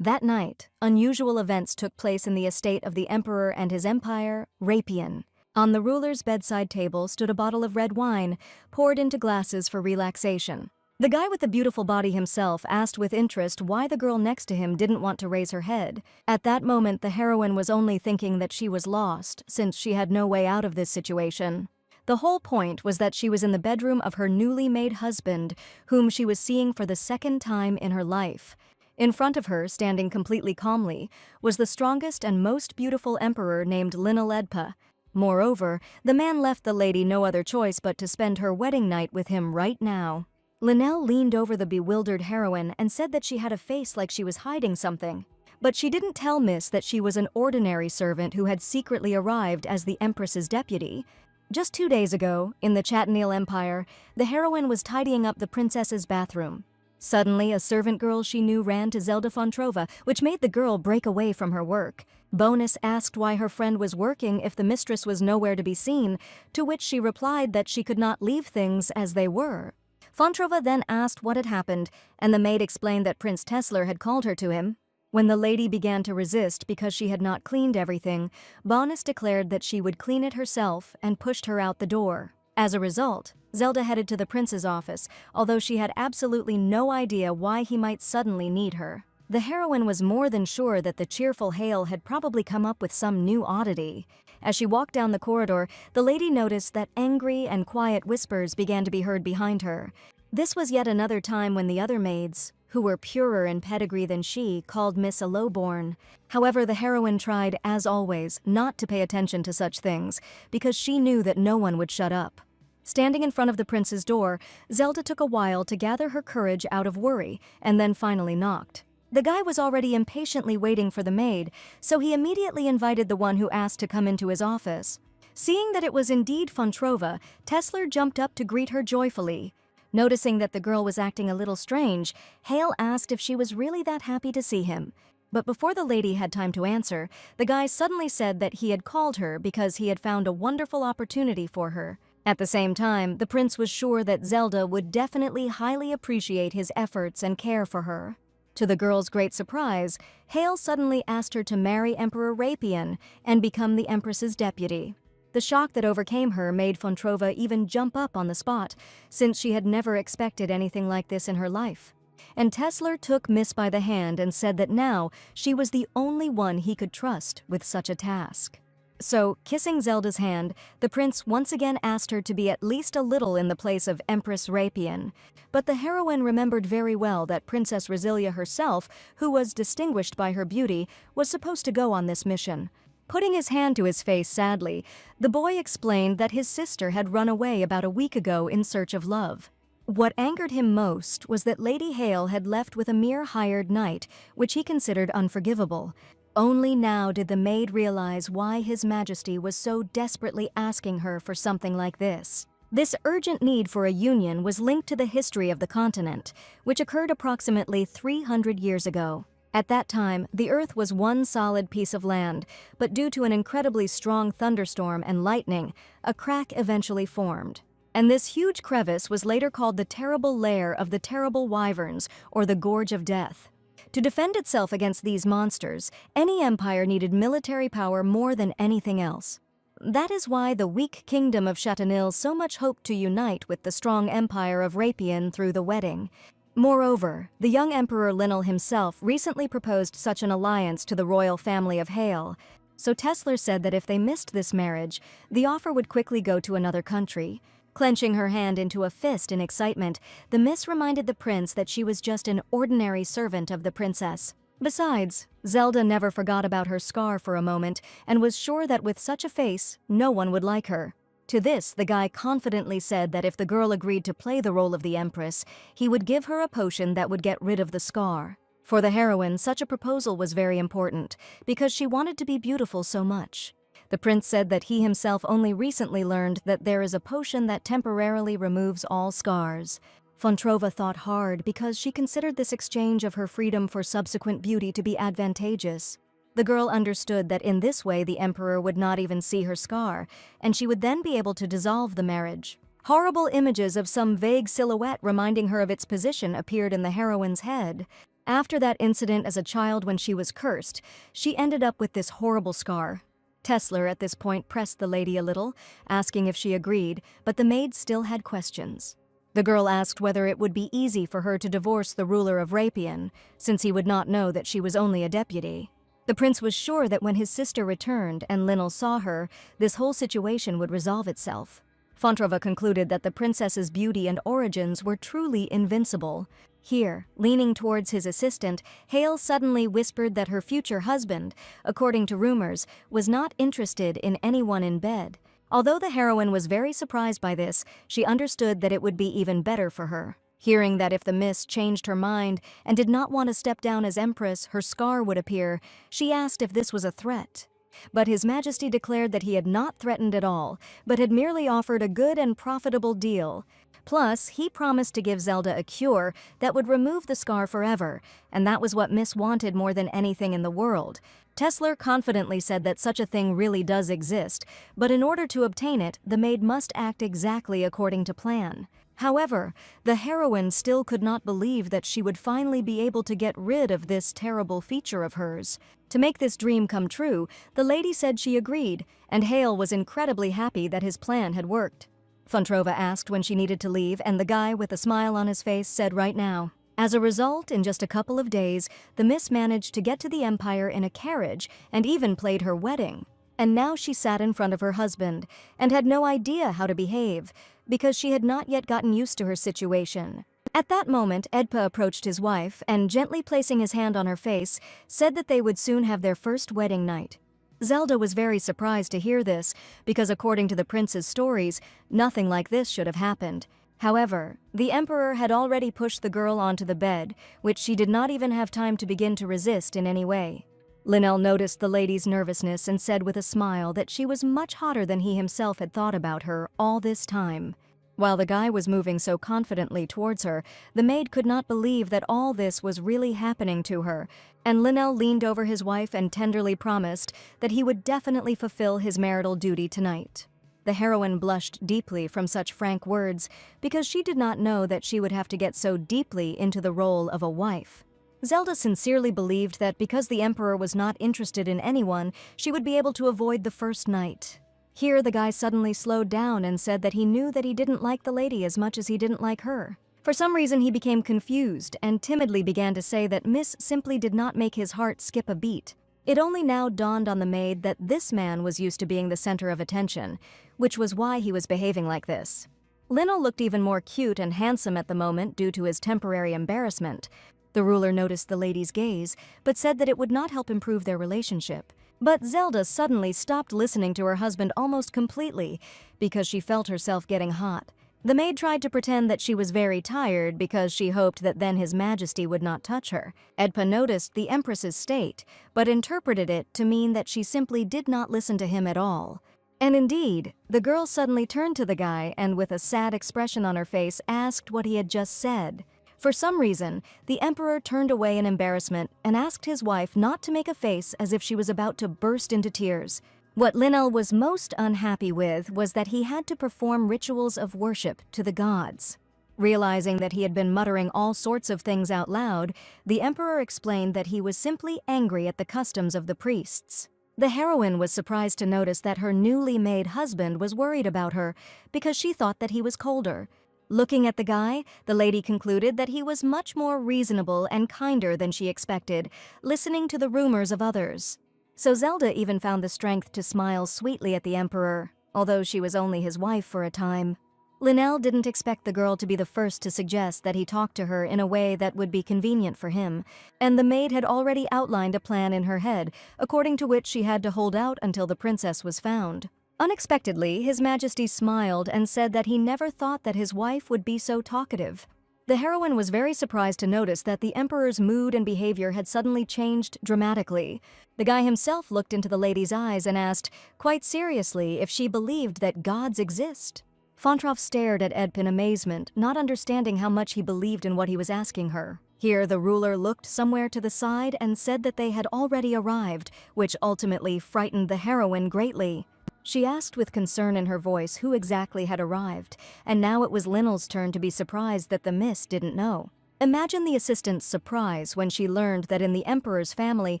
That night, unusual events took place in the estate of the emperor and his empire, Rapian. On the ruler's bedside table stood a bottle of red wine, poured into glasses for relaxation. The guy with the beautiful body himself asked with interest why the girl next to him didn't want to raise her head. At that moment, the heroine was only thinking that she was lost, since she had no way out of this situation. The whole point was that she was in the bedroom of her newly made husband, whom she was seeing for the second time in her life. In front of her, standing completely calmly, was the strongest and most beautiful emperor named Linaledpa. Moreover, the man left the lady no other choice but to spend her wedding night with him right now. Linnell leaned over the bewildered heroine and said that she had a face like she was hiding something. But she didn't tell Miss that she was an ordinary servant who had secretly arrived as the Empress's deputy. Just 2 days ago, in the Chattaneel Empire, the heroine was tidying up the princess's bathroom. Suddenly, a servant girl she knew ran to Zelda Fontrova, which made the girl break away from her work. Bonus asked why her friend was working if the mistress was nowhere to be seen, to which she replied that she could not leave things as they were. Fontrova then asked what had happened, and the maid explained that Prince Tesler had called her to him. When the lady began to resist because she had not cleaned everything, Bonus declared that she would clean it herself and pushed her out the door. As a result, Zelda headed to the prince's office, although she had absolutely no idea why he might suddenly need her. The heroine was more than sure that the cheerful Hale had probably come up with some new oddity. As she walked down the corridor, the lady noticed that angry and quiet whispers began to be heard behind her. This was yet another time when the other maids, who were purer in pedigree than she, called Miss a lowborn. However, the heroine tried, as always, not to pay attention to such things, because she knew that no one would shut up. Standing in front of the prince's door, Zelda took a while to gather her courage out of worry, and then finally knocked. The guy was already impatiently waiting for the maid, so he immediately invited the one who asked to come into his office. Seeing that it was indeed Fontrova, Tesler jumped up to greet her joyfully. Noticing that the girl was acting a little strange, Hale asked if she was really that happy to see him. But before the lady had time to answer, the guy suddenly said that he had called her because he had found a wonderful opportunity for her. At the same time, the prince was sure that Zelda would definitely highly appreciate his efforts and care for her. To the girl's great surprise, Hale suddenly asked her to marry Emperor Rapian and become the Empress's deputy. The shock that overcame her made Fontrova even jump up on the spot, since she had never expected anything like this in her life. And Tesler took Miss by the hand and said that now she was the only one he could trust with such a task. So, kissing Zelda's hand, the prince once again asked her to be at least a little in the place of Empress Rapian. But the heroine remembered very well that Princess Rosilia herself, who was distinguished by her beauty, was supposed to go on this mission. Putting his hand to his face sadly, the boy explained that his sister had run away about a week ago in search of love. What angered him most was that Lady Hale had left with a mere hired knight, which he considered unforgivable. Only now did the maid realize why His Majesty was so desperately asking her for something like this. This urgent need for a union was linked to the history of the continent, which occurred approximately 300 years ago. At that time, the Earth was one solid piece of land, but due to an incredibly strong thunderstorm and lightning, a crack eventually formed. And this huge crevice was later called the Terrible Lair of the Terrible Wyverns, or the Gorge of Death. To defend itself against these monsters, any empire needed military power more than anything else. That is why the weak kingdom of Chattaneel so much hoped to unite with the strong empire of Rapian through the wedding. Moreover, the young Emperor Linnell himself recently proposed such an alliance to the royal family of Hale, so Tesler said that if they missed this marriage, the offer would quickly go to another country. Clenching her hand into a fist in excitement, the miss reminded the prince that she was just an ordinary servant of the princess. Besides, Zelda never forgot about her scar for a moment and was sure that with such a face, no one would like her. To this, the guy confidently said that if the girl agreed to play the role of the Empress, he would give her a potion that would get rid of the scar. For the heroine, such a proposal was very important, because she wanted to be beautiful so much. The prince said that he himself only recently learned that there is a potion that temporarily removes all scars. Fontrova thought hard because she considered this exchange of her freedom for subsequent beauty to be advantageous. The girl understood that in this way the emperor would not even see her scar, and she would then be able to dissolve the marriage. Horrible images of some vague silhouette reminding her of its position appeared in the heroine's head. After that incident as a child when she was cursed, she ended up with this horrible scar. Tesler at this point pressed the lady a little, asking if she agreed, but the maid still had questions. The girl asked whether it would be easy for her to divorce the ruler of Rapian, since he would not know that she was only a deputy. The prince was sure that when his sister returned and Linnell saw her, this whole situation would resolve itself. Fontrova concluded that the princess's beauty and origins were truly invincible. Here, leaning towards his assistant, Hale suddenly whispered that her future husband, according to rumors, was not interested in anyone in bed. Although the heroine was very surprised by this, she understood that it would be even better for her. Hearing that if the miss changed her mind and did not want to step down as empress, her scar would appear, she asked if this was a threat. But His Majesty declared that he had not threatened at all, but had merely offered a good and profitable deal. Plus, he promised to give Zelda a cure that would remove the scar forever, and that was what Miss wanted more than anything in the world. Tesler confidently said that such a thing really does exist, but in order to obtain it, the maid must act exactly according to plan. However, the heroine still could not believe that she would finally be able to get rid of this terrible feature of hers. To make this dream come true, the lady said she agreed, and Hale was incredibly happy that his plan had worked. Fontrova asked when she needed to leave, and the guy with a smile on his face said right now. As a result, in just a couple of days, the miss managed to get to the Empire in a carriage and even played her wedding. And now she sat in front of her husband and had no idea how to behave, because she had not yet gotten used to her situation. At that moment, Edpa approached his wife and, gently placing his hand on her face, said that they would soon have their first wedding night. Zelda was very surprised to hear this, because according to the prince's stories, nothing like this should have happened. However, the emperor had already pushed the girl onto the bed, which she did not even have time to begin to resist in any way. Linnell noticed the lady's nervousness and said with a smile that she was much hotter than he himself had thought about her all this time. While the guy was moving so confidently towards her, the maid could not believe that all this was really happening to her, and Linnell leaned over his wife and tenderly promised that he would definitely fulfill his marital duty tonight. The heroine blushed deeply from such frank words because she did not know that she would have to get so deeply into the role of a wife. Zelda sincerely believed that because the emperor was not interested in anyone, she would be able to avoid the first night. Here the guy suddenly slowed down and said that he knew that he didn't like the lady as much as he didn't like her. For some reason he became confused and timidly began to say that Miss simply did not make his heart skip a beat. It only now dawned on the maid that this man was used to being the center of attention, which was why he was behaving like this. Linnell looked even more cute and handsome at the moment due to his temporary embarrassment. The ruler noticed the lady's gaze, but said that it would not help improve their relationship. But Zelda suddenly stopped listening to her husband almost completely because she felt herself getting hot. The maid tried to pretend that she was very tired because she hoped that then His Majesty would not touch her. Edpa noticed the Empress's state, but interpreted it to mean that she simply did not listen to him at all. And indeed, the girl suddenly turned to the guy and with a sad expression on her face asked what he had just said. For some reason, the emperor turned away in embarrassment and asked his wife not to make a face as if she was about to burst into tears. What Linnell was most unhappy with was that he had to perform rituals of worship to the gods. Realizing that he had been muttering all sorts of things out loud, the emperor explained that he was simply angry at the customs of the priests. The heroine was surprised to notice that her newly made husband was worried about her because she thought that he was colder. Looking at the guy, the lady concluded that he was much more reasonable and kinder than she expected, listening to the rumors of others. So Zelda even found the strength to smile sweetly at the emperor, although she was only his wife for a time. Linnell didn't expect the girl to be the first to suggest that he talk to her in a way that would be convenient for him, and the maid had already outlined a plan in her head, according to which she had to hold out until the princess was found. Unexpectedly, His Majesty smiled and said that he never thought that his wife would be so talkative. The heroine was very surprised to notice that the emperor's mood and behavior had suddenly changed dramatically. The guy himself looked into the lady's eyes and asked, quite seriously, if she believed that gods exist. Fontrov stared at Edp in amazement, not understanding how much he believed in what he was asking her. Here the ruler looked somewhere to the side and said that they had already arrived, which ultimately frightened the heroine greatly. She asked with concern in her voice who exactly had arrived, and now it was Linnell's turn to be surprised that the miss didn't know. Imagine the assistant's surprise when she learned that in the emperor's family,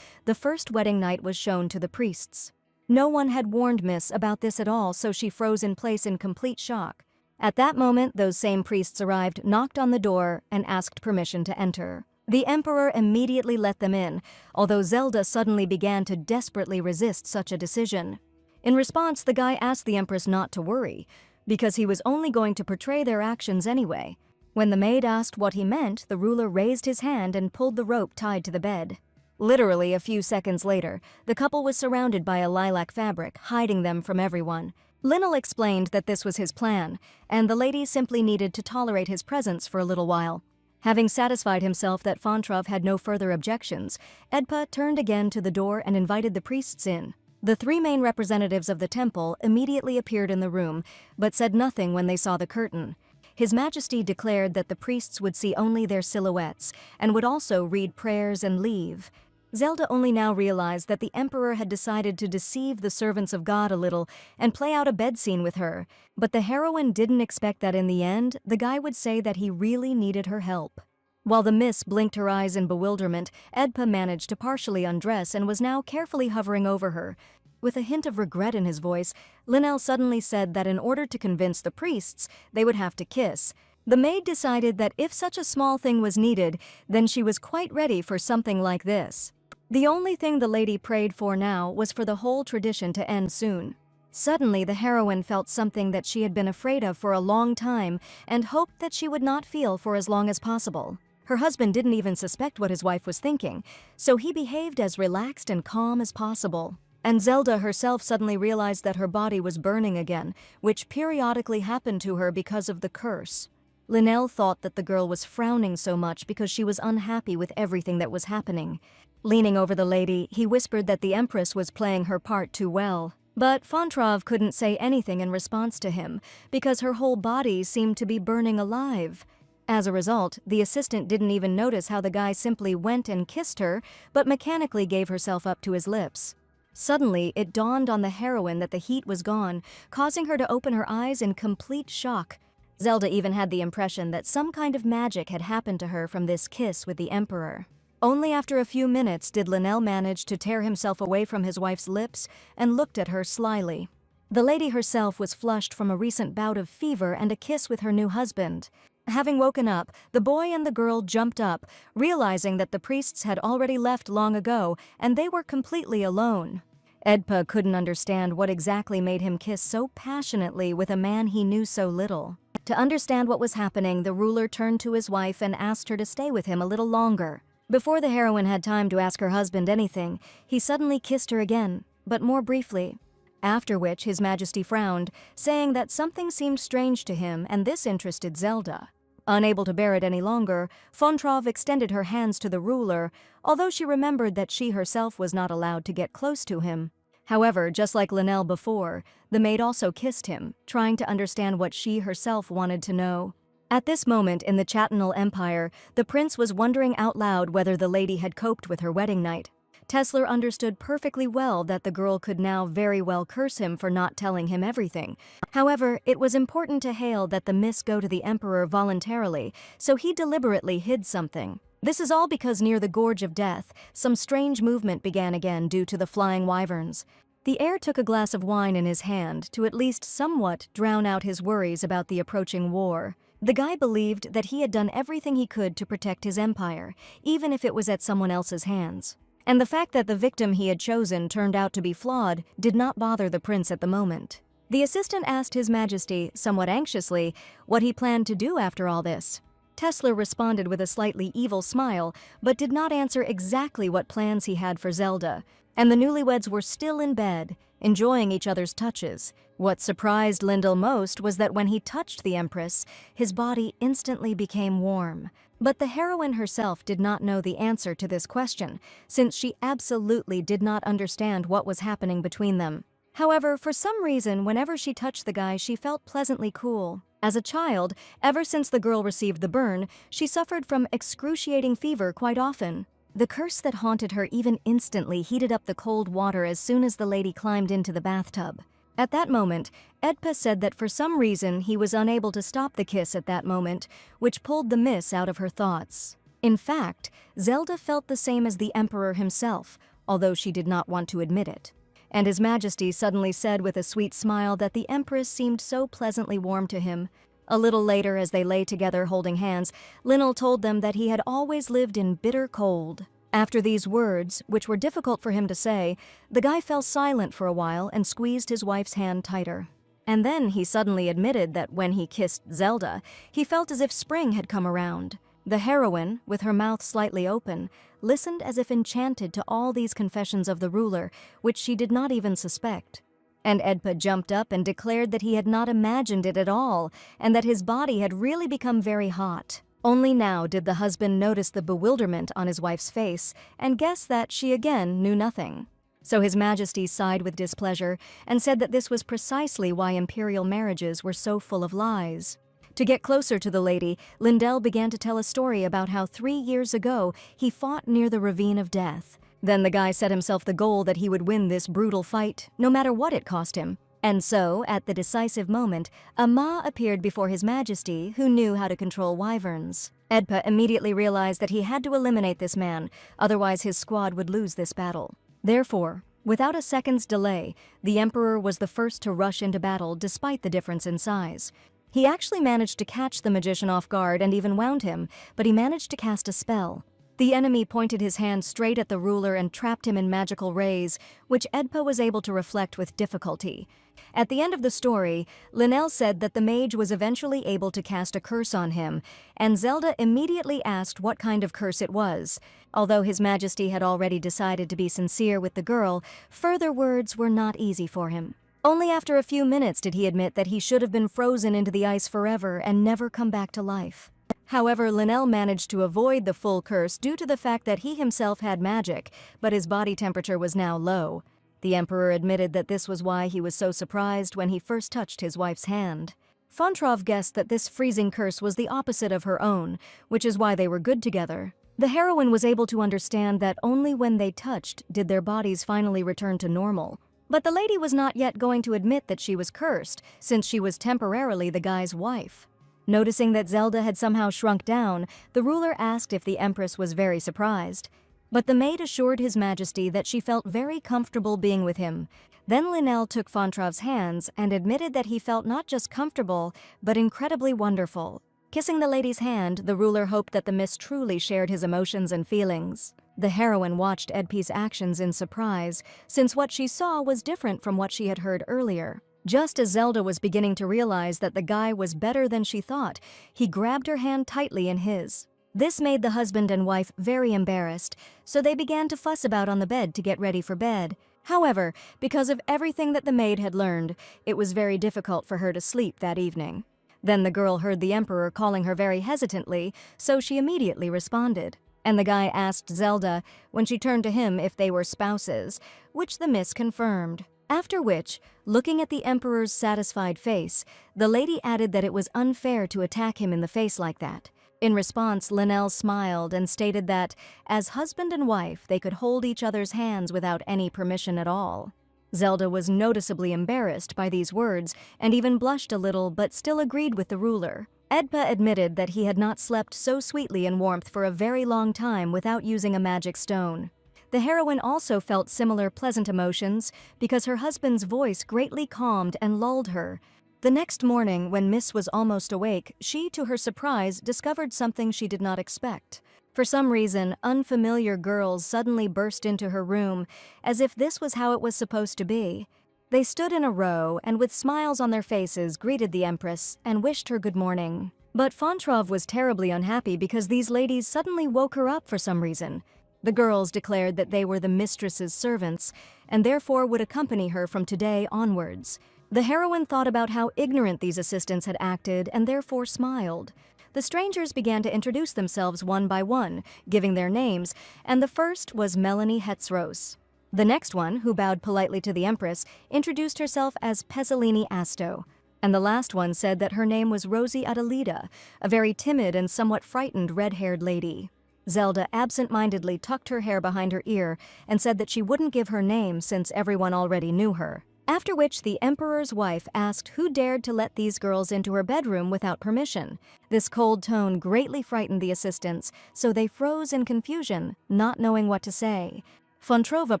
the first wedding night was shown to the priests. No one had warned Miss about this at all, so she froze in place in complete shock. At that moment, those same priests arrived, knocked on the door, and asked permission to enter. The emperor immediately let them in, although Zelda suddenly began to desperately resist such a decision. In response, the guy asked the empress not to worry, because he was only going to portray their actions anyway. When the maid asked what he meant, the ruler raised his hand and pulled the rope tied to the bed. Literally a few seconds later, the couple was surrounded by a lilac fabric, hiding them from everyone. Linnell explained that this was his plan, and the lady simply needed to tolerate his presence for a little while. Having satisfied himself that Fontrov had no further objections, Edpa turned again to the door and invited the priests in. The three main representatives of the temple immediately appeared in the room, but said nothing when they saw the curtain. His Majesty declared that the priests would see only their silhouettes, and would also read prayers and leave. Zelda only now realized that the emperor had decided to deceive the servants of God a little and play out a bed scene with her, but the heroine didn't expect that in the end, the guy would say that he really needed her help. While the miss blinked her eyes in bewilderment, Edpa managed to partially undress and was now carefully hovering over her. With a hint of regret in his voice, Linnell suddenly said that in order to convince the priests, they would have to kiss. The maid decided that if such a small thing was needed, then she was quite ready for something like this. The only thing the lady prayed for now was for the whole tradition to end soon. Suddenly, the heroine felt something that she had been afraid of for a long time and hoped that she would not feel for as long as possible. Her husband didn't even suspect what his wife was thinking, so he behaved as relaxed and calm as possible. And Zelda herself suddenly realized that her body was burning again, which periodically happened to her because of the curse. Linnell thought that the girl was frowning so much because she was unhappy with everything that was happening. Leaning over the lady, he whispered that the Empress was playing her part too well. But Fontrov couldn't say anything in response to him, because her whole body seemed to be burning alive. As a result, the assistant didn't even notice how the guy simply went and kissed her, but mechanically gave herself up to his lips. Suddenly, it dawned on the heroine that the heat was gone, causing her to open her eyes in complete shock. Zelda even had the impression that some kind of magic had happened to her from this kiss with the Emperor. Only after a few minutes did Linnell manage to tear himself away from his wife's lips and looked at her slyly. The lady herself was flushed from a recent bout of fever and a kiss with her new husband. Having woken up, the boy and the girl jumped up, realizing that the priests had already left long ago and they were completely alone. Edpa couldn't understand what exactly made him kiss so passionately with a man he knew so little. To understand what was happening, the ruler turned to his wife and asked her to stay with him a little longer. Before the heroine had time to ask her husband anything, he suddenly kissed her again, but more briefly. After which His Majesty frowned, saying that something seemed strange to him and this interested Zelda. Unable to bear it any longer, Fontrov extended her hands to the ruler, although she remembered that she herself was not allowed to get close to him. However, just like Linnell before, the maid also kissed him, trying to understand what she herself wanted to know. At this moment in the Chatanal Empire, the prince was wondering out loud whether the lady had coped with her wedding night. Tesler understood perfectly well that the girl could now very well curse him for not telling him everything. However, it was important to Hale that the miss go to the Emperor voluntarily, so he deliberately hid something. This is all because near the Gorge of Death, some strange movement began again due to the flying wyverns. The heir took a glass of wine in his hand to at least somewhat drown out his worries about the approaching war. The guy believed that he had done everything he could to protect his empire, even if it was at someone else's hands. And the fact that the victim he had chosen turned out to be flawed did not bother the prince at the moment. The assistant asked His Majesty, somewhat anxiously, what he planned to do after all this. Tesler responded with a slightly evil smile, but did not answer exactly what plans he had for Zelda, and the newlyweds were still in bed, enjoying each other's touches. What surprised Lyndall most was that when he touched the Empress, his body instantly became warm. But the heroine herself did not know the answer to this question, since she absolutely did not understand what was happening between them. However, for some reason, whenever she touched the guy, she felt pleasantly cool. As a child, ever since the girl received the burn, she suffered from excruciating fever quite often. The curse that haunted her even instantly heated up the cold water as soon as the lady climbed into the bathtub. At that moment, Edpa said that for some reason he was unable to stop the kiss at that moment, which pulled the miss out of her thoughts. In fact, Zelda felt the same as the Emperor himself, although she did not want to admit it. And His Majesty suddenly said with a sweet smile that the Empress seemed so pleasantly warm to him. A little later, as they lay together holding hands, Linnell told them that he had always lived in bitter cold. After these words, which were difficult for him to say, the guy fell silent for a while and squeezed his wife's hand tighter. And then he suddenly admitted that when he kissed Zelda, he felt as if spring had come around. The heroine, with her mouth slightly open, listened as if enchanted to all these confessions of the ruler, which she did not even suspect. And Edpa jumped up and declared that he had not imagined it at all, and that his body had really become very hot. Only now did the husband notice the bewilderment on his wife's face and guess that she again knew nothing. So His Majesty sighed with displeasure and said that this was precisely why imperial marriages were so full of lies. To get closer to the lady, Lindell began to tell a story about how 3 years ago he fought near the Ravine of Death. Then the guy set himself the goal that he would win this brutal fight, no matter what it cost him. And so, at the decisive moment, a Ma appeared before His Majesty who knew how to control wyverns. Edpa immediately realized that he had to eliminate this man, otherwise his squad would lose this battle. Therefore, without a second's delay, the Emperor was the first to rush into battle despite the difference in size. He actually managed to catch the magician off guard and even wound him, but he managed to cast a spell. The enemy pointed his hand straight at the ruler and trapped him in magical rays, which Edpa was able to reflect with difficulty. At the end of the story, Linnell said that the mage was eventually able to cast a curse on him, and Zelda immediately asked what kind of curse it was. Although His Majesty had already decided to be sincere with the girl, further words were not easy for him. Only after a few minutes did he admit that he should have been frozen into the ice forever and never come back to life. However, Linnell managed to avoid the full curse due to the fact that he himself had magic, but his body temperature was now low. The Emperor admitted that this was why he was so surprised when he first touched his wife's hand. Fontrov guessed that this freezing curse was the opposite of her own, which is why they were good together. The heroine was able to understand that only when they touched did their bodies finally return to normal. But the lady was not yet going to admit that she was cursed, since she was temporarily the guy's wife. Noticing that Zelda had somehow shrunk down, the ruler asked if the Empress was very surprised. But the maid assured His Majesty that she felt very comfortable being with him. Then Linnell took Fontrov's hands and admitted that he felt not just comfortable, but incredibly wonderful. Kissing the lady's hand, the ruler hoped that the miss truly shared his emotions and feelings. The heroine watched Edpi's actions in surprise, since what she saw was different from what she had heard earlier. Just as Zelda was beginning to realize that the guy was better than she thought, he grabbed her hand tightly in his. This made the husband and wife very embarrassed, so they began to fuss about on the bed to get ready for bed. However, because of everything that the maid had learned, it was very difficult for her to sleep that evening. Then the girl heard the Emperor calling her very hesitantly, so she immediately responded. And the guy asked Zelda, when she turned to him, if they were spouses, which the miss confirmed. After which, looking at the Emperor's satisfied face, the lady added that it was unfair to attack him in the face like that. In response, Linnell smiled and stated that, as husband and wife, they could hold each other's hands without any permission at all. Zelda was noticeably embarrassed by these words and even blushed a little, but still agreed with the ruler. Edpa admitted that he had not slept so sweetly in warmth for a very long time without using a magic stone. The heroine also felt similar pleasant emotions because her husband's voice greatly calmed and lulled her. The next morning, when Miss was almost awake, she, to her surprise, discovered something she did not expect. For some reason, unfamiliar girls suddenly burst into her room, as if this was how it was supposed to be. They stood in a row and with smiles on their faces greeted the Empress and wished her good morning. But Fontrov was terribly unhappy because these ladies suddenly woke her up for some reason. The girls declared that they were the mistress's servants and therefore would accompany her from today onwards. The heroine thought about how ignorant these assistants had acted and therefore smiled. The strangers began to introduce themselves one by one, giving their names, and the first was Melanie Hetzros. The next one, who bowed politely to the Empress, introduced herself as Pezzolini Asto, and the last one said that her name was Rosie Adelida, a very timid and somewhat frightened red-haired lady. Zelda absent-mindedly tucked her hair behind her ear and said that she wouldn't give her name since everyone already knew her. After which the emperor's wife asked who dared to let these girls into her bedroom without permission. This cold tone greatly frightened the assistants, so they froze in confusion, not knowing what to say. Fontrova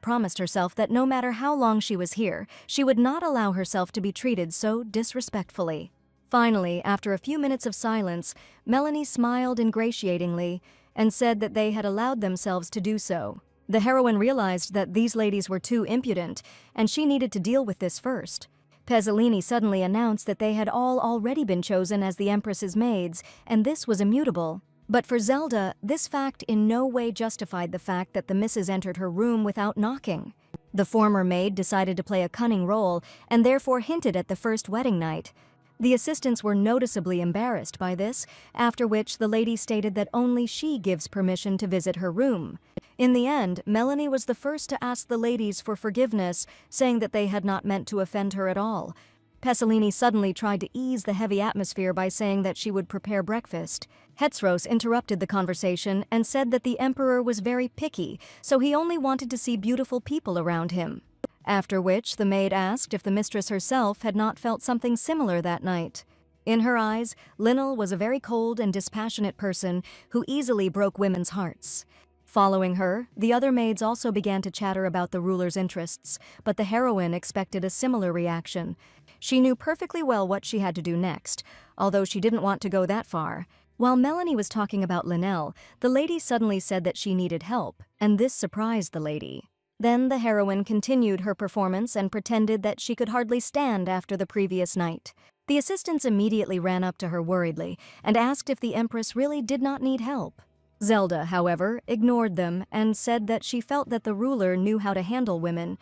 promised herself that no matter how long she was here, she would not allow herself to be treated so disrespectfully. Finally, after a few minutes of silence, Melanie smiled ingratiatingly and said that they had allowed themselves to do so. The heroine realized that these ladies were too impudent, and she needed to deal with this first. Pasolini suddenly announced that they had all already been chosen as the Empress's maids, and this was immutable. But for Zelda, this fact in no way justified the fact that the misses entered her room without knocking. The former maid decided to play a cunning role, and therefore hinted at the first wedding night. The assistants were noticeably embarrassed by this, after which the lady stated that only she gives permission to visit her room. In the end, Melanie was the first to ask the ladies for forgiveness, saying that they had not meant to offend her at all. Pasolini suddenly tried to ease the heavy atmosphere by saying that she would prepare breakfast. Hetzeros interrupted the conversation and said that the emperor was very picky, so he only wanted to see beautiful people around him. After which, the maid asked if the mistress herself had not felt something similar that night. In her eyes, Linnell was a very cold and dispassionate person who easily broke women's hearts. Following her, the other maids also began to chatter about the ruler's interests, but the heroine expected a similar reaction. She knew perfectly well what she had to do next, although she didn't want to go that far. While Melanie was talking about Linnell, the lady suddenly said that she needed help, and this surprised the lady. Then the heroine continued her performance and pretended that she could hardly stand after the previous night. The assistants immediately ran up to her worriedly and asked if the Empress really did not need help. Zelda, however, ignored them and said that she felt that the ruler knew how to handle women.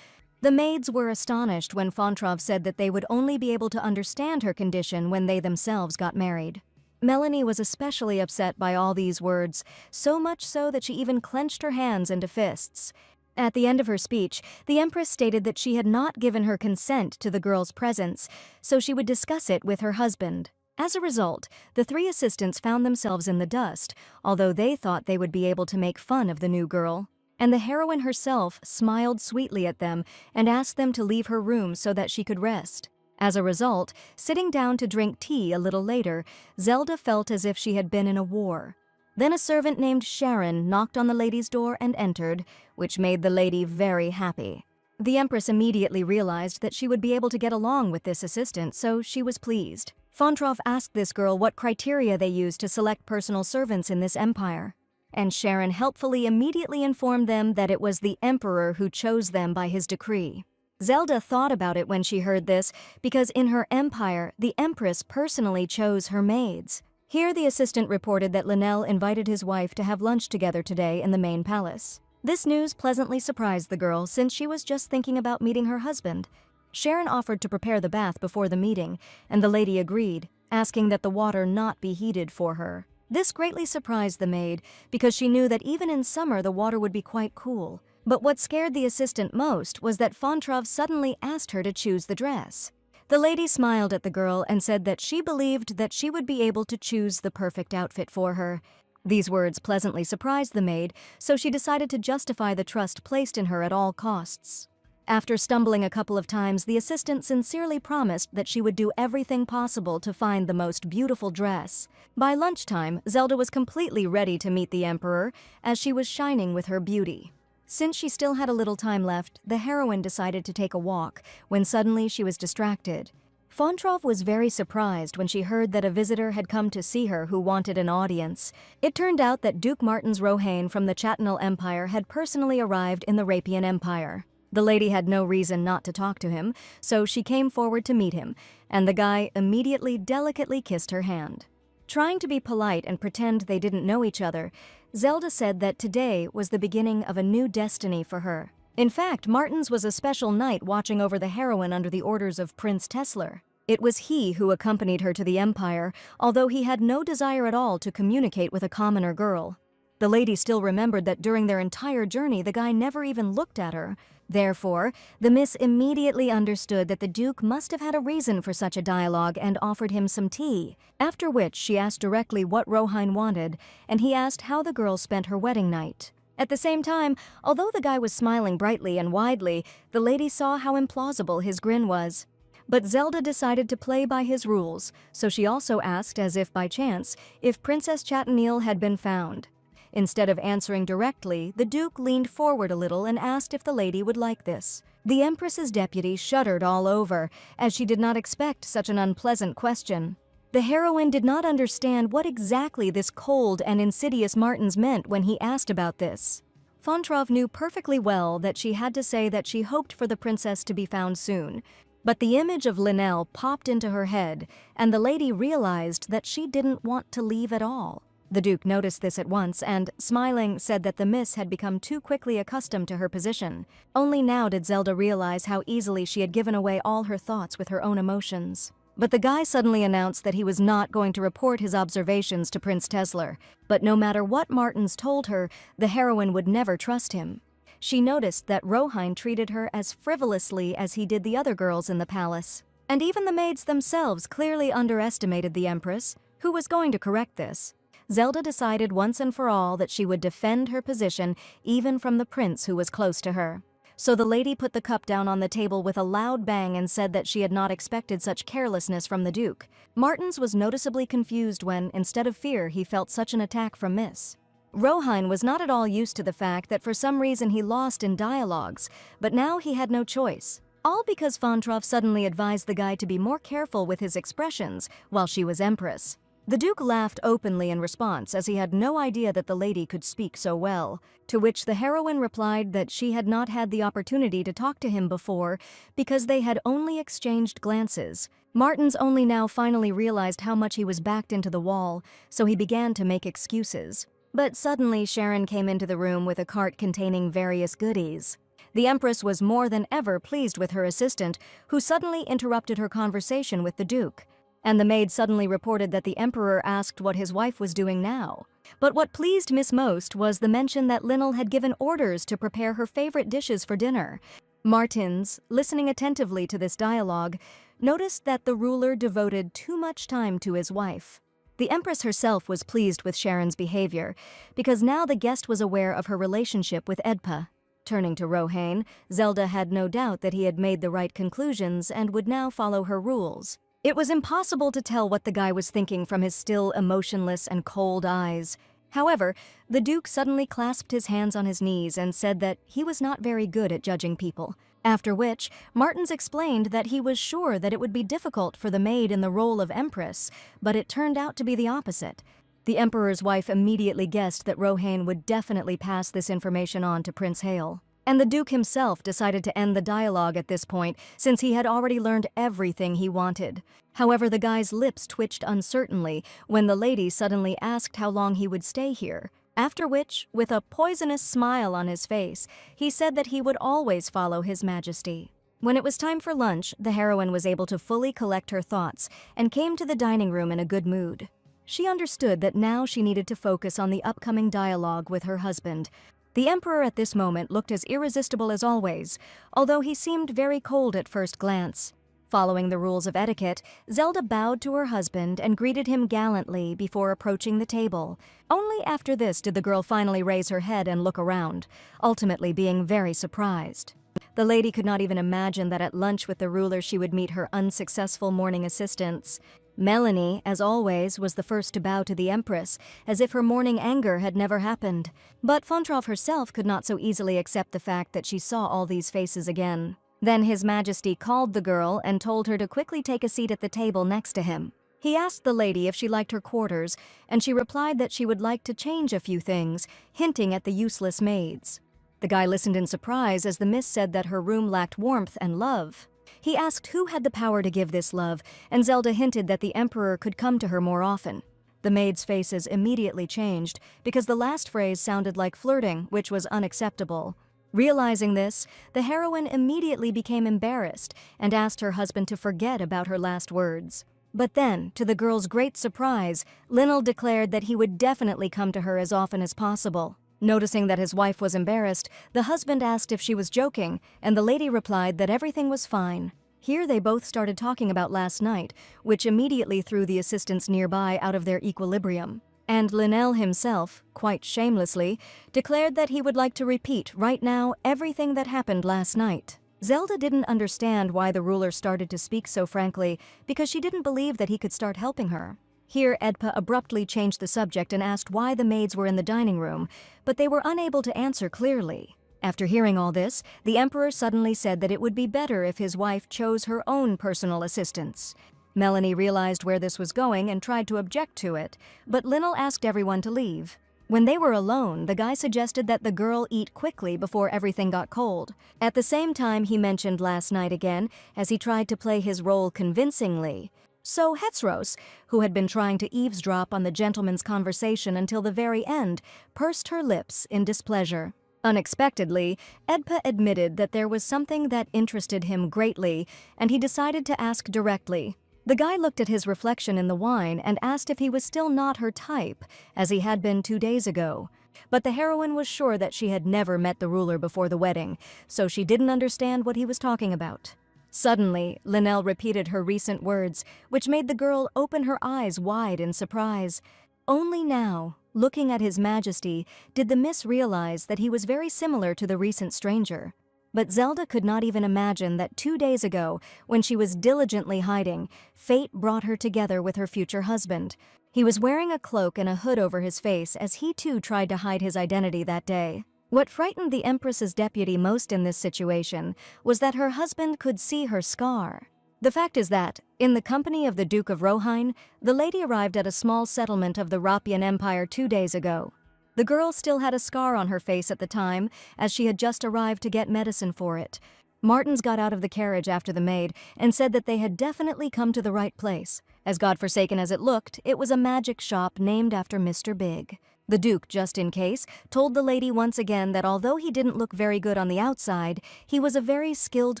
The maids were astonished when Fontrov said that they would only be able to understand her condition when they themselves got married. Melanie was especially upset by all these words, so much so that she even clenched her hands into fists. At the end of her speech, the Empress stated that she had not given her consent to the girl's presence, so she would discuss it with her husband. As a result, the three assistants found themselves in the dust, although they thought they would be able to make fun of the new girl. And the heroine herself smiled sweetly at them and asked them to leave her room so that she could rest. As a result, sitting down to drink tea a little later, Zelda felt as if she had been in a war. Then a servant named Sharon knocked on the lady's door and entered, which made the lady very happy. The Empress immediately realized that she would be able to get along with this assistant, so she was pleased. Fontrov asked this girl what criteria they used to select personal servants in this empire, and Sharon helpfully immediately informed them that it was the Emperor who chose them by his decree. Zelda thought about it when she heard this, because in her empire, the Empress personally chose her maids. Here the assistant reported that Linnell invited his wife to have lunch together today in the main palace. This news pleasantly surprised the girl since she was just thinking about meeting her husband. Sharon offered to prepare the bath before the meeting, and the lady agreed, asking that the water not be heated for her. This greatly surprised the maid because she knew that even in summer the water would be quite cool. But what scared the assistant most was that Fontrov suddenly asked her to choose the dress. The lady smiled at the girl and said that she believed that she would be able to choose the perfect outfit for her. These words pleasantly surprised the maid, so she decided to justify the trust placed in her at all costs. After stumbling a couple of times, the assistant sincerely promised that she would do everything possible to find the most beautiful dress. By lunchtime, Zelda was completely ready to meet the Emperor, as she was shining with her beauty. Since she still had a little time left, the heroine decided to take a walk, when suddenly she was distracted. Fontrov was very surprised when she heard that a visitor had come to see her who wanted an audience. It turned out that Duke Martins Rohain from the Chattanal Empire had personally arrived in the Rapian Empire. The lady had no reason not to talk to him, so she came forward to meet him, and the guy immediately delicately kissed her hand. Trying to be polite and pretend they didn't know each other, Zelda said that today was the beginning of a new destiny for her. In fact, Martins was a special knight watching over the heroine under the orders of Prince Tesler. It was he who accompanied her to the Empire, although he had no desire at all to communicate with a commoner girl. The lady still remembered that during their entire journey the guy never even looked at her. Therefore, the miss immediately understood that the Duke must have had a reason for such a dialogue and offered him some tea, after which she asked directly what Rohain wanted, and he asked how the girl spent her wedding night. At the same time, although the guy was smiling brightly and widely, the lady saw how implausible his grin was. But Zelda decided to play by his rules, so she also asked, as if by chance, if Princess Chatanil had been found. Instead of answering directly, the Duke leaned forward a little and asked if the lady would like this. The Empress's deputy shuddered all over, as she did not expect such an unpleasant question. The heroine did not understand what exactly this cold and insidious Martins meant when he asked about this. Fontrov knew perfectly well that she had to say that she hoped for the princess to be found soon, but the image of Linnell popped into her head, and the lady realized that she didn't want to leave at all. The Duke noticed this at once and, smiling, said that the miss had become too quickly accustomed to her position. Only now did Zelda realize how easily she had given away all her thoughts with her own emotions. But the guy suddenly announced that he was not going to report his observations to Prince Tesler. But no matter what Martins told her, the heroine would never trust him. She noticed that Rohine treated her as frivolously as he did the other girls in the palace. And even the maids themselves clearly underestimated the Empress, who was going to correct this. Zelda decided once and for all that she would defend her position even from the prince who was close to her. So the lady put the cup down on the table with a loud bang and said that she had not expected such carelessness from the Duke. Martins was noticeably confused when, instead of fear, he felt such an attack from Miss. Rohine was not at all used to the fact that for some reason he lost in dialogues, but now he had no choice. All because Fontrov suddenly advised the guy to be more careful with his expressions while she was Empress. The Duke laughed openly in response, as he had no idea that the lady could speak so well, to which the heroine replied that she had not had the opportunity to talk to him before because they had only exchanged glances. Martins only now finally realized how much he was backed into the wall, so he began to make excuses. But suddenly Sharon came into the room with a cart containing various goodies. The Empress was more than ever pleased with her assistant, who suddenly interrupted her conversation with the Duke. And the maid suddenly reported that the Emperor asked what his wife was doing now. But what pleased Miss most was the mention that Linnell had given orders to prepare her favorite dishes for dinner. Martins, listening attentively to this dialogue, noticed that the ruler devoted too much time to his wife. The Empress herself was pleased with Sharon's behavior, because now the guest was aware of her relationship with Edpa. Turning to Rohane, Zelda had no doubt that he had made the right conclusions and would now follow her rules. It was impossible to tell what the guy was thinking from his still emotionless and cold eyes. However, the Duke suddenly clasped his hands on his knees and said that he was not very good at judging people. After which, Martins explained that he was sure that it would be difficult for the maid in the role of Empress, but it turned out to be the opposite. The Emperor's wife immediately guessed that Rohane would definitely pass this information on to Prince Hale. And the Duke himself decided to end the dialogue at this point, since he had already learned everything he wanted. However, the guy's lips twitched uncertainly when the lady suddenly asked how long he would stay here. After which, with a poisonous smile on his face, he said that he would always follow His Majesty. When it was time for lunch, the heroine was able to fully collect her thoughts and came to the dining room in a good mood. She understood that now she needed to focus on the upcoming dialogue with her husband. The Emperor at this moment looked as irresistible as always, although he seemed very cold at first glance. Following the rules of etiquette, Zelda bowed to her husband and greeted him gallantly before approaching the table. Only after this did the girl finally raise her head and look around, ultimately being very surprised. The lady could not even imagine that at lunch with the ruler she would meet her unsuccessful morning assistants. Melanie, as always, was the first to bow to the Empress, as if her morning anger had never happened. But Fontrov herself could not so easily accept the fact that she saw all these faces again. Then His Majesty called the girl and told her to quickly take a seat at the table next to him. He asked the lady if she liked her quarters, and she replied that she would like to change a few things, hinting at the useless maids. The guy listened in surprise as the miss said that her room lacked warmth and love. He asked who had the power to give this love, and Zelda hinted that the Emperor could come to her more often. The maids' faces immediately changed, because the last phrase sounded like flirting, which was unacceptable. Realizing this, the heroine immediately became embarrassed and asked her husband to forget about her last words. But then, to the girl's great surprise, Linnell declared that he would definitely come to her as often as possible. Noticing that his wife was embarrassed, the husband asked if she was joking, and the lady replied that everything was fine. Here they both started talking about last night, which immediately threw the assistants nearby out of their equilibrium. And Linnell himself, quite shamelessly, declared that he would like to repeat right now everything that happened last night. Zelda didn't understand why the ruler started to speak so frankly, because she didn't believe that he could start helping her. Here, Edpa abruptly changed the subject and asked why the maids were in the dining room, but they were unable to answer clearly. After hearing all this, the emperor suddenly said that it would be better if his wife chose her own personal assistants. Melanie realized where this was going and tried to object to it, but Linnell asked everyone to leave. When they were alone, the guy suggested that the girl eat quickly before everything got cold. At the same time, he mentioned last night again, as he tried to play his role convincingly. So Hetsros, who had been trying to eavesdrop on the gentleman's conversation until the very end, pursed her lips in displeasure. Unexpectedly, Edpa admitted that there was something that interested him greatly, and he decided to ask directly. The guy looked at his reflection in the wine and asked if he was still not her type, as he had been 2 days ago. But the heroine was sure that she had never met the ruler before the wedding, so she didn't understand what he was talking about. Suddenly, Linnell repeated her recent words, which made the girl open her eyes wide in surprise. Only now, looking at His Majesty, did the miss realize that he was very similar to the recent stranger. But Zelda could not even imagine that 2 days ago, when she was diligently hiding, fate brought her together with her future husband. He was wearing a cloak and a hood over his face as he too tried to hide his identity that day. What frightened the Empress's deputy most in this situation was that her husband could see her scar. The fact is that, in the company of the Duke of Rohine, the lady arrived at a small settlement of the Rapian Empire 2 days ago. The girl still had a scar on her face at the time, as she had just arrived to get medicine for it. Martins got out of the carriage after the maid and said that they had definitely come to the right place. As godforsaken as it looked, it was a magic shop named after Mr. Big. The Duke, just in case, told the lady once again that although he didn't look very good on the outside, he was a very skilled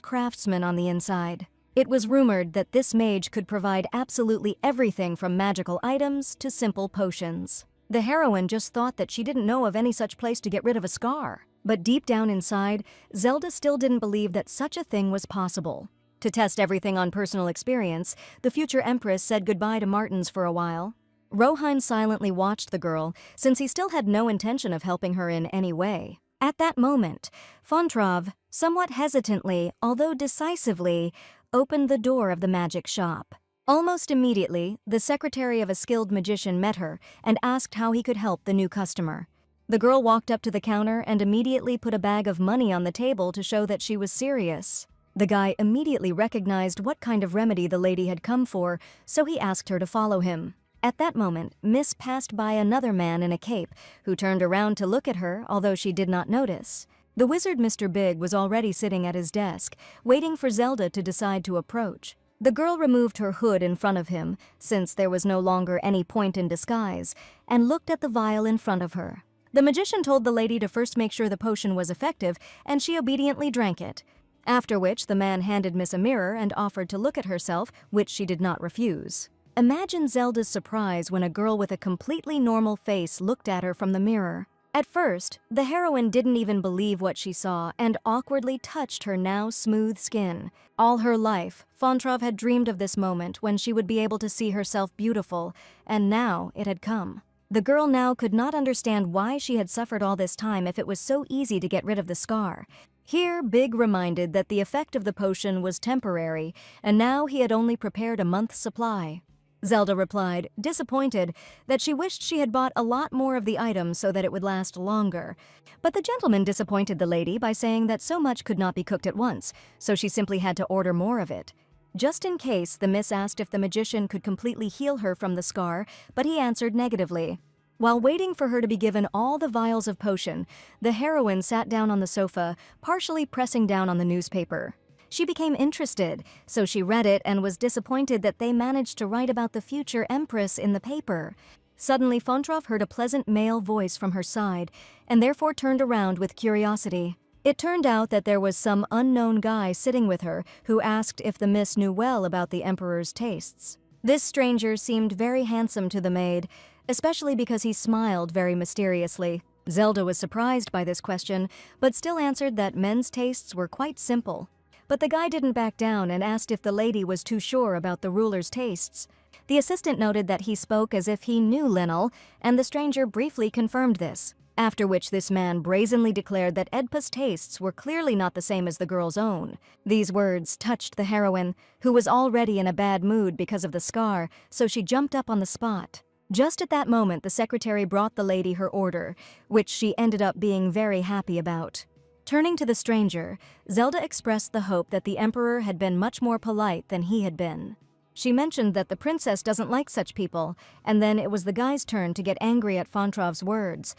craftsman on the inside. It was rumored that this mage could provide absolutely everything from magical items to simple potions. The heroine just thought that she didn't know of any such place to get rid of a scar. But deep down inside, Zelda still didn't believe that such a thing was possible. To test everything on personal experience, the future Empress said goodbye to Martins for a while. Rohine silently watched the girl, since he still had no intention of helping her in any way. At that moment, Fontrov, somewhat hesitantly, although decisively, opened the door of the magic shop. Almost immediately, the secretary of a skilled magician met her and asked how he could help the new customer. The girl walked up to the counter and immediately put a bag of money on the table to show that she was serious. The guy immediately recognized what kind of remedy the lady had come for, so he asked her to follow him. At that moment, Miss passed by another man in a cape, who turned around to look at her, although she did not notice. The wizard Mr. Big was already sitting at his desk, waiting for Zelda to decide to approach. The girl removed her hood in front of him, since there was no longer any point in disguise, and looked at the vial in front of her. The magician told the lady to first make sure the potion was effective, and she obediently drank it. After which, the man handed Miss a mirror and offered to look at herself, which she did not refuse. Imagine Zelda's surprise when a girl with a completely normal face looked at her from the mirror. At first, the heroine didn't even believe what she saw and awkwardly touched her now smooth skin. All her life, Fontrov had dreamed of this moment when she would be able to see herself beautiful, and now it had come. The girl now could not understand why she had suffered all this time if it was so easy to get rid of the scar. Here, Big reminded that the effect of the potion was temporary, and now he had only prepared a month's supply. Zelda replied, disappointed, that she wished she had bought a lot more of the item so that it would last longer. But the gentleman disappointed the lady by saying that so much could not be cooked at once, so she simply had to order more of it. Just in case, the miss asked if the magician could completely heal her from the scar, but he answered negatively. While waiting for her to be given all the vials of potion, the heroine sat down on the sofa, partially pressing down on the newspaper. She became interested, so she read it and was disappointed that they managed to write about the future Empress in the paper. Suddenly, Fontrov heard a pleasant male voice from her side, and therefore turned around with curiosity. It turned out that there was some unknown guy sitting with her who asked if the miss knew well about the Emperor's tastes. This stranger seemed very handsome to the maid, especially because he smiled very mysteriously. Zelda was surprised by this question, but still answered that men's tastes were quite simple. But the guy didn't back down and asked if the lady was too sure about the ruler's tastes. The assistant noted that he spoke as if he knew Linnell, and the stranger briefly confirmed this, after which this man brazenly declared that Edpa's tastes were clearly not the same as the girl's own. These words touched the heroine, who was already in a bad mood because of the scar, so she jumped up on the spot. Just at that moment, the secretary brought the lady her order, which she ended up being very happy about. Turning to the stranger, Zelda expressed the hope that the emperor had been much more polite than he had been. She mentioned that the princess doesn't like such people, and then it was the guy's turn to get angry at Fontrov's words.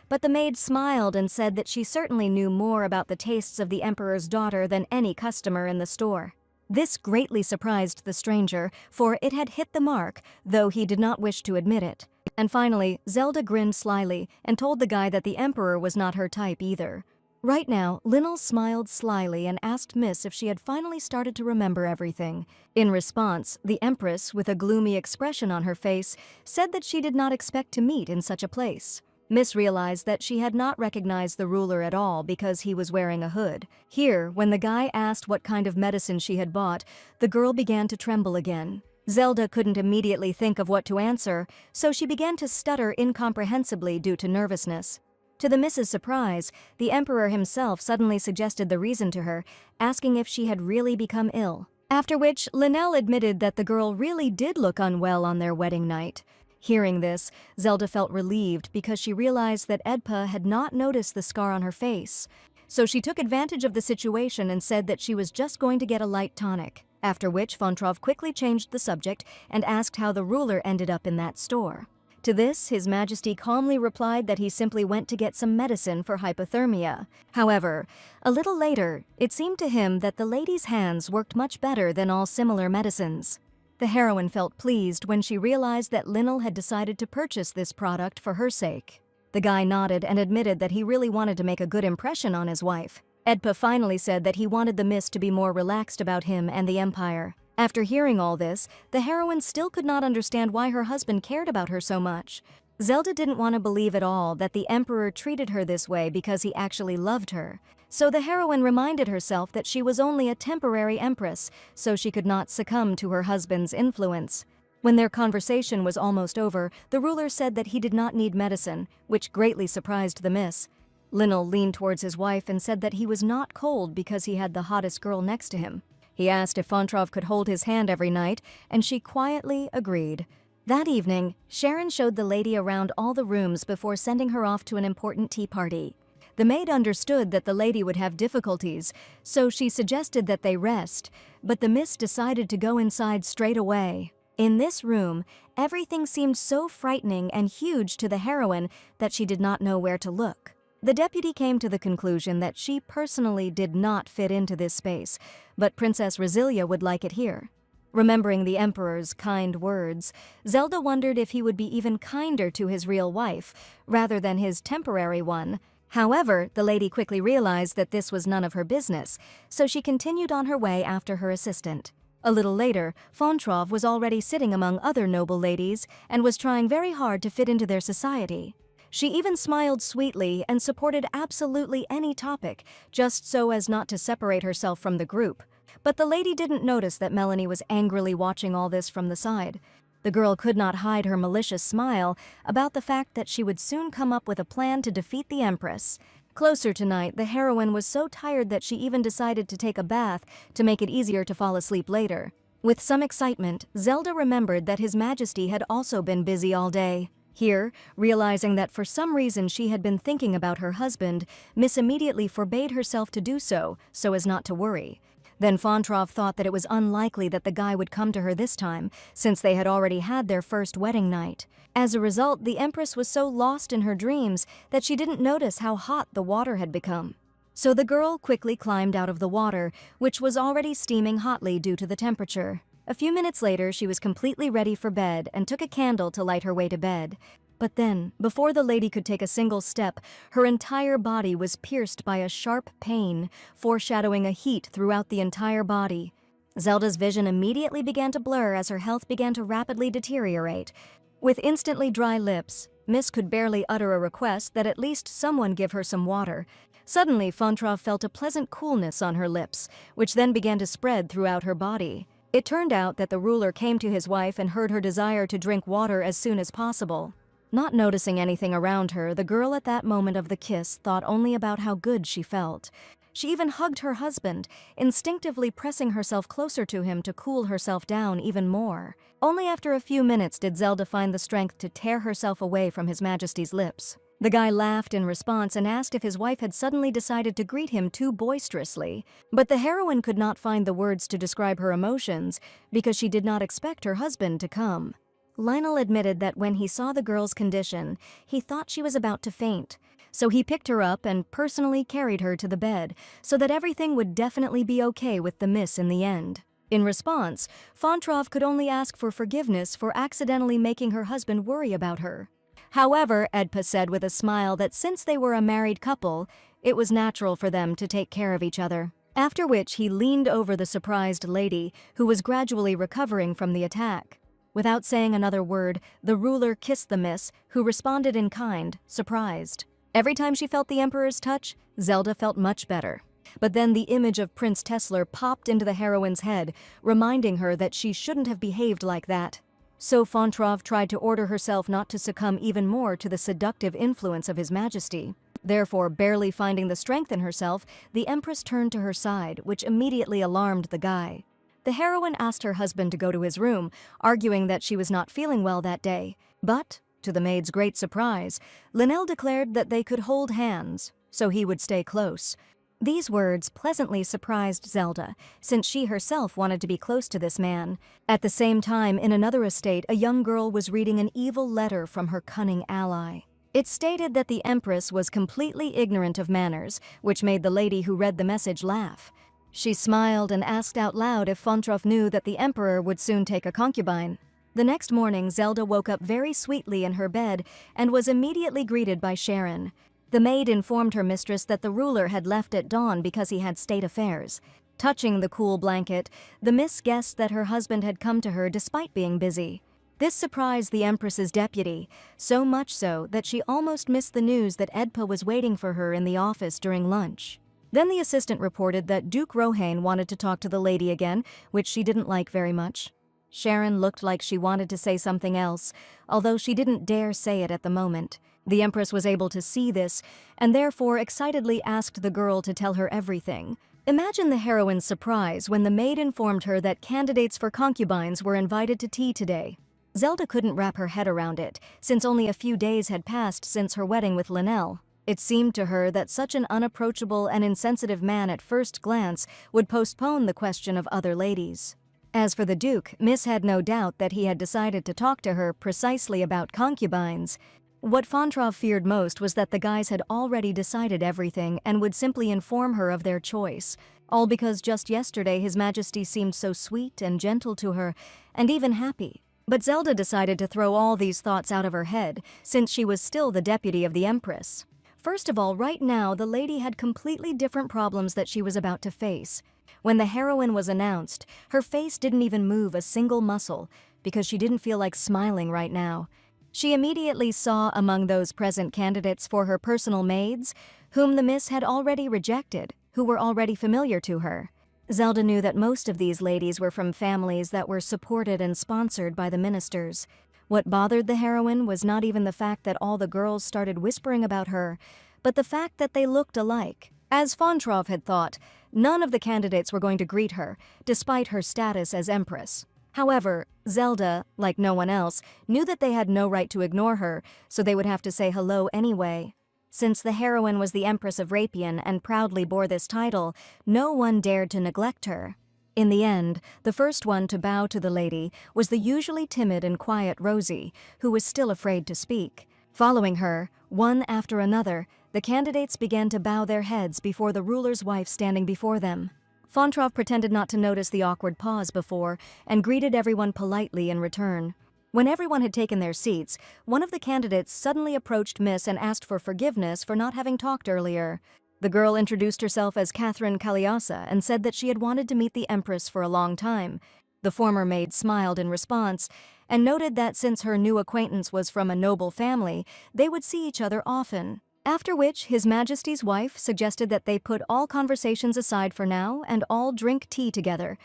But the maid smiled and said that she certainly knew more about the tastes of the emperor's daughter than any customer in the store. This greatly surprised the stranger, for it had hit the mark, though he did not wish to admit it. And finally, Zelda grinned slyly and told the guy that the emperor was not her type either. Right now, Linnell smiled slyly and asked Miss if she had finally started to remember everything. In response, the Empress, with a gloomy expression on her face, said that she did not expect to meet in such a place. Miss realized that she had not recognized the ruler at all because he was wearing a hood. Here, when the guy asked what kind of medicine she had bought, the girl began to tremble again. Zelda couldn't immediately think of what to answer, so she began to stutter incomprehensibly due to nervousness. To the Miss's surprise, the Emperor himself suddenly suggested the reason to her, asking if she had really become ill. After which, Linnell admitted that the girl really did look unwell on their wedding night. Hearing this, Zelda felt relieved because she realized that Edpa had not noticed the scar on her face. So she took advantage of the situation and said that she was just going to get a light tonic, after which Fontrov quickly changed the subject and asked how the ruler ended up in that store. To this, His Majesty calmly replied that he simply went to get some medicine for hypothermia. However, a little later, it seemed to him that the lady's hands worked much better than all similar medicines. The heroine felt pleased when she realized that Linnell had decided to purchase this product for her sake. The guy nodded and admitted that he really wanted to make a good impression on his wife. Edpa finally said that he wanted the Miss to be more relaxed about him and the Empire. After hearing all this, the heroine still could not understand why her husband cared about her so much. Zelda didn't want to believe at all that the Emperor treated her this way because he actually loved her. So the heroine reminded herself that she was only a temporary empress, so she could not succumb to her husband's influence. When their conversation was almost over, the ruler said that he did not need medicine, which greatly surprised the Miss. Linnell leaned towards his wife and said that he was not cold because he had the hottest girl next to him. He asked if Fontrov could hold his hand every night, and she quietly agreed. That evening, Sharon showed the lady around all the rooms before sending her off to an important tea party. The maid understood that the lady would have difficulties, so she suggested that they rest, but the Miss decided to go inside straight away. In this room, everything seemed so frightening and huge to the heroine that she did not know where to look. The deputy came to the conclusion that she personally did not fit into this space, but Princess Rosilia would like it here. Remembering the Emperor's kind words, Zelda wondered if he would be even kinder to his real wife, rather than his temporary one. However, the lady quickly realized that this was none of her business, so she continued on her way after her assistant. A little later, Fontrov was already sitting among other noble ladies and was trying very hard to fit into their society. She even smiled sweetly and supported absolutely any topic, just so as not to separate herself from the group. But the lady didn't notice that Melanie was angrily watching all this from the side. The girl could not hide her malicious smile about the fact that she would soon come up with a plan to defeat the Empress. Closer tonight, the heroine was so tired that she even decided to take a bath to make it easier to fall asleep later. With some excitement, Zelda remembered that His Majesty had also been busy all day. Here, realizing that for some reason she had been thinking about her husband, Miss immediately forbade herself to do so as not to worry. Then Fontrov thought that it was unlikely that the guy would come to her this time, since they had already had their first wedding night. As a result, the Empress was so lost in her dreams that she didn't notice how hot the water had become. So the girl quickly climbed out of the water, which was already steaming hotly due to the temperature. A few minutes later, she was completely ready for bed and took a candle to light her way to bed. But then, before the lady could take a single step, her entire body was pierced by a sharp pain, foreshadowing a heat throughout the entire body. Zelda's vision immediately began to blur as her health began to rapidly deteriorate. With instantly dry lips, Miss could barely utter a request that at least someone give her some water. Suddenly, Fontrov felt a pleasant coolness on her lips, which then began to spread throughout her body. It turned out that the ruler came to his wife and heard her desire to drink water as soon as possible. Not noticing anything around her, the girl at that moment of the kiss thought only about how good she felt. She even hugged her husband, instinctively pressing herself closer to him to cool herself down even more. Only after a few minutes did Zelda find the strength to tear herself away from His Majesty's lips. The guy laughed in response and asked if his wife had suddenly decided to greet him too boisterously. But the heroine could not find the words to describe her emotions because she did not expect her husband to come. Lionel admitted that when he saw the girl's condition, he thought she was about to faint. So he picked her up and personally carried her to the bed so that everything would definitely be okay with the miss in the end. In response, Fontrov could only ask for forgiveness for accidentally making her husband worry about her. However, Edpa said with a smile that since they were a married couple, it was natural for them to take care of each other. After which he leaned over the surprised lady, who was gradually recovering from the attack. Without saying another word, the ruler kissed the miss, who responded in kind, surprised. Every time she felt the Emperor's touch, Zelda felt much better. But then the image of Prince Tesler popped into the heroine's head, reminding her that she shouldn't have behaved like that. So Fontrov tried to order herself not to succumb even more to the seductive influence of His Majesty. Therefore, barely finding the strength in herself, the Empress turned to her side, which immediately alarmed the guy. The heroine asked her husband to go to his room, arguing that she was not feeling well that day. But, to the maid's great surprise, Linnell declared that they could hold hands, so he would stay close. These words pleasantly surprised Zelda, since she herself wanted to be close to this man. At the same time, in another estate, a young girl was reading an evil letter from her cunning ally. It stated that the Empress was completely ignorant of manners, which made the lady who read the message laugh. She smiled and asked out loud if Fontrov knew that the Emperor would soon take a concubine. The next morning, Zelda woke up very sweetly in her bed and was immediately greeted by Sharon. The maid informed her mistress that the ruler had left at dawn because he had state affairs. Touching the cool blanket, the miss guessed that her husband had come to her despite being busy. This surprised the Empress's deputy, so much so that she almost missed the news that Edpa was waiting for her in the office during lunch. Then the assistant reported that Duke Rohain wanted to talk to the lady again, which she didn't like very much. Sharon looked like she wanted to say something else, although she didn't dare say it at the moment. The Empress was able to see this, and therefore excitedly asked the girl to tell her everything. Imagine the heroine's surprise when the maid informed her that candidates for concubines were invited to tea today. Zelda couldn't wrap her head around it, since only a few days had passed since her wedding with Linnell. It seemed to her that such an unapproachable and insensitive man at first glance would postpone the question of other ladies. As for the Duke, Miss had no doubt that he had decided to talk to her precisely about concubines. What Fontrov feared most was that the guys had already decided everything and would simply inform her of their choice, all because just yesterday His Majesty seemed so sweet and gentle to her, and even happy. But Zelda decided to throw all these thoughts out of her head, since she was still the deputy of the Empress. First of all, right now, the lady had completely different problems that she was about to face. When the heroine was announced, her face didn't even move a single muscle, because she didn't feel like smiling right now. She immediately saw among those present candidates for her personal maids, whom the miss had already rejected, who were already familiar to her. Zelda knew that most of these ladies were from families that were supported and sponsored by the ministers. What bothered the heroine was not even the fact that all the girls started whispering about her, but the fact that they looked alike. As Fontrov had thought, none of the candidates were going to greet her, despite her status as Empress. However, Zelda, like no one else, knew that they had no right to ignore her, so they would have to say hello anyway. Since the heroine was the Empress of Rapian and proudly bore this title, no one dared to neglect her. In the end, the first one to bow to the lady was the usually timid and quiet Rosie, who was still afraid to speak. Following her, one after another, the candidates began to bow their heads before the ruler's wife standing before them. Fontrov pretended not to notice the awkward pause before and greeted everyone politely in return. When everyone had taken their seats, one of the candidates suddenly approached Miss and asked for forgiveness for not having talked earlier. The girl introduced herself as Catherine Kaliasa and said that she had wanted to meet the Empress for a long time. The former maid smiled in response and noted that since her new acquaintance was from a noble family, they would see each other often. After which, His Majesty's wife suggested that they put all conversations aside for now and all drink tea together.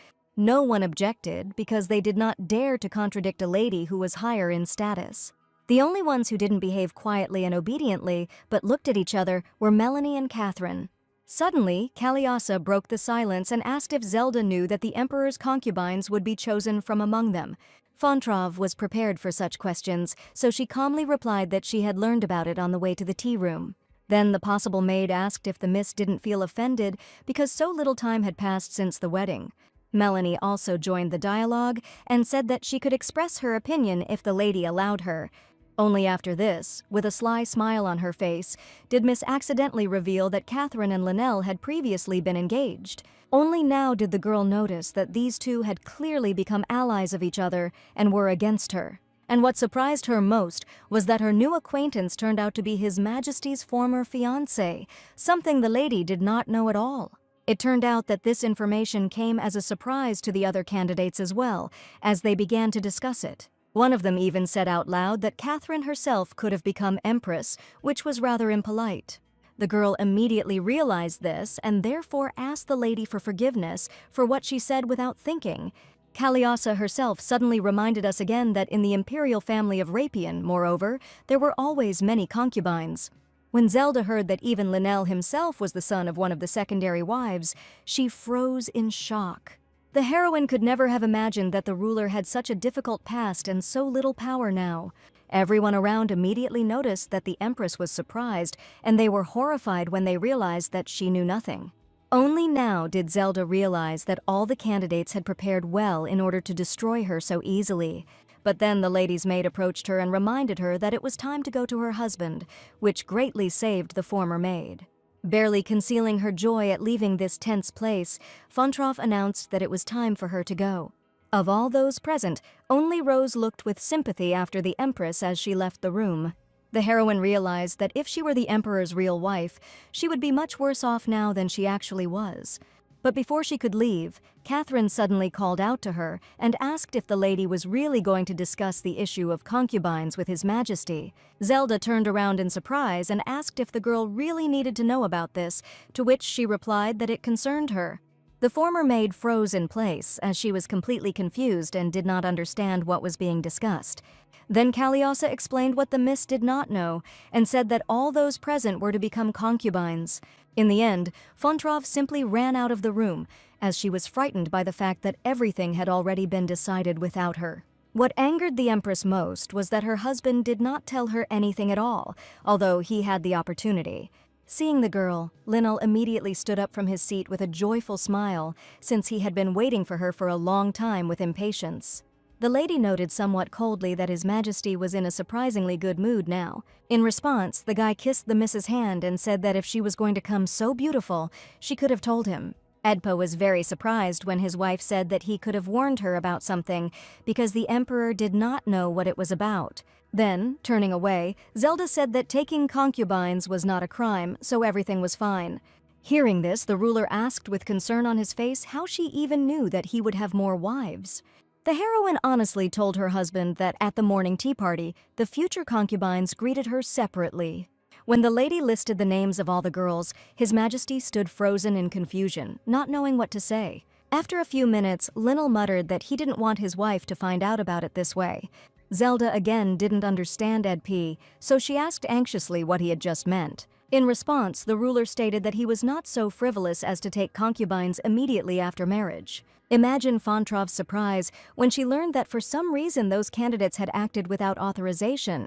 No one objected because they did not dare to contradict a lady who was higher in status. The only ones who didn't behave quietly and obediently but looked at each other were Melanie and Catherine. Suddenly, Cagliostro broke the silence and asked if Zelda knew that the Emperor's concubines would be chosen from among them. Fontrov was prepared for such questions, so she calmly replied that she had learned about it on the way to the tea room. Then the possible maid asked if the miss didn't feel offended because so little time had passed since the wedding. Melanie also joined the dialogue and said that she could express her opinion if the lady allowed her. Only after this, with a sly smile on her face, did Miss accidentally reveal that Catherine and Linnell had previously been engaged. Only now did the girl notice that these two had clearly become allies of each other and were against her. And what surprised her most was that her new acquaintance turned out to be His Majesty's former fiancé, something the lady did not know at all. It turned out that this information came as a surprise to the other candidates as well, as they began to discuss it. One of them even said out loud that Catherine herself could have become empress, which was rather impolite. The girl immediately realized this and therefore asked the lady for forgiveness for what she said without thinking. Cagliostro herself suddenly reminded us again that in the imperial family of Rapian, moreover, there were always many concubines. When Zelda heard that even Linnell himself was the son of one of the secondary wives, she froze in shock. The heroine could never have imagined that the ruler had such a difficult past and so little power now. Everyone around immediately noticed that the Empress was surprised, and they were horrified when they realized that she knew nothing. Only now did Zelda realize that all the candidates had prepared well in order to destroy her so easily. But then the lady's maid approached her and reminded her that it was time to go to her husband, which greatly saved the former maid. Barely concealing her joy at leaving this tense place, Fontrov announced that it was time for her to go. Of all those present, only Rose looked with sympathy after the Empress as she left the room. The heroine realized that if she were the Emperor's real wife, she would be much worse off now than she actually was. But before she could leave, Catherine suddenly called out to her and asked if the lady was really going to discuss the issue of concubines with His Majesty. Zelda turned around in surprise and asked if the girl really needed to know about this, to which she replied that it concerned her. The former maid froze in place as she was completely confused and did not understand what was being discussed. Then Cagliostro explained what the miss did not know and said that all those present were to become concubines. In the end, Fontrov simply ran out of the room, as she was frightened by the fact that everything had already been decided without her. What angered the Empress most was that her husband did not tell her anything at all, although he had the opportunity. Seeing the girl, Linnell immediately stood up from his seat with a joyful smile, since he had been waiting for her for a long time with impatience. The lady noted somewhat coldly that His Majesty was in a surprisingly good mood now. In response, the guy kissed the miss's hand and said that if she was going to come so beautiful, she could have told him. Edpo was very surprised when his wife said that he could have warned her about something because the Emperor did not know what it was about. Then, turning away, Zelda said that taking concubines was not a crime, so everything was fine. Hearing this, the ruler asked with concern on his face how she even knew that he would have more wives. The heroine honestly told her husband that at the morning tea party, the future concubines greeted her separately. When the lady listed the names of all the girls, His Majesty stood frozen in confusion, not knowing what to say. After a few minutes, Linnell muttered that he didn't want his wife to find out about it this way. Zelda again didn't understand Edp, so she asked anxiously what he had just meant. In response, the ruler stated that he was not so frivolous as to take concubines immediately after marriage. Imagine Fontrov's surprise when she learned that for some reason those candidates had acted without authorization.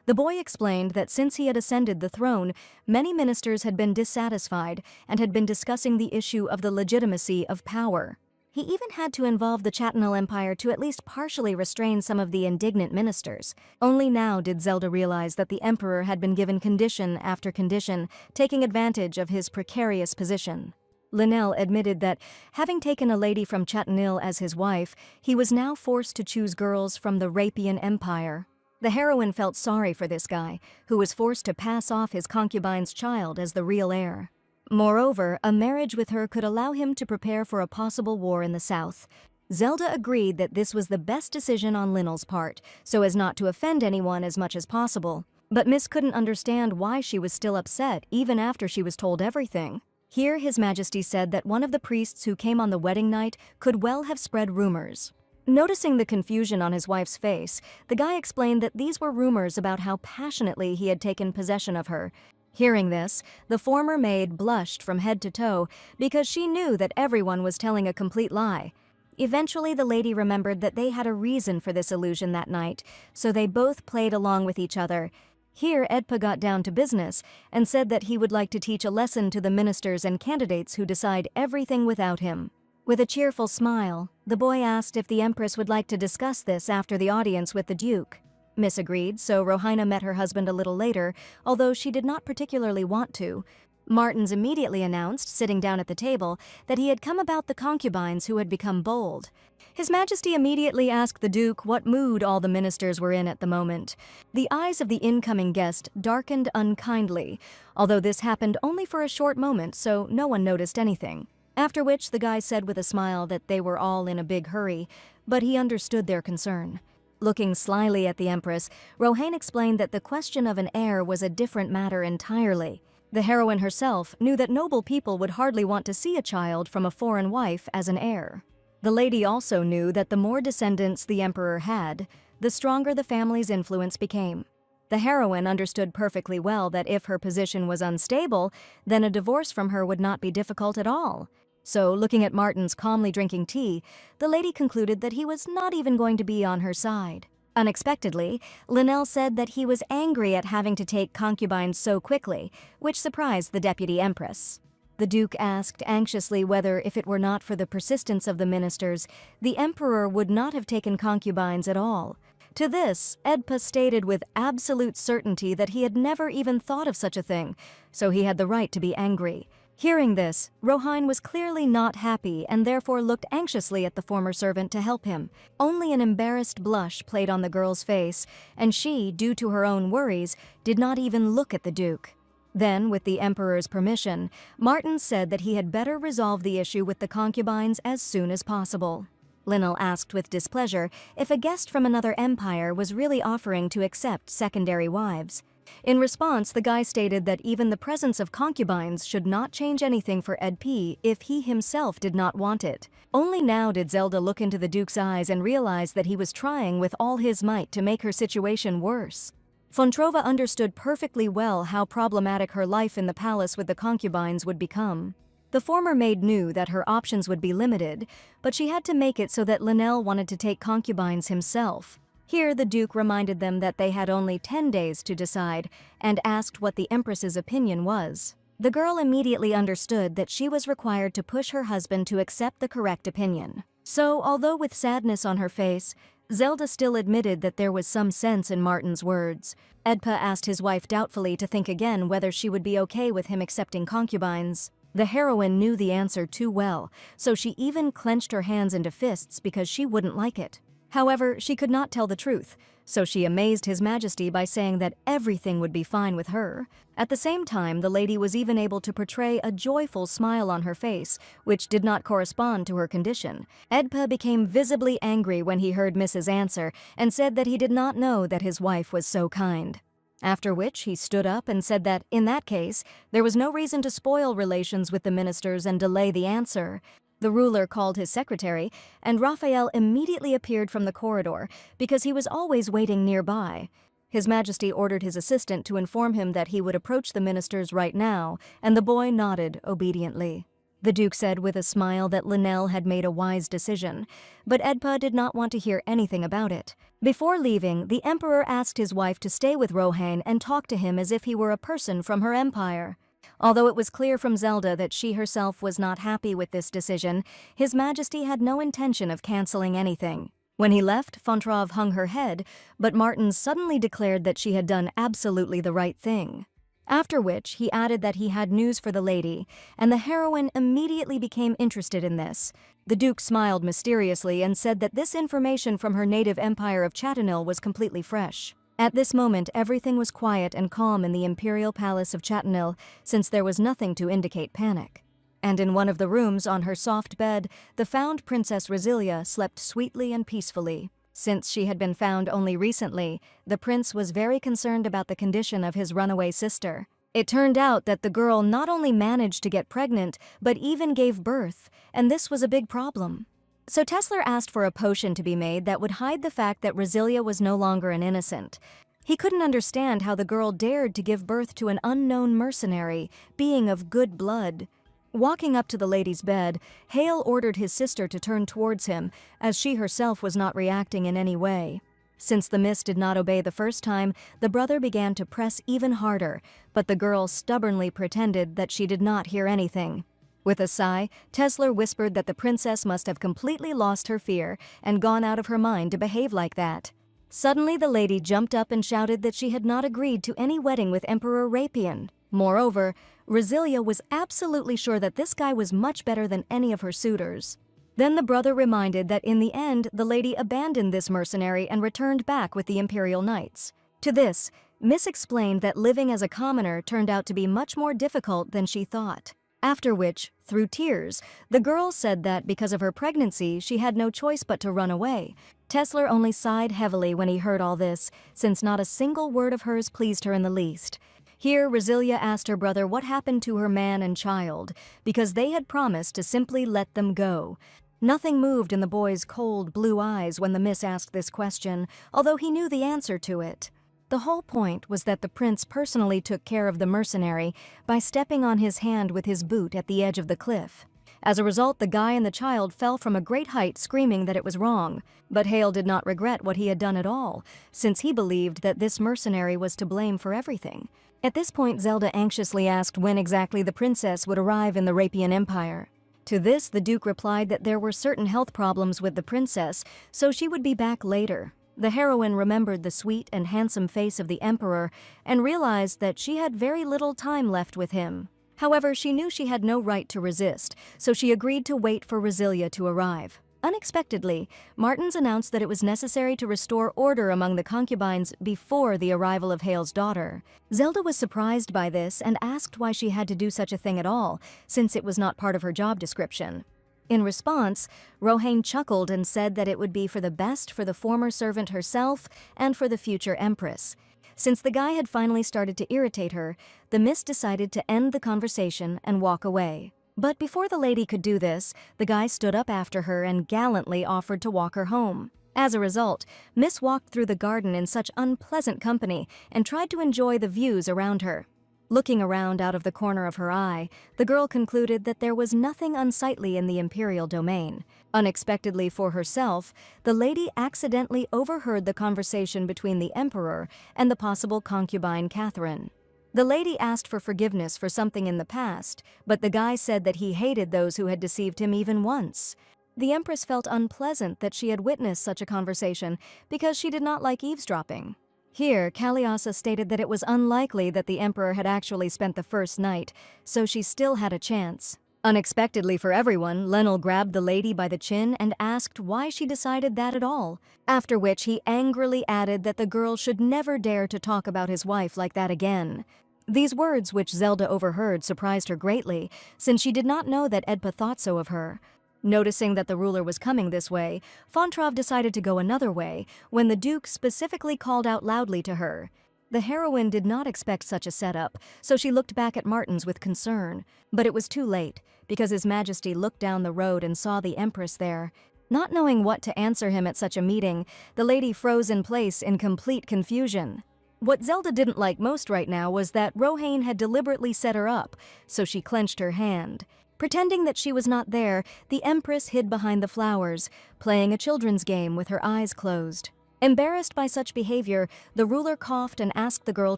The boy explained that since he had ascended the throne, many ministers had been dissatisfied and had been discussing the issue of the legitimacy of power. He even had to involve the Chatanel Empire to at least partially restrain some of the indignant ministers. Only now did Zelda realize that the Emperor had been given condition after condition, taking advantage of his precarious position. Linnell admitted that, having taken a lady from Chatanel as his wife, he was now forced to choose girls from the Rapian Empire. The heroine felt sorry for this guy, who was forced to pass off his concubine's child as the real heir. Moreover, a marriage with her could allow him to prepare for a possible war in the south. Zelda agreed that this was the best decision on Linnell's part, so as not to offend anyone as much as possible. But Miss couldn't understand why she was still upset even after she was told everything. Here His Majesty said that one of the priests who came on the wedding night could well have spread rumors. Noticing the confusion on his wife's face, the guy explained that these were rumors about how passionately he had taken possession of her. Hearing this, the former maid blushed from head to toe because she knew that everyone was telling a complete lie. Eventually, the lady remembered that they had a reason for this illusion that night, so they both played along with each other. Here, Edpa got down to business and said that he would like to teach a lesson to the ministers and candidates who decide everything without him. With a cheerful smile, the boy asked if the Empress would like to discuss this after the audience with the Duke. Miss agreed, so Rohina met her husband a little later, although she did not particularly want to. Martins immediately announced, sitting down at the table, that he had come about the concubines who had become bold. His Majesty immediately asked the Duke what mood all the ministers were in at the moment. The eyes of the incoming guest darkened unkindly, although this happened only for a short moment, so no one noticed anything. After which the guy said with a smile that they were all in a big hurry, but he understood their concern. Looking slyly at the Empress, Rohain explained that the question of an heir was a different matter entirely. The heroine herself knew that noble people would hardly want to see a child from a foreign wife as an heir. The lady also knew that the more descendants the emperor had, the stronger the family's influence became. The heroine understood perfectly well that if her position was unstable, then a divorce from her would not be difficult at all. So, looking at Martins calmly drinking tea, the lady concluded that he was not even going to be on her side. Unexpectedly, Linnell said that he was angry at having to take concubines so quickly, which surprised the deputy empress. The Duke asked anxiously whether, if it were not for the persistence of the ministers, the emperor would not have taken concubines at all. To this, Edpa stated with absolute certainty that he had never even thought of such a thing, so he had the right to be angry. Hearing this, Rohain was clearly not happy and therefore looked anxiously at the former servant to help him. Only an embarrassed blush played on the girl's face, and she, due to her own worries, did not even look at the Duke. Then, with the Emperor's permission, Martin said that he had better resolve the issue with the concubines as soon as possible. Linnell asked with displeasure if a guest from another empire was really offering to accept secondary wives. In response, the guy stated that even the presence of concubines should not change anything for Ed P if he himself did not want it. Only now did Zelda look into the Duke's eyes and realize that he was trying with all his might to make her situation worse. Fontrova understood perfectly well how problematic her life in the palace with the concubines would become. The former maid knew that her options would be limited, but she had to make it so that Linnell wanted to take concubines himself. Here, the Duke reminded them that they had only 10 days to decide and asked what the Empress's opinion was. The girl immediately understood that she was required to push her husband to accept the correct opinion. So, although with sadness on her face, Zelda still admitted that there was some sense in Martin's words. Edpa asked his wife doubtfully to think again whether she would be okay with him accepting concubines. The heroine knew the answer too well, so she even clenched her hands into fists because she wouldn't like it. However, she could not tell the truth, so she amazed His Majesty by saying that everything would be fine with her. At the same time, the lady was even able to portray a joyful smile on her face, which did not correspond to her condition. Edpa became visibly angry when he heard Mrs. answer and said that he did not know that his wife was so kind. After which, he stood up and said that, in that case, there was no reason to spoil relations with the ministers and delay the answer. The ruler called his secretary, and Raphael immediately appeared from the corridor because he was always waiting nearby. His Majesty ordered his assistant to inform him that he would approach the ministers right now, and the boy nodded obediently. The Duke said with a smile that Linnell had made a wise decision, but Edpa did not want to hear anything about it. Before leaving, the Emperor asked his wife to stay with Rohain and talk to him as if he were a person from her empire. Although it was clear from Zelda that she herself was not happy with this decision, His Majesty had no intention of canceling anything. When he left, Fontrov hung her head, but Martin suddenly declared that she had done absolutely the right thing. After which, he added that he had news for the lady, and the heroine immediately became interested in this. The Duke smiled mysteriously and said that this information from her native empire of Chatanil was completely fresh. At this moment, everything was quiet and calm in the imperial palace of Chatanil, since there was nothing to indicate panic. And in one of the rooms, on her soft bed, the found Princess Rosilia slept sweetly and peacefully. Since she had been found only recently, the prince was very concerned about the condition of his runaway sister. It turned out that the girl not only managed to get pregnant, but even gave birth, and this was a big problem. So Tesler asked for a potion to be made that would hide the fact that Rosilia was no longer an innocent. He couldn't understand how the girl dared to give birth to an unknown mercenary, being of good blood. Walking up to the lady's bed, Hale ordered his sister to turn towards him, as she herself was not reacting in any way. Since the miss did not obey the first time, the brother began to press even harder, but the girl stubbornly pretended that she did not hear anything. With a sigh, Tesler whispered that the princess must have completely lost her fear and gone out of her mind to behave like that. Suddenly the lady jumped up and shouted that she had not agreed to any wedding with Emperor Rapian. Moreover, Rosilia was absolutely sure that this guy was much better than any of her suitors. Then the brother reminded that in the end the lady abandoned this mercenary and returned back with the Imperial Knights. To this, Miss explained that living as a commoner turned out to be much more difficult than she thought. After which, through tears, the girl said that because of her pregnancy she had no choice but to run away. Tesler only sighed heavily when he heard all this, since not a single word of hers pleased her in the least. Here, Rosilia asked her brother what happened to her man and child, because they had promised to simply let them go. Nothing moved in the boy's cold blue eyes when the miss asked this question, although he knew the answer to it. The whole point was that the prince personally took care of the mercenary by stepping on his hand with his boot at the edge of the cliff. As a result, the guy and the child fell from a great height screaming that it was wrong, but Hale did not regret what he had done at all, since he believed that this mercenary was to blame for everything. At this point, Zelda anxiously asked when exactly the princess would arrive in the Rapian Empire. To this, the Duke replied that there were certain health problems with the princess, so she would be back later. The heroine remembered the sweet and handsome face of the Emperor and realized that she had very little time left with him. However, she knew she had no right to resist, so she agreed to wait for Rosilia to arrive. Unexpectedly, Martins announced that it was necessary to restore order among the concubines before the arrival of Hale's daughter. Zelda was surprised by this and asked why she had to do such a thing at all, since it was not part of her job description. In response, Rohane chuckled and said that it would be for the best for the former servant herself and for the future empress. Since the guy had finally started to irritate her, the miss decided to end the conversation and walk away. But before the lady could do this, the guy stood up after her and gallantly offered to walk her home. As a result, Miss walked through the garden in such unpleasant company and tried to enjoy the views around her. Looking around out of the corner of her eye, the girl concluded that there was nothing unsightly in the imperial domain. Unexpectedly for herself, the lady accidentally overheard the conversation between the emperor and the possible concubine Catherine. The lady asked for forgiveness for something in the past, but the guy said that he hated those who had deceived him even once. The empress felt unpleasant that she had witnessed such a conversation because she did not like eavesdropping. Here, Cagliasa stated that it was unlikely that the emperor had actually spent the first night, so she still had a chance. Unexpectedly for everyone, Lenel grabbed the lady by the chin and asked why she decided that at all, after which he angrily added that the girl should never dare to talk about his wife like that again. These words, which Zelda overheard, surprised her greatly, since she did not know that Edpa thought so of her. Noticing that the ruler was coming this way, Fontrov decided to go another way, when the Duke specifically called out loudly to her. The heroine did not expect such a setup, so she looked back at Martins with concern. But it was too late, because His Majesty looked down the road and saw the Empress there. Not knowing what to answer him at such a meeting, the lady froze in place in complete confusion. What Zelda didn't like most right now was that Rohane had deliberately set her up, so she clenched her hand. Pretending that she was not there, the Empress hid behind the flowers, playing a children's game with her eyes closed. Embarrassed by such behavior, the ruler coughed and asked the girl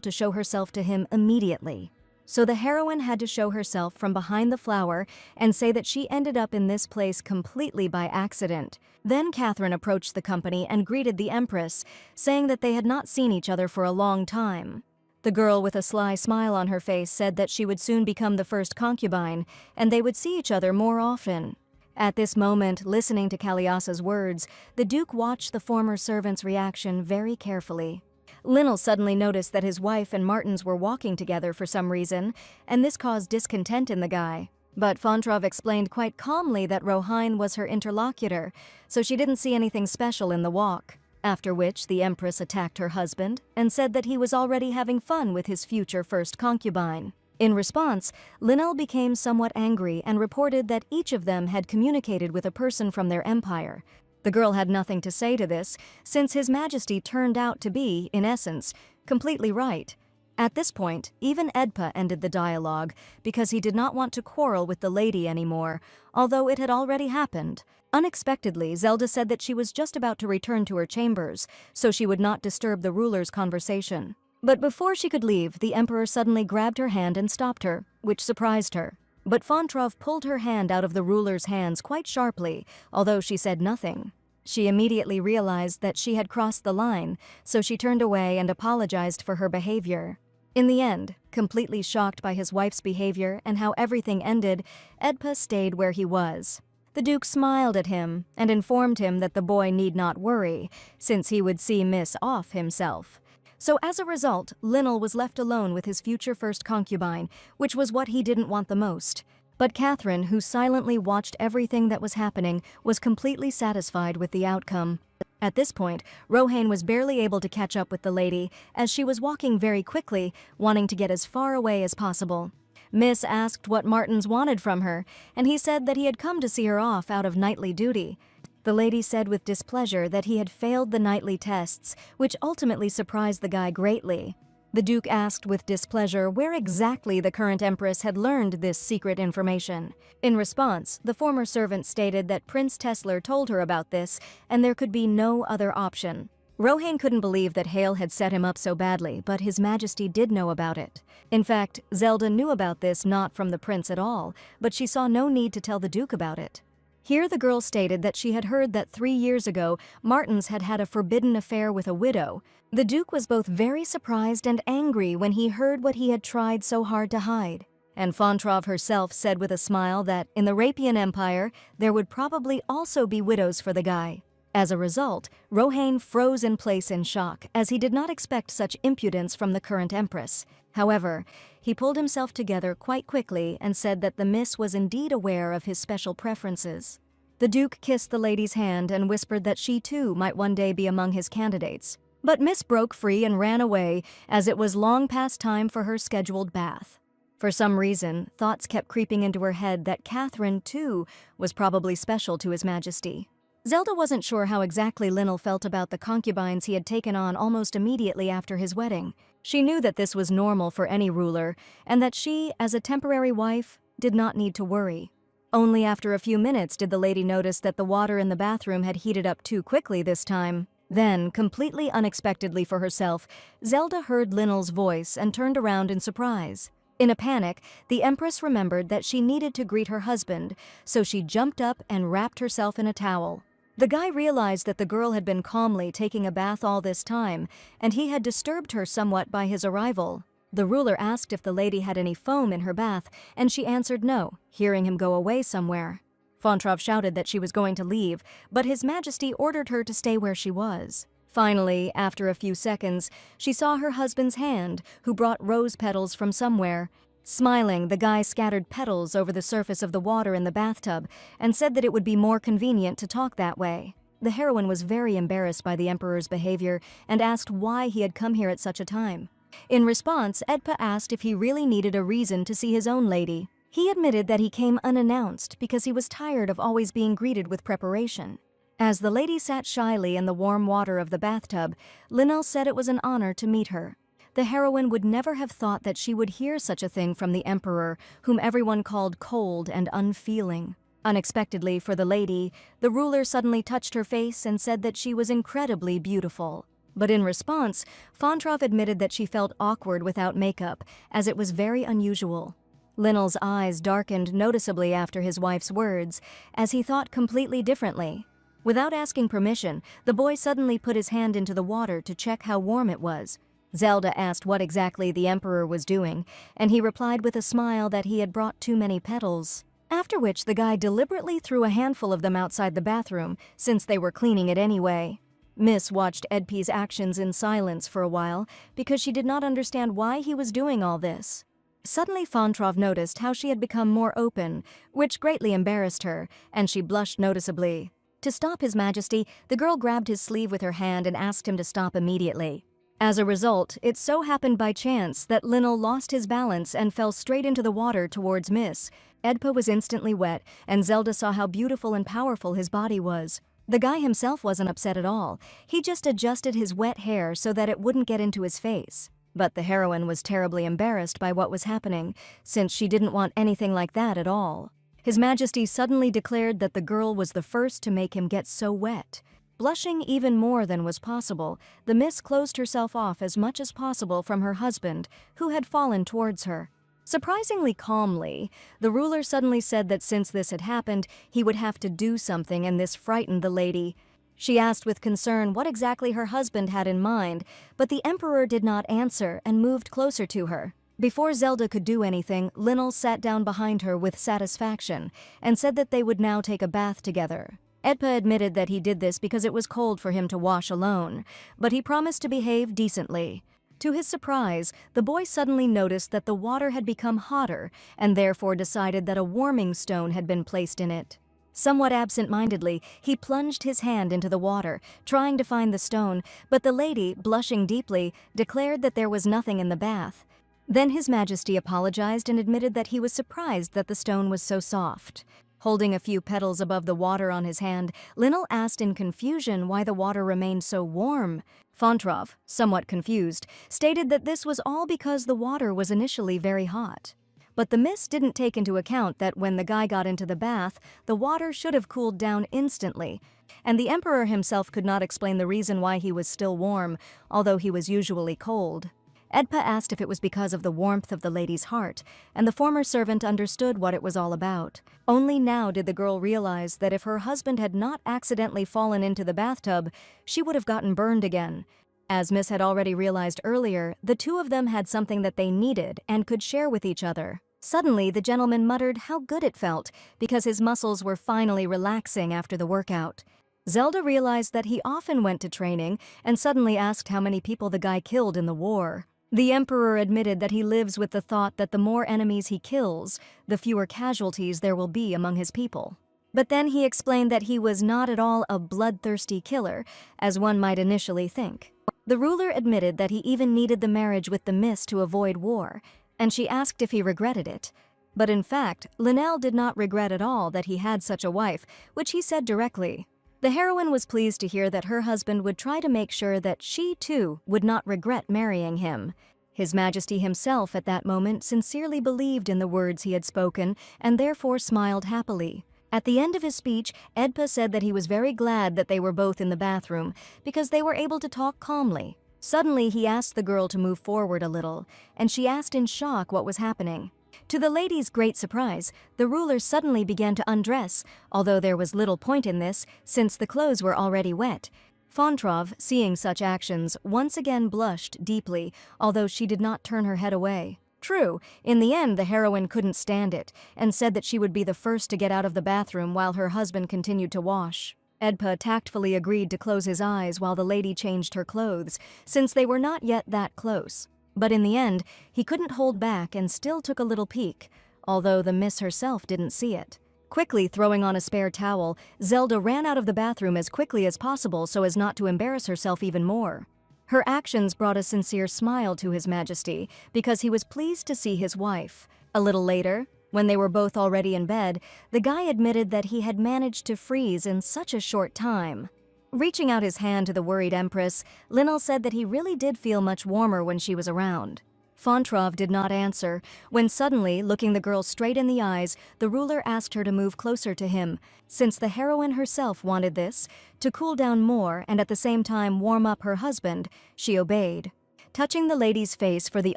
to show herself to him immediately. So the heroine had to show herself from behind the flower and say that she ended up in this place completely by accident. Then Catherine approached the company and greeted the Empress, saying that they had not seen each other for a long time. The girl with a sly smile on her face said that she would soon become the first concubine, and they would see each other more often. At this moment, listening to Cagliasa's words, the Duke watched the former servant's reaction very carefully. Linnell suddenly noticed that his wife and Martins were walking together for some reason, and this caused discontent in the guy. But Fontrov explained quite calmly that Rohane was her interlocutor, so she didn't see anything special in the walk. After which the Empress attacked her husband and said that he was already having fun with his future first concubine. In response, Linnell became somewhat angry and reported that each of them had communicated with a person from their empire. The girl had nothing to say to this, since His Majesty turned out to be, in essence, completely right. At this point, even Edpa ended the dialogue because he did not want to quarrel with the lady anymore, although it had already happened. Unexpectedly, Zelda said that she was just about to return to her chambers, so she would not disturb the ruler's conversation. But before she could leave, the Emperor suddenly grabbed her hand and stopped her, which surprised her. But Fontrov pulled her hand out of the ruler's hands quite sharply, although she said nothing. She immediately realized that she had crossed the line, so she turned away and apologized for her behavior. In the end, completely shocked by his wife's behavior and how everything ended, Edpa stayed where he was. The Duke smiled at him and informed him that the boy need not worry, since he would see Miss off himself. So as a result, Linnell was left alone with his future first concubine, which was what he didn't want the most. But Catherine, who silently watched everything that was happening, was completely satisfied with the outcome. At this point, Rohane was barely able to catch up with the lady, as she was walking very quickly, wanting to get as far away as possible. Miss asked what Martins wanted from her, and he said that he had come to see her off out of knightly duty. The lady said with displeasure that he had failed the knightly tests, which ultimately surprised the guy greatly. The Duke asked with displeasure where exactly the current Empress had learned this secret information. In response, the former servant stated that Prince Tesler told her about this, and there could be no other option. Rohane couldn't believe that Hale had set him up so badly, but His Majesty did know about it. In fact, Zelda knew about this not from the prince at all, but she saw no need to tell the Duke about it. Here the girl stated that she had heard that 3 years ago, Martins had had a forbidden affair with a widow. The Duke was both very surprised and angry when he heard what he had tried so hard to hide. And Fontrov herself said with a smile that in the Rapian Empire, there would probably also be widows for the guy. As a result, Rohane froze in place in shock, as he did not expect such impudence from the current Empress. However, he pulled himself together quite quickly and said that the Miss was indeed aware of his special preferences. The Duke kissed the lady's hand and whispered that she too might one day be among his candidates. But Miss broke free and ran away, as it was long past time for her scheduled bath. For some reason, thoughts kept creeping into her head that Catherine, too, was probably special to His Majesty. Zelda wasn't sure how exactly Linnell felt about the concubines he had taken on almost immediately after his wedding. She knew that this was normal for any ruler, and that she, as a temporary wife, did not need to worry. Only after a few minutes did the lady notice that the water in the bathroom had heated up too quickly this time. Then, completely unexpectedly for herself, Zelda heard Linnell's voice and turned around in surprise. In a panic, the Empress remembered that she needed to greet her husband, so she jumped up and wrapped herself in a towel. The guy realized that the girl had been calmly taking a bath all this time, and he had disturbed her somewhat by his arrival. The ruler asked if the lady had any foam in her bath, and she answered no, hearing him go away somewhere. Fontrov shouted that she was going to leave, but His Majesty ordered her to stay where she was. Finally, after a few seconds, she saw her husband's hand, who brought rose petals from somewhere. Smiling, the guy scattered petals over the surface of the water in the bathtub and said that it would be more convenient to talk that way. The heroine was very embarrassed by the Emperor's behavior and asked why he had come here at such a time. In response, Edpa asked if he really needed a reason to see his own lady. He admitted that he came unannounced because he was tired of always being greeted with preparation. As the lady sat shyly in the warm water of the bathtub, Linnell said it was an honor to meet her. The heroine would never have thought that she would hear such a thing from the Emperor, whom everyone called cold and unfeeling. Unexpectedly for the lady, the ruler suddenly touched her face and said that she was incredibly beautiful. But in response, Fontrov admitted that she felt awkward without makeup, as it was very unusual. Linnell's eyes darkened noticeably after his wife's words, as he thought completely differently. Without asking permission, the boy suddenly put his hand into the water to check how warm it was. Zelda asked what exactly the Emperor was doing, and he replied with a smile that he had brought too many petals. After which the guy deliberately threw a handful of them outside the bathroom, since they were cleaning it anyway. Miss watched Edpi's actions in silence for a while, because she did not understand why he was doing all this. Suddenly Fontrov noticed how she had become more open, which greatly embarrassed her, and she blushed noticeably. To stop His Majesty, the girl grabbed his sleeve with her hand and asked him to stop immediately. As a result, it so happened by chance that Linnell lost his balance and fell straight into the water towards Miss. Edpa was instantly wet, and Zelda saw how beautiful and powerful his body was. The guy himself wasn't upset at all. He just adjusted his wet hair so that it wouldn't get into his face. But the heroine was terribly embarrassed by what was happening, since she didn't want anything like that at all. His Majesty suddenly declared that the girl was the first to make him get so wet. Blushing even more than was possible, the Miss closed herself off as much as possible from her husband, who had fallen towards her. Surprisingly calmly, the ruler suddenly said that since this had happened, he would have to do something, and this frightened the lady. She asked with concern what exactly her husband had in mind, but the Emperor did not answer and moved closer to her. Before Zelda could do anything, Linnell sat down behind her with satisfaction and said that they would now take a bath together. Edpa admitted that he did this because it was cold for him to wash alone, but he promised to behave decently. To his surprise, the boy suddenly noticed that the water had become hotter and therefore decided that a warming stone had been placed in it. Somewhat absent-mindedly, he plunged his hand into the water, trying to find the stone, but the lady, blushing deeply, declared that there was nothing in the bath. Then His Majesty apologized and admitted that he was surprised that the stone was so soft. Holding a few petals above the water on his hand, Linnell asked in confusion why the water remained so warm. Fontrov, somewhat confused, stated that this was all because the water was initially very hot. But the Miss didn't take into account that when the guy got into the bath, the water should have cooled down instantly, and the Emperor himself could not explain the reason why he was still warm, although he was usually cold. Edpa asked if it was because of the warmth of the lady's heart, and the former servant understood what it was all about. Only now did the girl realize that if her husband had not accidentally fallen into the bathtub, she would have gotten burned again. As Miss had already realized earlier, the two of them had something that they needed and could share with each other. Suddenly, the gentleman muttered how good it felt, because his muscles were finally relaxing after the workout. Zelda realized that he often went to training and suddenly asked how many people the guy killed in the war. The Emperor admitted that he lives with the thought that the more enemies he kills, the fewer casualties there will be among his people. But then he explained that he was not at all a bloodthirsty killer, as one might initially think. The ruler admitted that he even needed the marriage with the Miss to avoid war, and she asked if he regretted it. But in fact, Linnell did not regret at all that he had such a wife, which he said directly. The heroine was pleased to hear that her husband would try to make sure that she, too, would not regret marrying him. His Majesty himself at that moment sincerely believed in the words he had spoken and therefore smiled happily. At the end of his speech, Edpa said that he was very glad that they were both in the bathroom because they were able to talk calmly. Suddenly, he asked the girl to move forward a little, and she asked in shock what was happening. To the lady's great surprise, the ruler suddenly began to undress, although there was little point in this, since the clothes were already wet. Fontrov, seeing such actions, once again blushed deeply, although she did not turn her head away. True, in the end the heroine couldn't stand it, and said that she would be the first to get out of the bathroom while her husband continued to wash. Edpa tactfully agreed to close his eyes while the lady changed her clothes, since they were not yet that close. But in the end, he couldn't hold back and still took a little peek, although the Miss herself didn't see it. Quickly throwing on a spare towel, Zelda ran out of the bathroom as quickly as possible so as not to embarrass herself even more. Her actions brought a sincere smile to His Majesty because he was pleased to see his wife. A little later, when they were both already in bed, the guy admitted that he had managed to freeze in such a short time. Reaching out his hand to the worried Empress, Linnell said that he really did feel much warmer when she was around. Fontrov did not answer, when suddenly, looking the girl straight in the eyes, the ruler asked her to move closer to him, since the heroine herself wanted this, to cool down more and at the same time warm up her husband. She obeyed. Touching the lady's face for the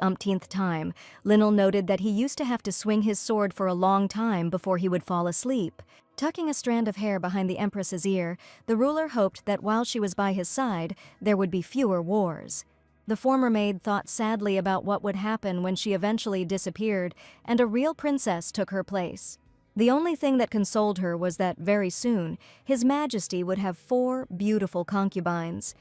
umpteenth time, Linnell noted that he used to have to swing his sword for a long time before he would fall asleep. Tucking a strand of hair behind the Empress's ear, the ruler hoped that while she was by his side, there would be fewer wars. The former maid thought sadly about what would happen when she eventually disappeared and a real princess took her place. The only thing that consoled her was that very soon, His Majesty would have 4 beautiful concubines.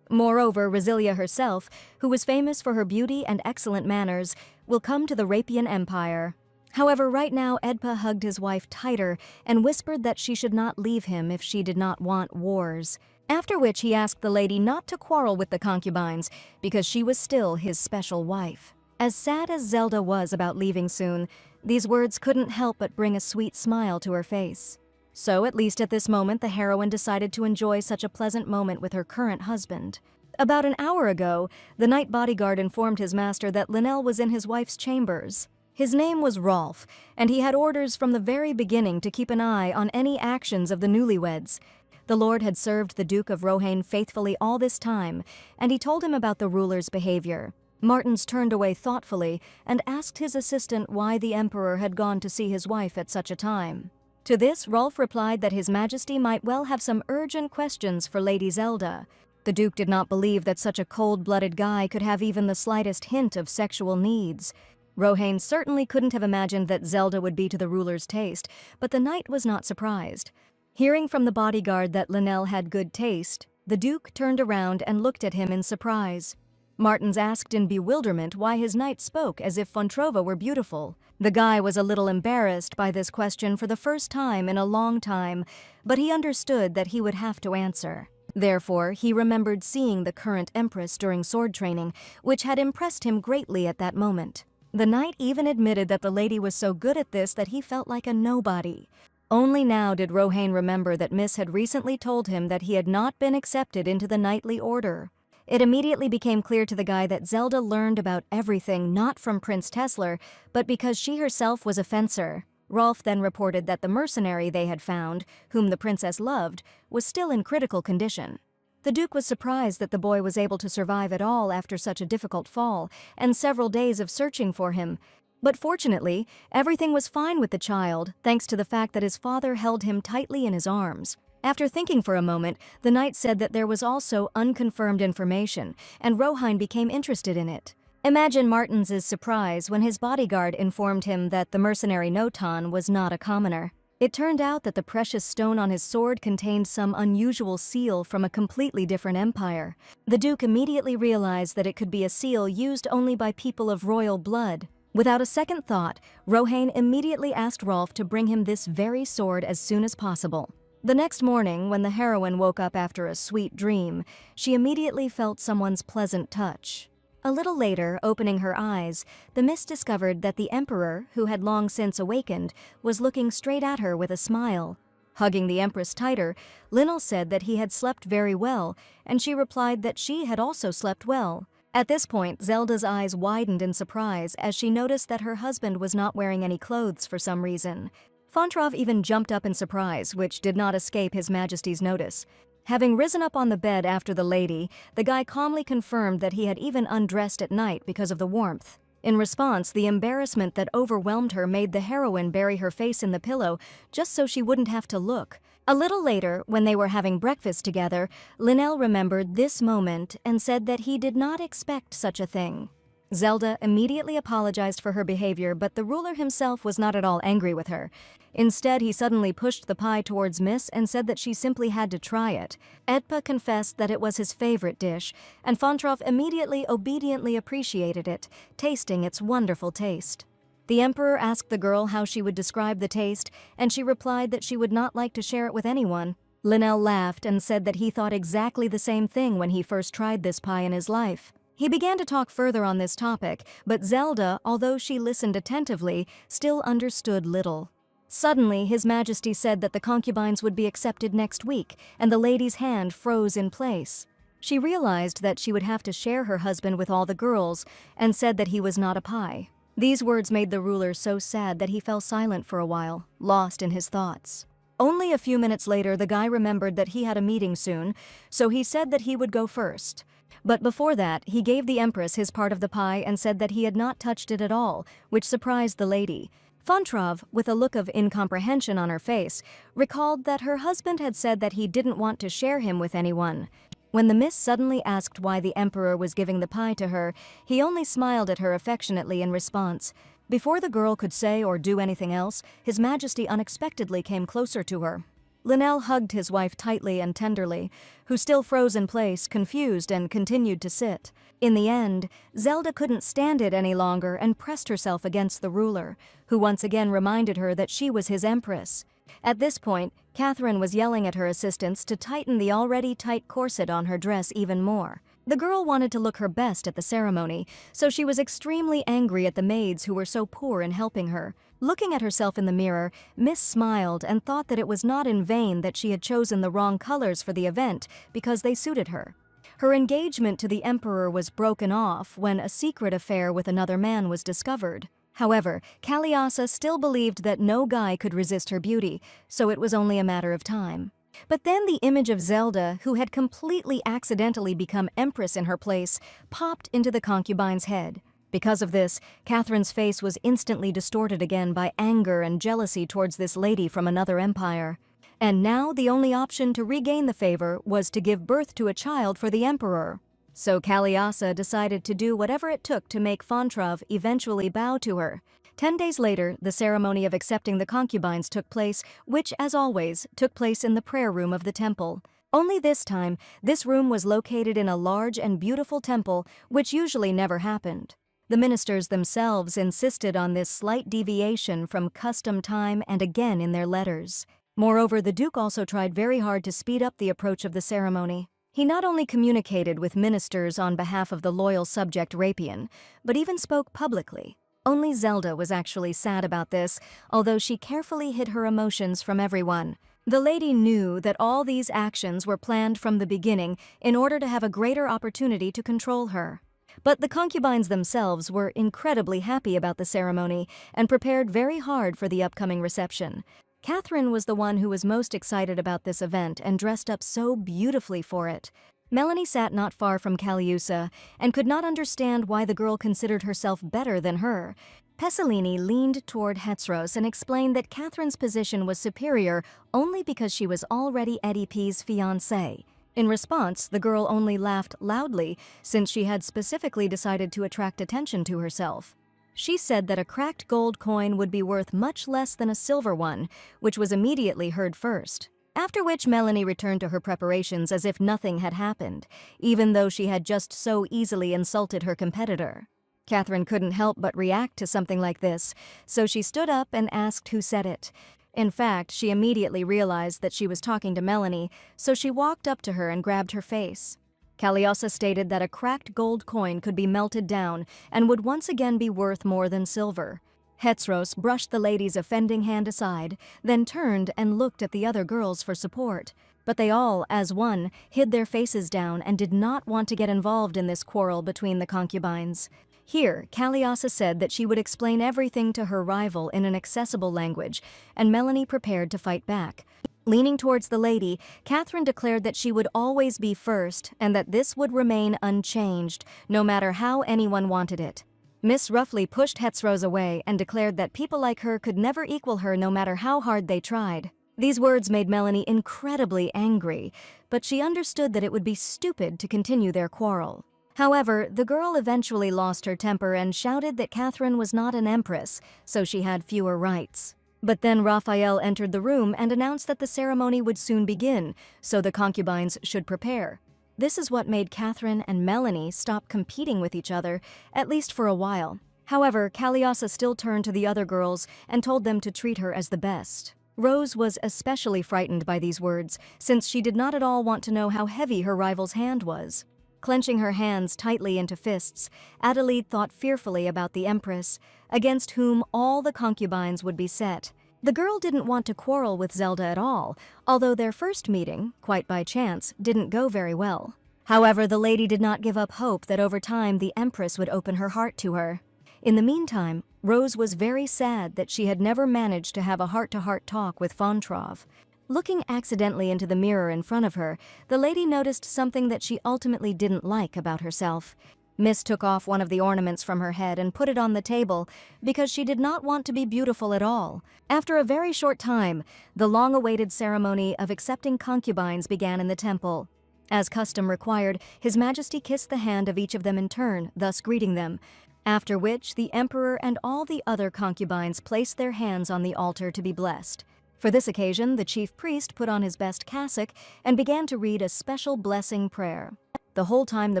Moreover, Rasilia herself, who was famous for her beauty and excellent manners, will come to the Rapian Empire. However, right now Edpa hugged his wife tighter and whispered that she should not leave him if she did not want wars. After which he asked the lady not to quarrel with the concubines because she was still his special wife. As sad as Zelda was about leaving soon, these words couldn't help but bring a sweet smile to her face. So, at least at this moment, the heroine decided to enjoy such a pleasant moment with her current husband. About an hour ago, the night bodyguard informed his master that Linnell was in his wife's chambers. His name was Rolf, and he had orders from the very beginning to keep an eye on any actions of the newlyweds. The lord had served the Duke of Rohane faithfully all this time, and he told him about the ruler's behavior. Martins turned away thoughtfully and asked his assistant why the emperor had gone to see his wife at such a time. To this, Rolf replied that His Majesty might well have some urgent questions for Lady Zelda. The Duke did not believe that such a cold-blooded guy could have even the slightest hint of sexual needs. Rohane certainly couldn't have imagined that Zelda would be to the ruler's taste, but the knight was not surprised. Hearing from the bodyguard that Linnell had good taste, the Duke turned around and looked at him in surprise. Martins asked in bewilderment why his knight spoke as if Fontrova were beautiful. The guy was a little embarrassed by this question for the first time in a long time, but he understood that he would have to answer. Therefore, he remembered seeing the current empress during sword training, which had impressed him greatly at that moment. The knight even admitted that the lady was so good at this that he felt like a nobody. Only now did Rohane remember that Miss had recently told him that he had not been accepted into the knightly order. It immediately became clear to the guy that Zelda learned about everything not from Prince Tesler, but because she herself was a fencer. Rolf then reported that the mercenary they had found, whom the princess loved, was still in critical condition. The Duke was surprised that the boy was able to survive at all after such a difficult fall, and several days of searching for him. But fortunately, everything was fine with the child, thanks to the fact that his father held him tightly in his arms. After thinking for a moment, the knight said that there was also unconfirmed information, and Rohane became interested in it. Imagine Martins's surprise when his bodyguard informed him that the mercenary Notan was not a commoner. It turned out that the precious stone on his sword contained some unusual seal from a completely different empire. The Duke immediately realized that it could be a seal used only by people of royal blood. Without a second thought, Rohane immediately asked Rolf to bring him this very sword as soon as possible. The next morning, when the heroine woke up after a sweet dream, she immediately felt someone's pleasant touch. A little later, opening her eyes, the Miss discovered that the Emperor, who had long since awakened, was looking straight at her with a smile. Hugging the Empress tighter, Linnell said that he had slept very well, and she replied that she had also slept well. At this point, Zelda's eyes widened in surprise as she noticed that her husband was not wearing any clothes for some reason. Fontrov even jumped up in surprise, which did not escape His Majesty's notice. Having risen up on the bed after the lady, the guy calmly confirmed that he had even undressed at night because of the warmth. In response, the embarrassment that overwhelmed her made the heroine bury her face in the pillow just so she wouldn't have to look. A little later, when they were having breakfast together, Linnell remembered this moment and said that he did not expect such a thing. Zelda immediately apologized for her behavior, but the ruler himself was not at all angry with her. Instead, he suddenly pushed the pie towards Miss and said that she simply had to try it. Edpa confessed that it was his favorite dish, and Fontrov immediately obediently appreciated it, tasting its wonderful taste. The Emperor asked the girl how she would describe the taste, and she replied that she would not like to share it with anyone. Linnell laughed and said that he thought exactly the same thing when he first tried this pie in his life. He began to talk further on this topic, but Zelda, although she listened attentively, still understood little. Suddenly, His Majesty said that the concubines would be accepted next week, and the lady's hand froze in place. She realized that she would have to share her husband with all the girls, and said that he was not a pie. These words made the ruler so sad that he fell silent for a while, lost in his thoughts. Only a few minutes later, the guy remembered that he had a meeting soon, so he said that he would go first. But before that, he gave the Empress his part of the pie and said that he had not touched it at all, which surprised the lady. Fontrov, with a look of incomprehension on her face, recalled that her husband had said that he didn't want to share him with anyone. When the Miss suddenly asked why the Emperor was giving the pie to her, he only smiled at her affectionately in response. Before the girl could say or do anything else, His Majesty unexpectedly came closer to her. Linnell hugged his wife tightly and tenderly, who still froze in place, confused, and continued to sit. In the end, Zelda couldn't stand it any longer and pressed herself against the ruler, who once again reminded her that she was his empress. At this point, Catherine was yelling at her assistants to tighten the already tight corset on her dress even more. The girl wanted to look her best at the ceremony, so she was extremely angry at the maids who were so poor in helping her. Looking at herself in the mirror, Miss smiled and thought that it was not in vain that she had chosen the wrong colors for the event because they suited her. Her engagement to the emperor was broken off when a secret affair with another man was discovered. However, Kaliasa still believed that no guy could resist her beauty, so it was only a matter of time. But then the image of Zelda, who had completely accidentally become empress in her place, popped into the concubine's head. Because of this, Catherine's face was instantly distorted again by anger and jealousy towards this lady from another empire. And now the only option to regain the favor was to give birth to a child for the emperor. So Kaliasa decided to do whatever it took to make Fontrov eventually bow to her. 10 days later, the ceremony of accepting the concubines took place, which, as always, took place in the prayer room of the temple. Only this time, this room was located in a large and beautiful temple, which usually never happened. The ministers themselves insisted on this slight deviation from custom time and again in their letters. Moreover, the Duke also tried very hard to speed up the approach of the ceremony. He not only communicated with ministers on behalf of the loyal subject Rapian, but even spoke publicly. Only Zelda was actually sad about this, although she carefully hid her emotions from everyone. The lady knew that all these actions were planned from the beginning in order to have a greater opportunity to control her. But the concubines themselves were incredibly happy about the ceremony and prepared very hard for the upcoming reception. Catherine was the one who was most excited about this event and dressed up so beautifully for it. Melanie sat not far from Kaliusa and could not understand why the girl considered herself better than her. Pessalini leaned toward Hetzeros and explained that Catherine's position was superior only because she was already Eddie P's fiancée. In response, the girl only laughed loudly since she had specifically decided to attract attention to herself. She said that a cracked gold coin would be worth much less than a silver one, which was immediately heard first. After which Melanie returned to her preparations as if nothing had happened, even though she had just so easily insulted her competitor. Catherine couldn't help but react to something like this, so she stood up and asked who said it. In fact, she immediately realized that she was talking to Melanie, so she walked up to her and grabbed her face. Kaliasa stated that a cracked gold coin could be melted down and would once again be worth more than silver. Hetzeros brushed the lady's offending hand aside, then turned and looked at the other girls for support. But they all, as one, hid their faces down and did not want to get involved in this quarrel between the concubines. Here, Kaliasa said that she would explain everything to her rival in an accessible language, and Melanie prepared to fight back. Leaning towards the lady, Catherine declared that she would always be first and that this would remain unchanged, no matter how anyone wanted it. Miss roughly pushed Hetzeros away and declared that people like her could never equal her no matter how hard they tried. These words made Melanie incredibly angry, but she understood that it would be stupid to continue their quarrel. However, the girl eventually lost her temper and shouted that Catherine was not an empress, so she had fewer rights. But then Raphael entered the room and announced that the ceremony would soon begin, so the concubines should prepare. This is what made Catherine and Melanie stop competing with each other, at least for a while. However, Kaliasa still turned to the other girls and told them to treat her as the best. Rose was especially frightened by these words, since she did not at all want to know how heavy her rival's hand was. Clenching her hands tightly into fists, Adelaide thought fearfully about the Empress, against whom all the concubines would be set. The girl didn't want to quarrel with Zelda at all, although their first meeting, quite by chance, didn't go very well. However, the lady did not give up hope that over time the Empress would open her heart to her. In the meantime, Rose was very sad that she had never managed to have a heart-to-heart talk with Fontrov. Looking accidentally into the mirror in front of her, the lady noticed something that she ultimately didn't like about herself. Miss took off one of the ornaments from her head and put it on the table because she did not want to be beautiful at all. After a very short time, the long-awaited ceremony of accepting concubines began in the temple. As custom required, His Majesty kissed the hand of each of them in turn, thus greeting them, after which the Emperor and all the other concubines placed their hands on the altar to be blessed. For this occasion, the chief priest put on his best cassock and began to read a special blessing prayer. The whole time the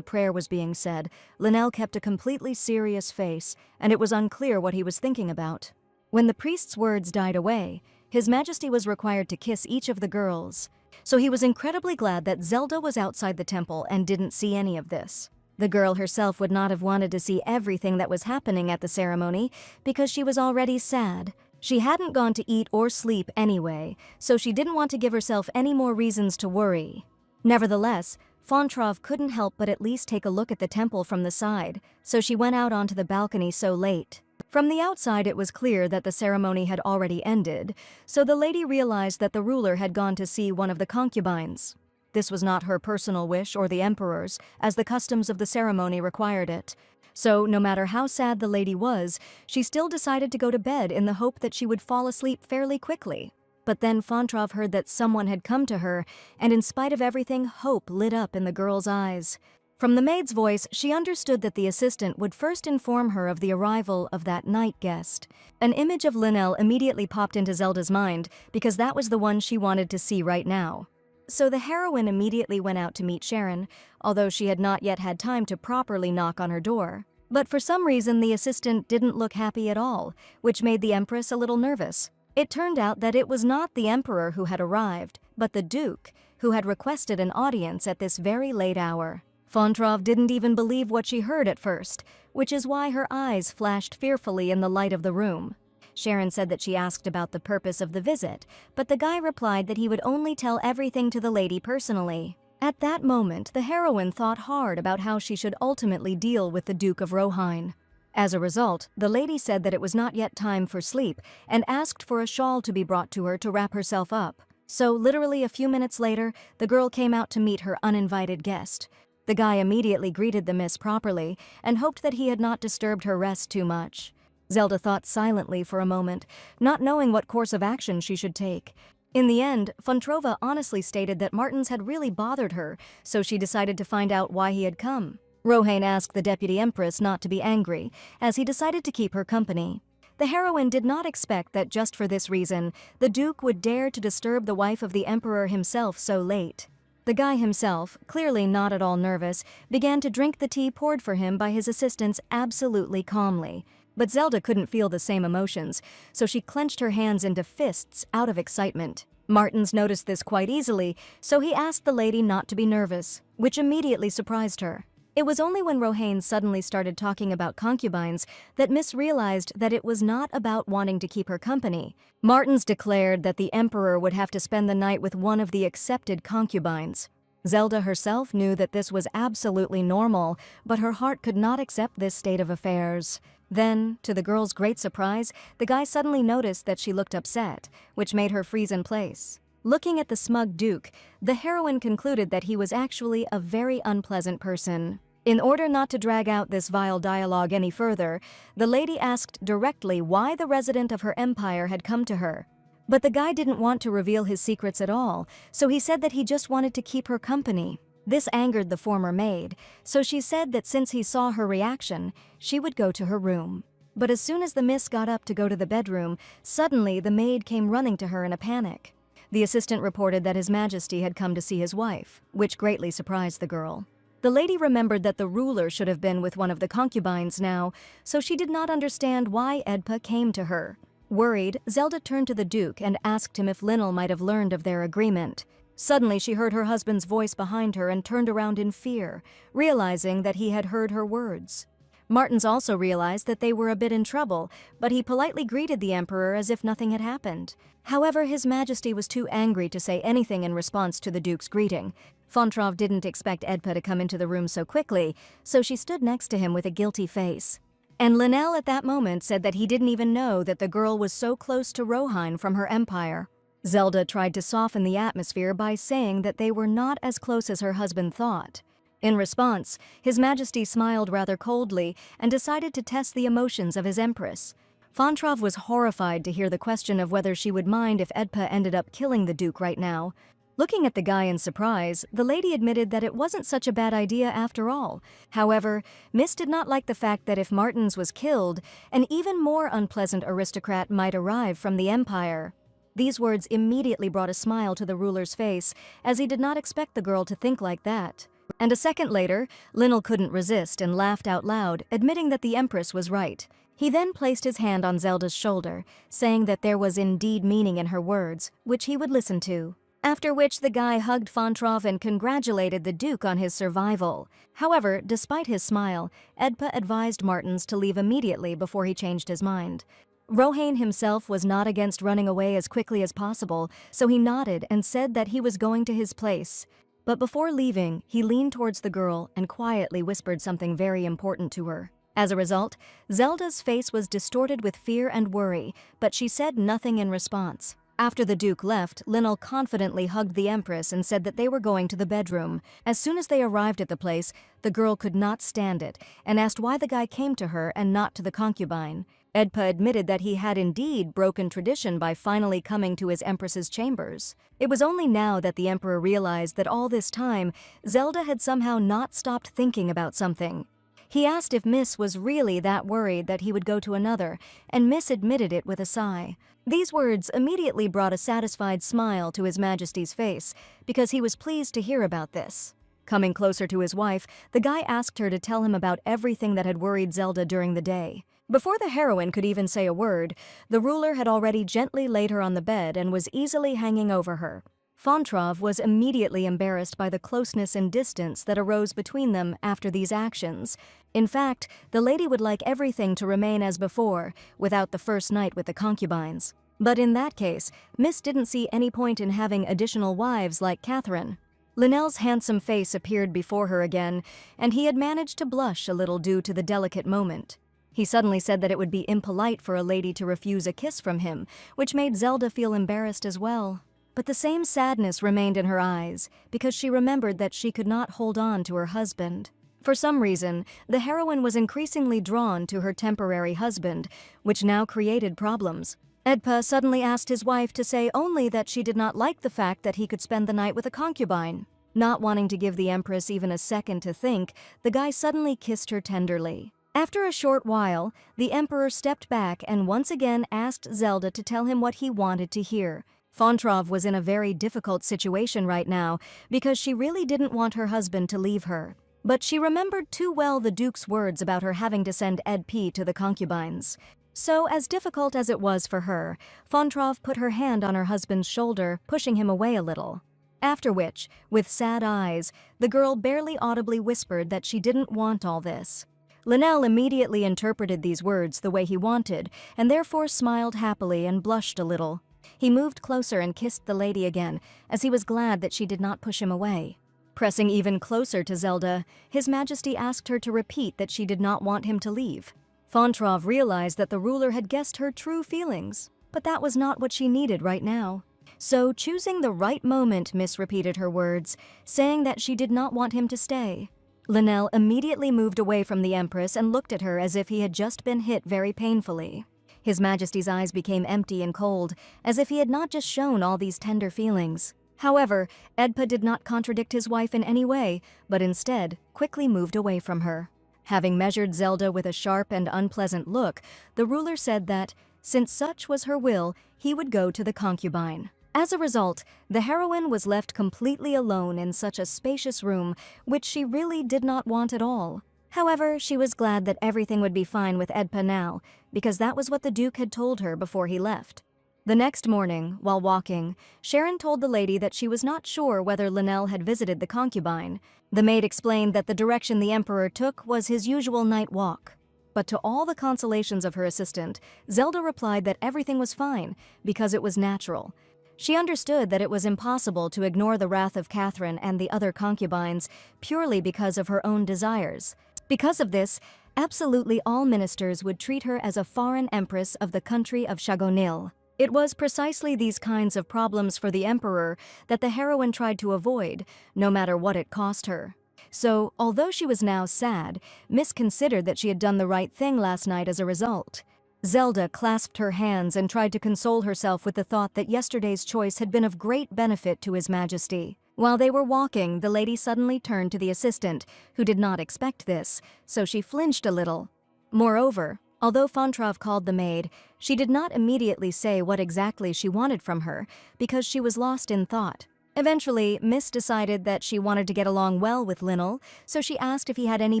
prayer was being said, Linnell kept a completely serious face, and it was unclear what he was thinking about. When the priest's words died away, His Majesty was required to kiss each of the girls, so he was incredibly glad that Zelda was outside the temple and didn't see any of this. The girl herself would not have wanted to see everything that was happening at the ceremony because she was already sad. She hadn't gone to eat or sleep anyway, so she didn't want to give herself any more reasons to worry. Nevertheless, Fontrov couldn't help but at least take a look at the temple from the side, so she went out onto the balcony so late. From the outside, it was clear that the ceremony had already ended, so the lady realized that the ruler had gone to see one of the concubines. This was not her personal wish or the emperor's, as the customs of the ceremony required it. So, no matter how sad the lady was, she still decided to go to bed in the hope that she would fall asleep fairly quickly. But then Fontrov heard that someone had come to her, and in spite of everything, hope lit up in the girl's eyes. From the maid's voice, she understood that the assistant would first inform her of the arrival of that night guest. An image of Linnell immediately popped into Zelda's mind because that was the one she wanted to see right now. So the heroine immediately went out to meet Sharon, although she had not yet had time to properly knock on her door. But for some reason, the assistant didn't look happy at all, which made the Empress a little nervous. It turned out that it was not the Emperor who had arrived, but the Duke, who had requested an audience at this very late hour. Fontrov didn't even believe what she heard at first, which is why her eyes flashed fearfully in the light of the room. Sharon said that she asked about the purpose of the visit, but the guy replied that he would only tell everything to the lady personally. At that moment, the heroine thought hard about how she should ultimately deal with the Duke of Rohine. As a result, the lady said that it was not yet time for sleep and asked for a shawl to be brought to her to wrap herself up. So, literally a few minutes later, the girl came out to meet her uninvited guest. The guy immediately greeted the miss properly and hoped that he had not disturbed her rest too much. Zelda thought silently for a moment, not knowing what course of action she should take. In the end, Fontrova honestly stated that Martins had really bothered her, so she decided to find out why he had come. Rohane asked the Deputy Empress not to be angry, as he decided to keep her company. The heroine did not expect that just for this reason, the Duke would dare to disturb the wife of the Emperor himself so late. The guy himself, clearly not at all nervous, began to drink the tea poured for him by his assistants absolutely calmly. But Zelda couldn't feel the same emotions, so she clenched her hands into fists out of excitement. Martins noticed this quite easily, so he asked the lady not to be nervous, which immediately surprised her. It was only when Rohane suddenly started talking about concubines that Miss realized that it was not about wanting to keep her company. Martins declared that the Emperor would have to spend the night with one of the accepted concubines. Zelda herself knew that this was absolutely normal, but her heart could not accept this state of affairs. Then, to the girl's great surprise, the guy suddenly noticed that she looked upset, which made her freeze in place. Looking at the smug Duke, the heroine concluded that he was actually a very unpleasant person. In order not to drag out this vile dialogue any further, the lady asked directly why the resident of her empire had come to her. But the guy didn't want to reveal his secrets at all, so he said that he just wanted to keep her company. This angered the former maid, so she said that since he saw her reaction, she would go to her room. But as soon as the miss got up to go to the bedroom, suddenly the maid came running to her in a panic. The assistant reported that His Majesty had come to see his wife, which greatly surprised the girl. The lady remembered that the ruler should have been with one of the concubines now, so she did not understand why Edpa came to her. Worried, Zelda turned to the Duke and asked him if Linnell might have learned of their agreement. Suddenly she heard her husband's voice behind her and turned around in fear, realizing that he had heard her words. Martins also realized that they were a bit in trouble, but he politely greeted the Emperor as if nothing had happened. However, His Majesty was too angry to say anything in response to the Duke's greeting. Fontrov didn't expect Edpa to come into the room so quickly, so she stood next to him with a guilty face. And Linnell at that moment said that he didn't even know that the girl was so close to Rohine from her empire. Zelda tried to soften the atmosphere by saying that they were not as close as her husband thought. In response, His Majesty smiled rather coldly and decided to test the emotions of his Empress. Fontrov was horrified to hear the question of whether she would mind if Edpa ended up killing the Duke right now. Looking at the guy in surprise, the lady admitted that it wasn't such a bad idea after all. However, Miss did not like the fact that if Martins was killed, an even more unpleasant aristocrat might arrive from the Empire. These words immediately brought a smile to the ruler's face, as he did not expect the girl to think like that. And a second later, Linnell couldn't resist and laughed out loud, admitting that the Empress was right. He then placed his hand on Zelda's shoulder, saying that there was indeed meaning in her words, which he would listen to. After which the guy hugged Fontrov and congratulated the Duke on his survival. However, despite his smile, Edpa advised Martins to leave immediately before he changed his mind. Rohain himself was not against running away as quickly as possible, so he nodded and said that he was going to his place. But before leaving, he leaned towards the girl and quietly whispered something very important to her. As a result, Zelda's face was distorted with fear and worry, but she said nothing in response. After the Duke left, Linnell confidently hugged the Empress and said that they were going to the bedroom. As soon as they arrived at the place, the girl could not stand it and asked why the guy came to her and not to the concubine. Edpa admitted that he had indeed broken tradition by finally coming to his Empress's chambers. It was only now that the Emperor realized that all this time, Zelda had somehow not stopped thinking about something. He asked if Miss was really that worried that he would go to another, and Miss admitted it with a sigh. These words immediately brought a satisfied smile to His Majesty's face, because he was pleased to hear about this. Coming closer to his wife, the guy asked her to tell him about everything that had worried Zelda during the day. Before the heroine could even say a word, the ruler had already gently laid her on the bed and was easily hanging over her. Fontrov was immediately embarrassed by the closeness and distance that arose between them after these actions. In fact, the lady would like everything to remain as before, without the first night with the concubines. But in that case, Miss didn't see any point in having additional wives like Catherine. Linnell's handsome face appeared before her again, and he had managed to blush a little due to the delicate moment. He suddenly said that it would be impolite for a lady to refuse a kiss from him, which made Zelda feel embarrassed as well. But the same sadness remained in her eyes, because she remembered that she could not hold on to her husband. For some reason, the heroine was increasingly drawn to her temporary husband, which now created problems. Edpa suddenly asked his wife to say only that she did not like the fact that he could spend the night with a concubine. Not wanting to give the Empress even a second to think, the guy suddenly kissed her tenderly. After a short while, the Emperor stepped back and once again asked Zelda to tell him what he wanted to hear. Fontrov was in a very difficult situation right now because she really didn't want her husband to leave her. But she remembered too well the Duke's words about her having to send Ed P to the concubines. So, as difficult as it was for her, Fontrov put her hand on her husband's shoulder, pushing him away a little. After which, with sad eyes, the girl barely audibly whispered that she didn't want all this. Linnell immediately interpreted these words the way he wanted, and therefore smiled happily and blushed a little. He moved closer and kissed the lady again, as he was glad that she did not push him away. Pressing even closer to Zelda, His Majesty asked her to repeat that she did not want him to leave. Fontrov realized that the ruler had guessed her true feelings, but that was not what she needed right now. So, choosing the right moment, Miss repeated her words, saying that she did not want him to stay. Linnell immediately moved away from the Empress and looked at her as if he had just been hit very painfully. His Majesty's eyes became empty and cold, as if he had not just shown all these tender feelings. However, Edpa did not contradict his wife in any way, but instead quickly moved away from her. Having measured Zelda with a sharp and unpleasant look, the ruler said that, since such was her will, he would go to the concubine. As a result, the heroine was left completely alone in such a spacious room, which she really did not want at all. However, she was glad that everything would be fine with Edpa now, because that was what the Duke had told her before he left. The next morning, while walking, Sharon told the lady that she was not sure whether Linnell had visited the concubine. The maid explained that the direction the Emperor took was his usual night walk. But to all the consolations of her assistant, Zelda replied that everything was fine, because it was natural. She understood that it was impossible to ignore the wrath of Catherine and the other concubines purely because of her own desires. Because of this, absolutely all ministers would treat her as a foreign empress of the country of Chagonil. It was precisely these kinds of problems for the Emperor that the heroine tried to avoid, no matter what it cost her. So, although she was now sad, Miss considered that she had done the right thing last night as a result. Zelda clasped her hands and tried to console herself with the thought that yesterday's choice had been of great benefit to His Majesty. While they were walking, the lady suddenly turned to the assistant, who did not expect this, so she flinched a little. Moreover, Although Fontrov called the maid, she did not immediately say what exactly she wanted from her because she was lost in thought. Eventually, Miss decided that she wanted to get along well with Linnell, so she asked if he had any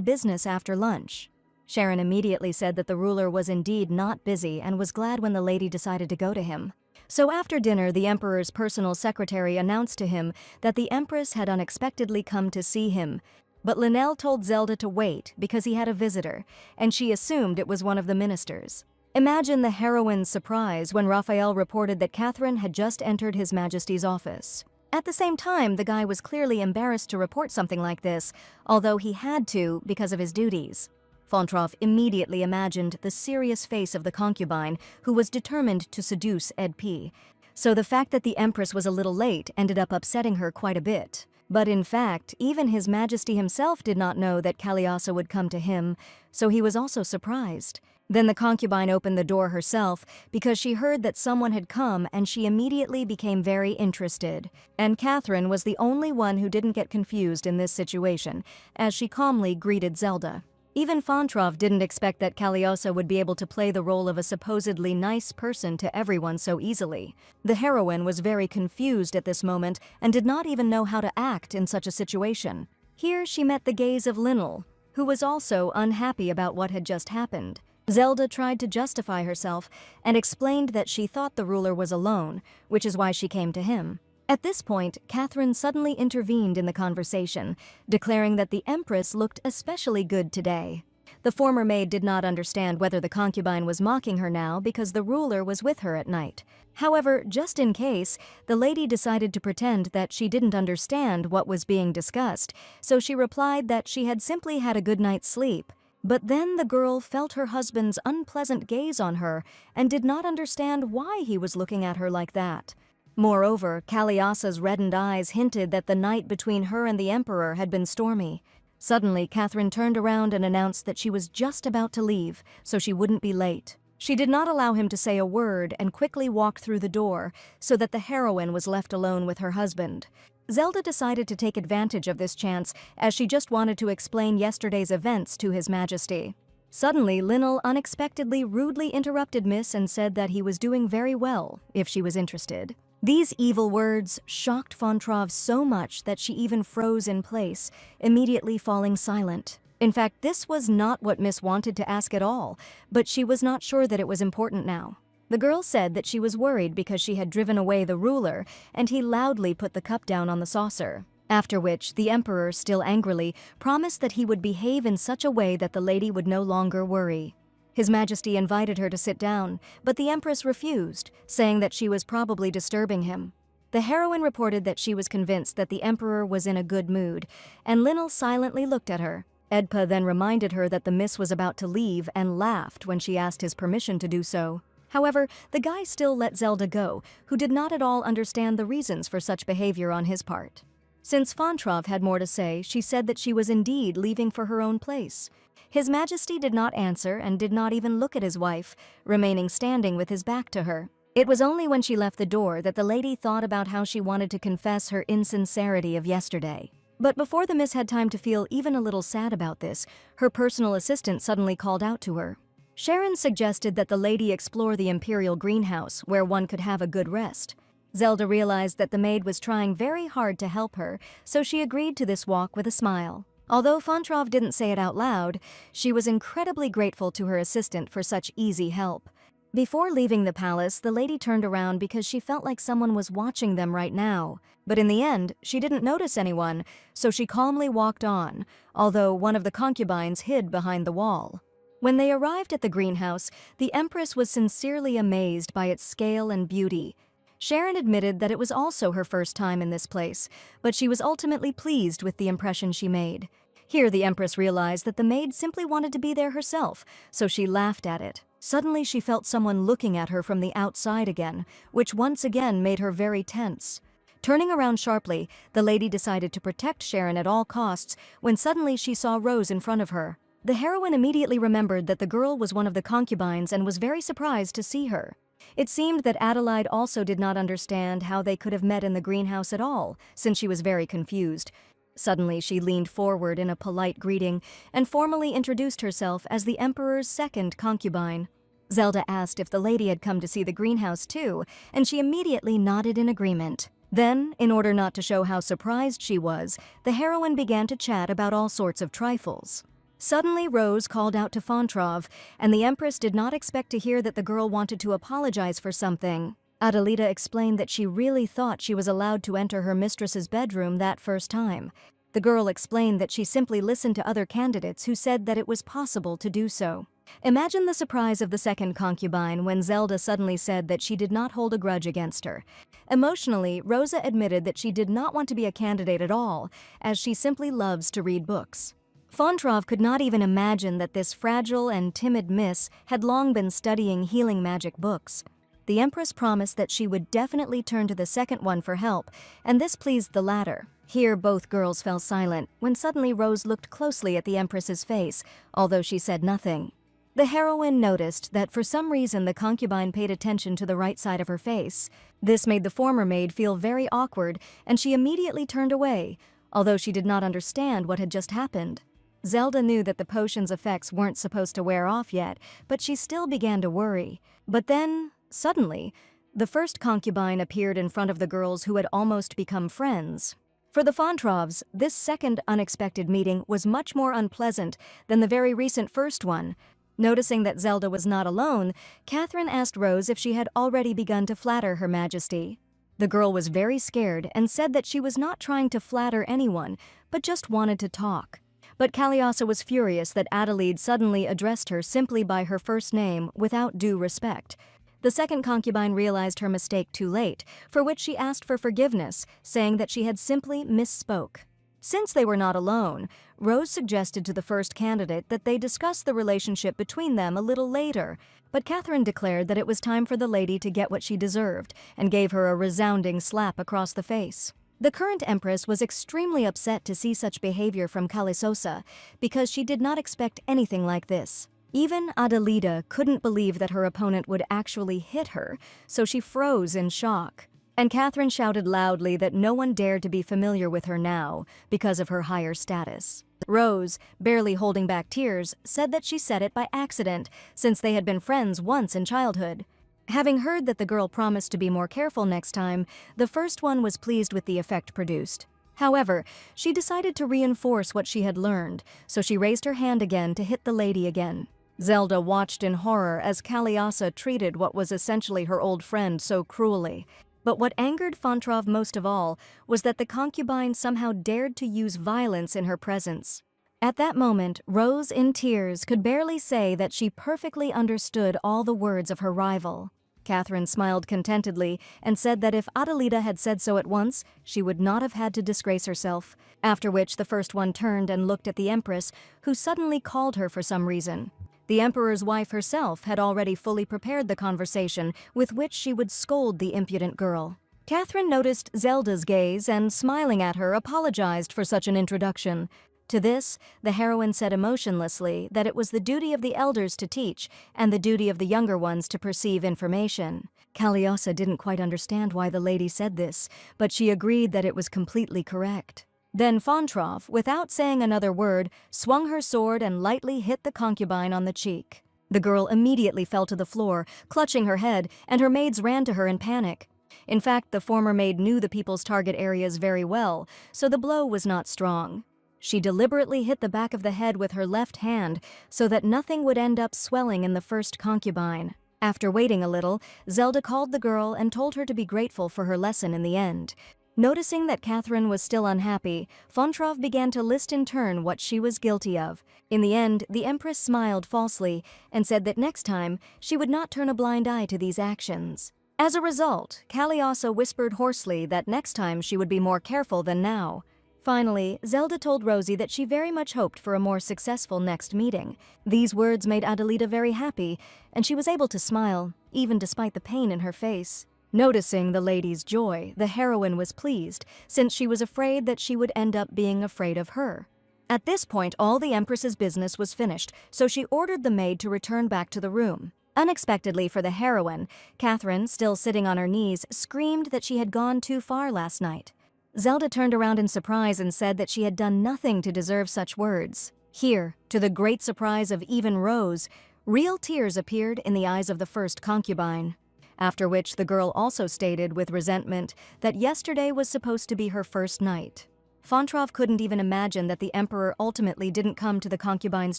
business after lunch. Sharon immediately said that the ruler was indeed not busy and was glad when the lady decided to go to him. So after dinner, the emperor's personal secretary announced to him that the empress had unexpectedly come to see him. But Linnell told Zelda to wait because he had a visitor, and she assumed it was one of the ministers. Imagine the heroine's surprise when Raphael reported that Catherine had just entered His Majesty's office. At the same time, the guy was clearly embarrassed to report something like this, although he had to because of his duties. Fontrov immediately imagined the serious face of the concubine who was determined to seduce Ed P. So the fact that the Empress was a little late ended up upsetting her quite a bit. But in fact, even His Majesty himself did not know that Cagliostro would come to him, so he was also surprised. Then the concubine opened the door herself because she heard that someone had come and she immediately became very interested. And Catherine was the only one who didn't get confused in this situation, as she calmly greeted Zelda. Even Fontrov didn't expect that Cagliostro would be able to play the role of a supposedly nice person to everyone so easily. The heroine was very confused at this moment and did not even know how to act in such a situation. Here she met the gaze of Linnell, who was also unhappy about what had just happened. Zelda tried to justify herself and explained that she thought the ruler was alone, which is why she came to him. At this point, Catherine suddenly intervened in the conversation, declaring that the Empress looked especially good today. The former maid did not understand whether the concubine was mocking her now because the ruler was with her at night. However, just in case, the lady decided to pretend that she didn't understand what was being discussed, so she replied that she had simply had a good night's sleep. But then the girl felt her husband's unpleasant gaze on her and did not understand why he was looking at her like that. Moreover, Cagliostro's reddened eyes hinted that the night between her and the emperor had been stormy. Suddenly, Catherine turned around and announced that she was just about to leave, so she wouldn't be late. She did not allow him to say a word and quickly walked through the door so that the heroine was left alone with her husband. Zelda decided to take advantage of this chance as she just wanted to explain yesterday's events to His Majesty. Suddenly, Linnell unexpectedly rudely interrupted Miss and said that he was doing very well, if she was interested. These evil words shocked Fontrov so much that she even froze in place, immediately falling silent. In fact, this was not what Miss wanted to ask at all, but she was not sure that it was important now. The girl said that she was worried because she had driven away the ruler, and he loudly put the cup down on the saucer. After which, the emperor, still angrily, promised that he would behave in such a way that the lady would no longer worry. His Majesty invited her to sit down, but the Empress refused, saying that she was probably disturbing him. The heroine reported that she was convinced that the emperor was in a good mood, and Linnell silently looked at her. Edpa then reminded her that the miss was about to leave and laughed when she asked his permission to do so. However, the guy still let Zelda go, who did not at all understand the reasons for such behavior on his part. Since Fontrov had more to say, she said that she was indeed leaving for her own place. His Majesty did not answer and did not even look at his wife, remaining standing with his back to her. It was only when she left the door that the lady thought about how she wanted to confess her insincerity of yesterday. But before the miss had time to feel even a little sad about this, her personal assistant suddenly called out to her. Sharon suggested that the lady explore the imperial greenhouse, where one could have a good rest. Zelda realized that the maid was trying very hard to help her, so she agreed to this walk with a smile. Although Fontrov didn't say it out loud, she was incredibly grateful to her assistant for such easy help. Before leaving the palace, the lady turned around because she felt like someone was watching them right now. But in the end, she didn't notice anyone, so she calmly walked on, although one of the concubines hid behind the wall. When they arrived at the greenhouse, the Empress was sincerely amazed by its scale and beauty. Sharon admitted that it was also her first time in this place, but she was ultimately pleased with the impression she made. Here the Empress realized that the maid simply wanted to be there herself, so she laughed at it. Suddenly she felt someone looking at her from the outside again, which once again made her very tense. Turning around sharply, the lady decided to protect Sharon at all costs when suddenly she saw Rose in front of her. The heroine immediately remembered that the girl was one of the concubines and was very surprised to see her. It seemed that Adelaide also did not understand how they could have met in the greenhouse at all, since she was very confused. Suddenly, she leaned forward in a polite greeting and formally introduced herself as the Emperor's second concubine. Zelda asked if the lady had come to see the greenhouse too, and she immediately nodded in agreement. Then, in order not to show how surprised she was, the heroine began to chat about all sorts of trifles. Suddenly, Rose called out to Fontrov, and the Empress did not expect to hear that the girl wanted to apologize for something. Adelita explained that she really thought she was allowed to enter her mistress's bedroom that first time. The girl explained that she simply listened to other candidates who said that it was possible to do so. Imagine the surprise of the second concubine when Zelda suddenly said that she did not hold a grudge against her. Emotionally, Rosa admitted that she did not want to be a candidate at all, as she simply loves to read books. Fontrov could not even imagine that this fragile and timid miss had long been studying healing magic books. The Empress promised that she would definitely turn to the second one for help, and this pleased the latter. Here both girls fell silent, when suddenly Rose looked closely at the Empress's face, although she said nothing. The heroine noticed that for some reason the concubine paid attention to the right side of her face. This made the former maid feel very awkward, and she immediately turned away, although she did not understand what had just happened. Zelda knew that the potion's effects weren't supposed to wear off yet, but she still began to worry. But then, suddenly, the first concubine appeared in front of the girls who had almost become friends. For the Fontrovs, this second unexpected meeting was much more unpleasant than the very recent first one. Noticing that Zelda was not alone, Catherine asked Rose if she had already begun to flatter Her Majesty. The girl was very scared and said that she was not trying to flatter anyone, but just wanted to talk. But Cagliostro was furious that Adelaide suddenly addressed her simply by her first name without due respect. The second concubine realized her mistake too late, for which she asked for forgiveness, saying that she had simply misspoke. Since they were not alone, Rose suggested to the first candidate that they discuss the relationship between them a little later, but Catherine declared that it was time for the lady to get what she deserved, and gave her a resounding slap across the face. The current empress was extremely upset to see such behavior from Cagliostro, because she did not expect anything like this. Even Adelita couldn't believe that her opponent would actually hit her, so she froze in shock. And Catherine shouted loudly that no one dared to be familiar with her now because of her higher status. Rose, barely holding back tears, said that she said it by accident, since they had been friends once in childhood. Having heard that the girl promised to be more careful next time, the first one was pleased with the effect produced. However, she decided to reinforce what she had learned, so she raised her hand again to hit the lady again. Zelda watched in horror as Cagliostro treated what was essentially her old friend so cruelly. But what angered Fontrov most of all was that the concubine somehow dared to use violence in her presence. At that moment, Rose, in tears, could barely say that she perfectly understood all the words of her rival. Catherine smiled contentedly and said that if Adelita had said so at once, she would not have had to disgrace herself, after which the first one turned and looked at the Empress, who suddenly called her for some reason. The Emperor's wife herself had already fully prepared the conversation with which she would scold the impudent girl. Catherine noticed Zelda's gaze and, smiling at her, apologized for such an introduction. To this, the heroine said emotionlessly that it was the duty of the elders to teach and the duty of the younger ones to perceive information. Cagliostro didn't quite understand why the lady said this, but she agreed that it was completely correct. Then Fontrov, without saying another word, swung her sword and lightly hit the concubine on the cheek. The girl immediately fell to the floor, clutching her head, and her maids ran to her in panic. In fact, the former maid knew the people's target areas very well, so the blow was not strong. She deliberately hit the back of the head with her left hand so that nothing would end up swelling in the first concubine. After waiting a little, Zelda called the girl and told her to be grateful for her lesson in the end. Noticing that Catherine was still unhappy, Fontrov began to list in turn what she was guilty of. In the end, the Empress smiled falsely and said that next time she would not turn a blind eye to these actions. As a result, Cagliostro whispered hoarsely that next time she would be more careful than now. Finally, Zelda told Rosie that she very much hoped for a more successful next meeting. These words made Adelita very happy, and she was able to smile, even despite the pain in her face. Noticing the lady's joy, the heroine was pleased, since she was afraid that she would end up being afraid of her. At this point, all the Empress's business was finished, so she ordered the maid to return back to the room. Unexpectedly for the heroine, Catherine, still sitting on her knees, screamed that she had gone too far last night. Zelda turned around in surprise and said that she had done nothing to deserve such words. Here, to the great surprise of even Rose, real tears appeared in the eyes of the first concubine. After which the girl also stated with resentment that yesterday was supposed to be her first night. Fontrov couldn't even imagine that the emperor ultimately didn't come to the concubine's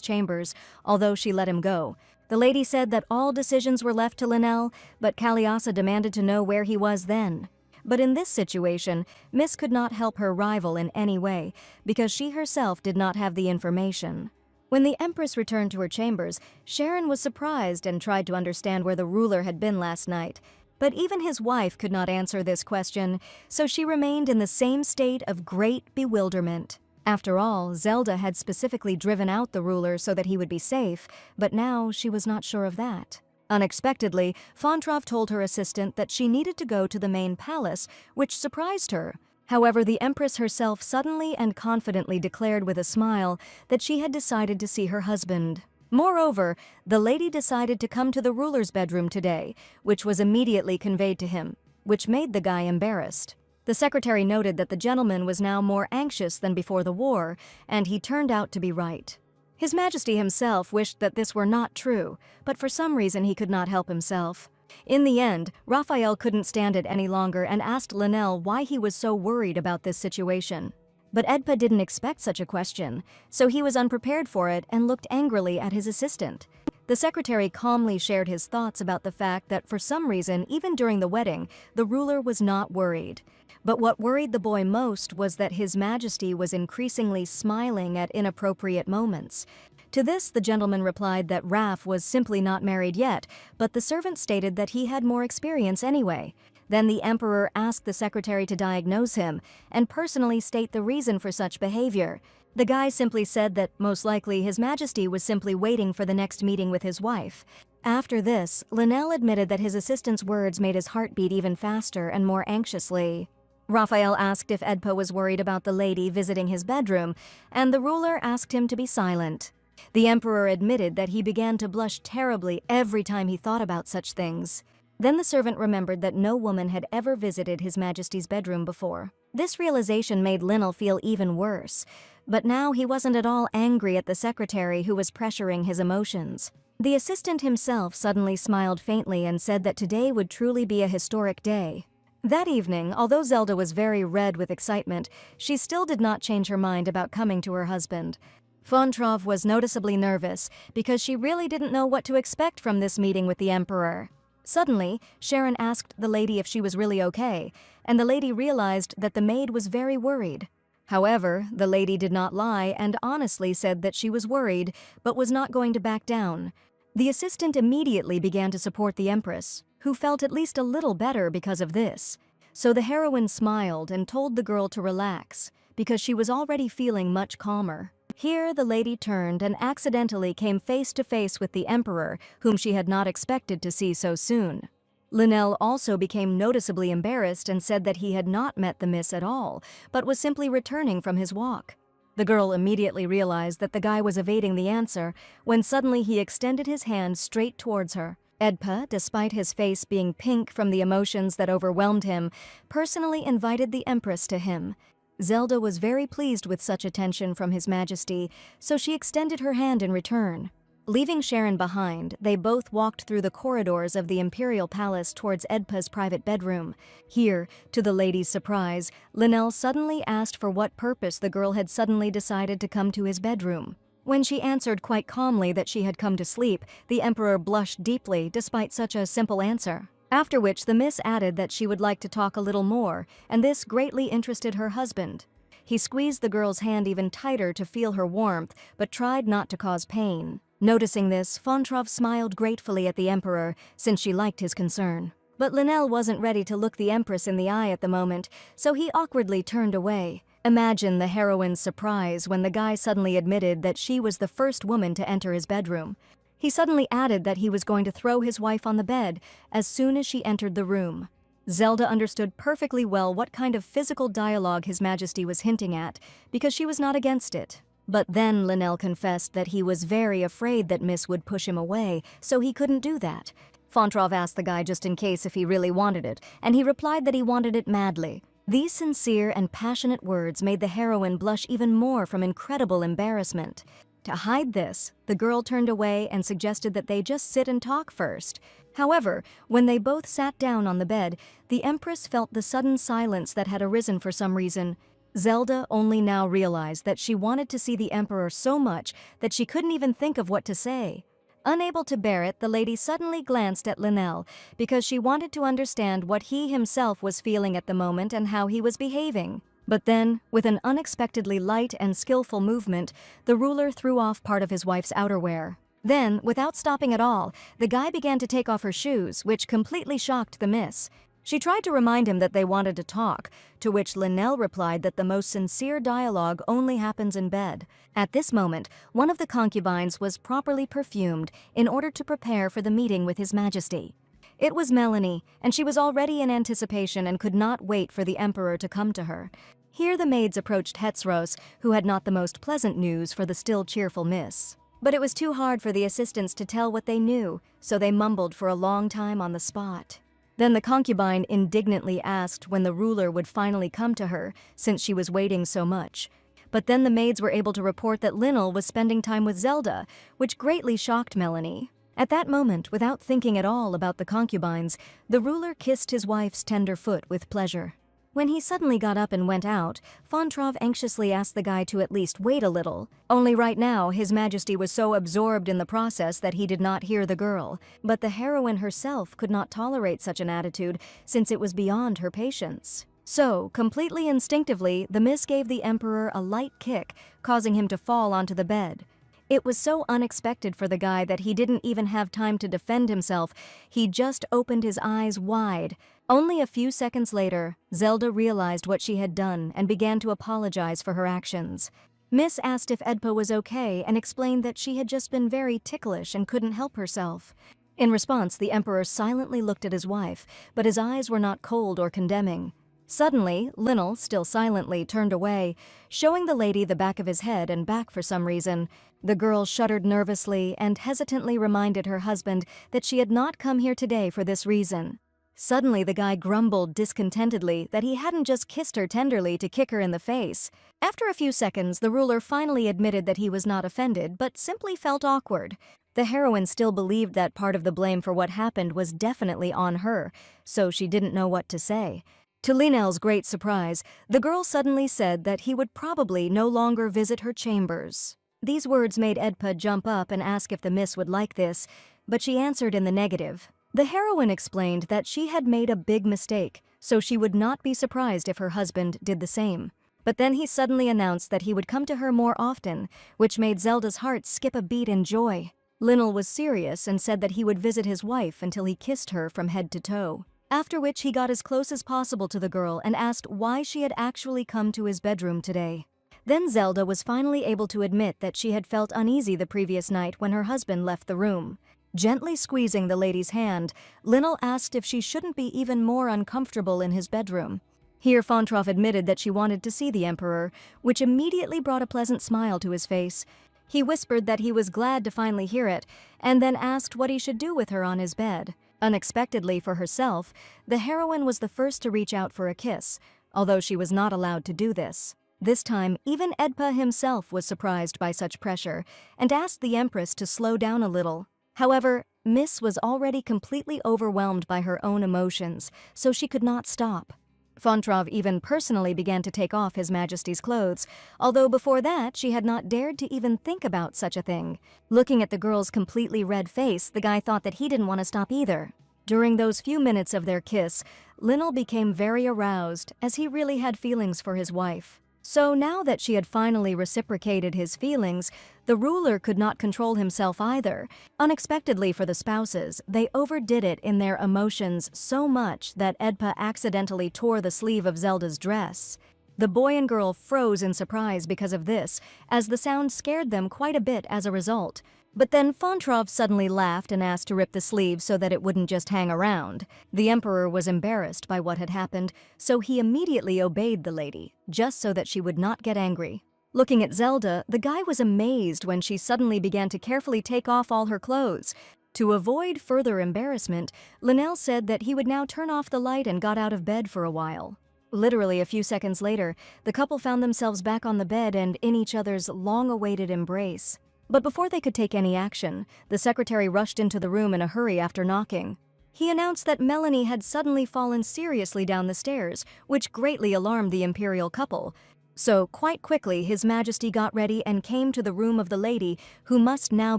chambers, although she let him go. The lady said that all decisions were left to Linnell, but Kaliasa demanded to know where he was then. But in this situation, Miss could not help her rival in any way, because she herself did not have the information. When the Empress returned to her chambers, Sharon was surprised and tried to understand where the ruler had been last night. But even his wife could not answer this question, so she remained in the same state of great bewilderment. After all, Zelda had specifically driven out the ruler so that he would be safe, but now she was not sure of that. Unexpectedly, Fontrov told her assistant that she needed to go to the main palace, which surprised her. However, the Empress herself suddenly and confidently declared with a smile that she had decided to see her husband. Moreover, the lady decided to come to the ruler's bedroom today, which was immediately conveyed to him, which made the guy embarrassed. The secretary noted that the gentleman was now more anxious than before the war, and he turned out to be right. His Majesty himself wished that this were not true, but for some reason he could not help himself. In the end, Raphael couldn't stand it any longer and asked Linnell why he was so worried about this situation. But Edpa didn't expect such a question, so he was unprepared for it and looked angrily at his assistant. The secretary calmly shared his thoughts about the fact that for some reason, even during the wedding, the ruler was not worried. But what worried the boy most was that His Majesty was increasingly smiling at inappropriate moments. To this, the gentleman replied that Raph was simply not married yet, but the servant stated that he had more experience anyway. Then the emperor asked the secretary to diagnose him and personally state the reason for such behavior. The guy simply said that most likely His Majesty was simply waiting for the next meeting with his wife. After this, Linnell admitted that his assistant's words made his heart beat even faster and more anxiously. Raphael asked if Edpa was worried about the lady visiting his bedroom, and the ruler asked him to be silent. The emperor admitted that he began to blush terribly every time he thought about such things. Then the servant remembered that no woman had ever visited His Majesty's bedroom before. This realization made Linnell feel even worse, but now he wasn't at all angry at the secretary who was pressuring his emotions. The assistant himself suddenly smiled faintly and said that today would truly be a historic day. That evening, although Zelda was very red with excitement, she still did not change her mind about coming to her husband. Fontrov was noticeably nervous because she really didn't know what to expect from this meeting with the emperor. Suddenly, Sharon asked the lady if she was really okay, and the lady realized that the maid was very worried. However, the lady did not lie and honestly said that she was worried, but was not going to back down. The assistant immediately began to support the Empress, who felt at least a little better because of this. So the heroine smiled and told the girl to relax, because she was already feeling much calmer. Here the lady turned and accidentally came face to face with the emperor, whom she had not expected to see so soon. Linnell also became noticeably embarrassed and said that he had not met the miss at all, but was simply returning from his walk. The girl immediately realized that the guy was evading the answer, when suddenly he extended his hand straight towards her. Edpa, despite his face being pink from the emotions that overwhelmed him, personally invited the Empress to him. Zelda was very pleased with such attention from His Majesty, so she extended her hand in return. Leaving Sharon behind, they both walked through the corridors of the Imperial Palace towards Edpa's private bedroom. Here, to the lady's surprise, Linnell suddenly asked for what purpose the girl had suddenly decided to come to his bedroom. When she answered quite calmly that she had come to sleep, the emperor blushed deeply despite such a simple answer. After which the miss added that she would like to talk a little more, and this greatly interested her husband. He squeezed the girl's hand even tighter to feel her warmth, but tried not to cause pain. Noticing this, Fontrov smiled gratefully at the emperor, since she liked his concern. But Linnell wasn't ready to look the Empress in the eye at the moment, so he awkwardly turned away. Imagine the heroine's surprise when the guy suddenly admitted that she was the first woman to enter his bedroom. He suddenly added that he was going to throw his wife on the bed as soon as she entered the room. Zelda understood perfectly well what kind of physical dialogue His Majesty was hinting at, because she was not against it. But then Linnell confessed that he was very afraid that Miss would push him away, so he couldn't do that. Fontrov asked the guy just in case if he really wanted it, and he replied that he wanted it madly. These sincere and passionate words made the heroine blush even more from incredible embarrassment. To hide this, the girl turned away and suggested that they just sit and talk first. However, when they both sat down on the bed, the Empress felt the sudden silence that had arisen for some reason. Zelda only now realized that she wanted to see the Emperor so much that she couldn't even think of what to say. Unable to bear it, the lady suddenly glanced at Linnell because she wanted to understand what he himself was feeling at the moment and how he was behaving. But then, with an unexpectedly light and skillful movement, the ruler threw off part of his wife's outerwear. Then, without stopping at all, the guy began to take off her shoes, which completely shocked the miss. She tried to remind him that they wanted to talk, to which Linnell replied that the most sincere dialogue only happens in bed. At this moment, one of the concubines was properly perfumed in order to prepare for the meeting with His Majesty. It was Melanie, and she was already in anticipation and could not wait for the Emperor to come to her. Here the maids approached Hetzros, who had not the most pleasant news for the still cheerful miss. But it was too hard for the assistants to tell what they knew, so they mumbled for a long time on the spot. Then the concubine indignantly asked when the ruler would finally come to her, since she was waiting so much. But then the maids were able to report that Linnell was spending time with Zelda, which greatly shocked Melanie. At that moment, without thinking at all about the concubines, the ruler kissed his wife's tender foot with pleasure. When he suddenly got up and went out, Fontrov anxiously asked the guy to at least wait a little. Only right now, His Majesty was so absorbed in the process that he did not hear the girl. But the heroine herself could not tolerate such an attitude, since it was beyond her patience. So, completely instinctively, the miss gave the Emperor a light kick, causing him to fall onto the bed. It was so unexpected for the guy that he didn't even have time to defend himself. He just opened his eyes wide. Only a few seconds later, Zelda realized what she had done and began to apologize for her actions. Miss asked if Edpa was okay and explained that she had just been very ticklish and couldn't help herself. In response, the Emperor silently looked at his wife, but his eyes were not cold or condemning. Suddenly, Linnell, still silently, turned away, showing the lady the back of his head and back for some reason. The girl shuddered nervously and hesitantly reminded her husband that she had not come here today for this reason. Suddenly, the guy grumbled discontentedly that he hadn't just kissed her tenderly to kick her in the face. After a few seconds, the ruler finally admitted that he was not offended, but simply felt awkward. The heroine still believed that part of the blame for what happened was definitely on her, so she didn't know what to say. To Linnell's great surprise, the girl suddenly said that he would probably no longer visit her chambers. These words made Edpa jump up and ask if the miss would like this, but she answered in the negative. The heroine explained that she had made a big mistake, so she would not be surprised if her husband did the same. But then he suddenly announced that he would come to her more often, which made Zelda's heart skip a beat in joy. Linnell was serious and said that he would visit his wife until he kissed her from head to toe. After which he got as close as possible to the girl and asked why she had actually come to his bedroom today. Then Zelda was finally able to admit that she had felt uneasy the previous night when her husband left the room. Gently squeezing the lady's hand, Linnell asked if she shouldn't be even more uncomfortable in his bedroom. Here Fontrov admitted that she wanted to see the Emperor, which immediately brought a pleasant smile to his face. He whispered that he was glad to finally hear it, and then asked what he should do with her on his bed. Unexpectedly for herself, the heroine was the first to reach out for a kiss, although she was not allowed to do this. This time, even Edpa himself was surprised by such pressure and asked the Empress to slow down a little. However, Miss was already completely overwhelmed by her own emotions, so she could not stop. Fontrov even personally began to take off His Majesty's clothes, although before that she had not dared to even think about such a thing. Looking at the girl's completely red face, the guy thought that he didn't want to stop either. During those few minutes of their kiss, Linnell became very aroused, as he really had feelings for his wife. So now that she had finally reciprocated his feelings, the ruler could not control himself either. Unexpectedly for the spouses, they overdid it in their emotions so much that Edpa accidentally tore the sleeve of Zelda's dress. The boy and girl froze in surprise because of this, as the sound scared them quite a bit as a result. But then Fontrov suddenly laughed and asked to rip the sleeve so that it wouldn't just hang around. The Emperor was embarrassed by what had happened, so he immediately obeyed the lady, just so that she would not get angry. Looking at Zelda, the guy was amazed when she suddenly began to carefully take off all her clothes. To avoid further embarrassment, Linnell said that he would now turn off the light and got out of bed for a while. Literally a few seconds later, the couple found themselves back on the bed and in each other's long-awaited embrace. But before they could take any action, the secretary rushed into the room in a hurry after knocking. He announced that Melanie had suddenly fallen seriously down the stairs, which greatly alarmed the imperial couple. So, quite quickly, His Majesty got ready and came to the room of the lady, who must now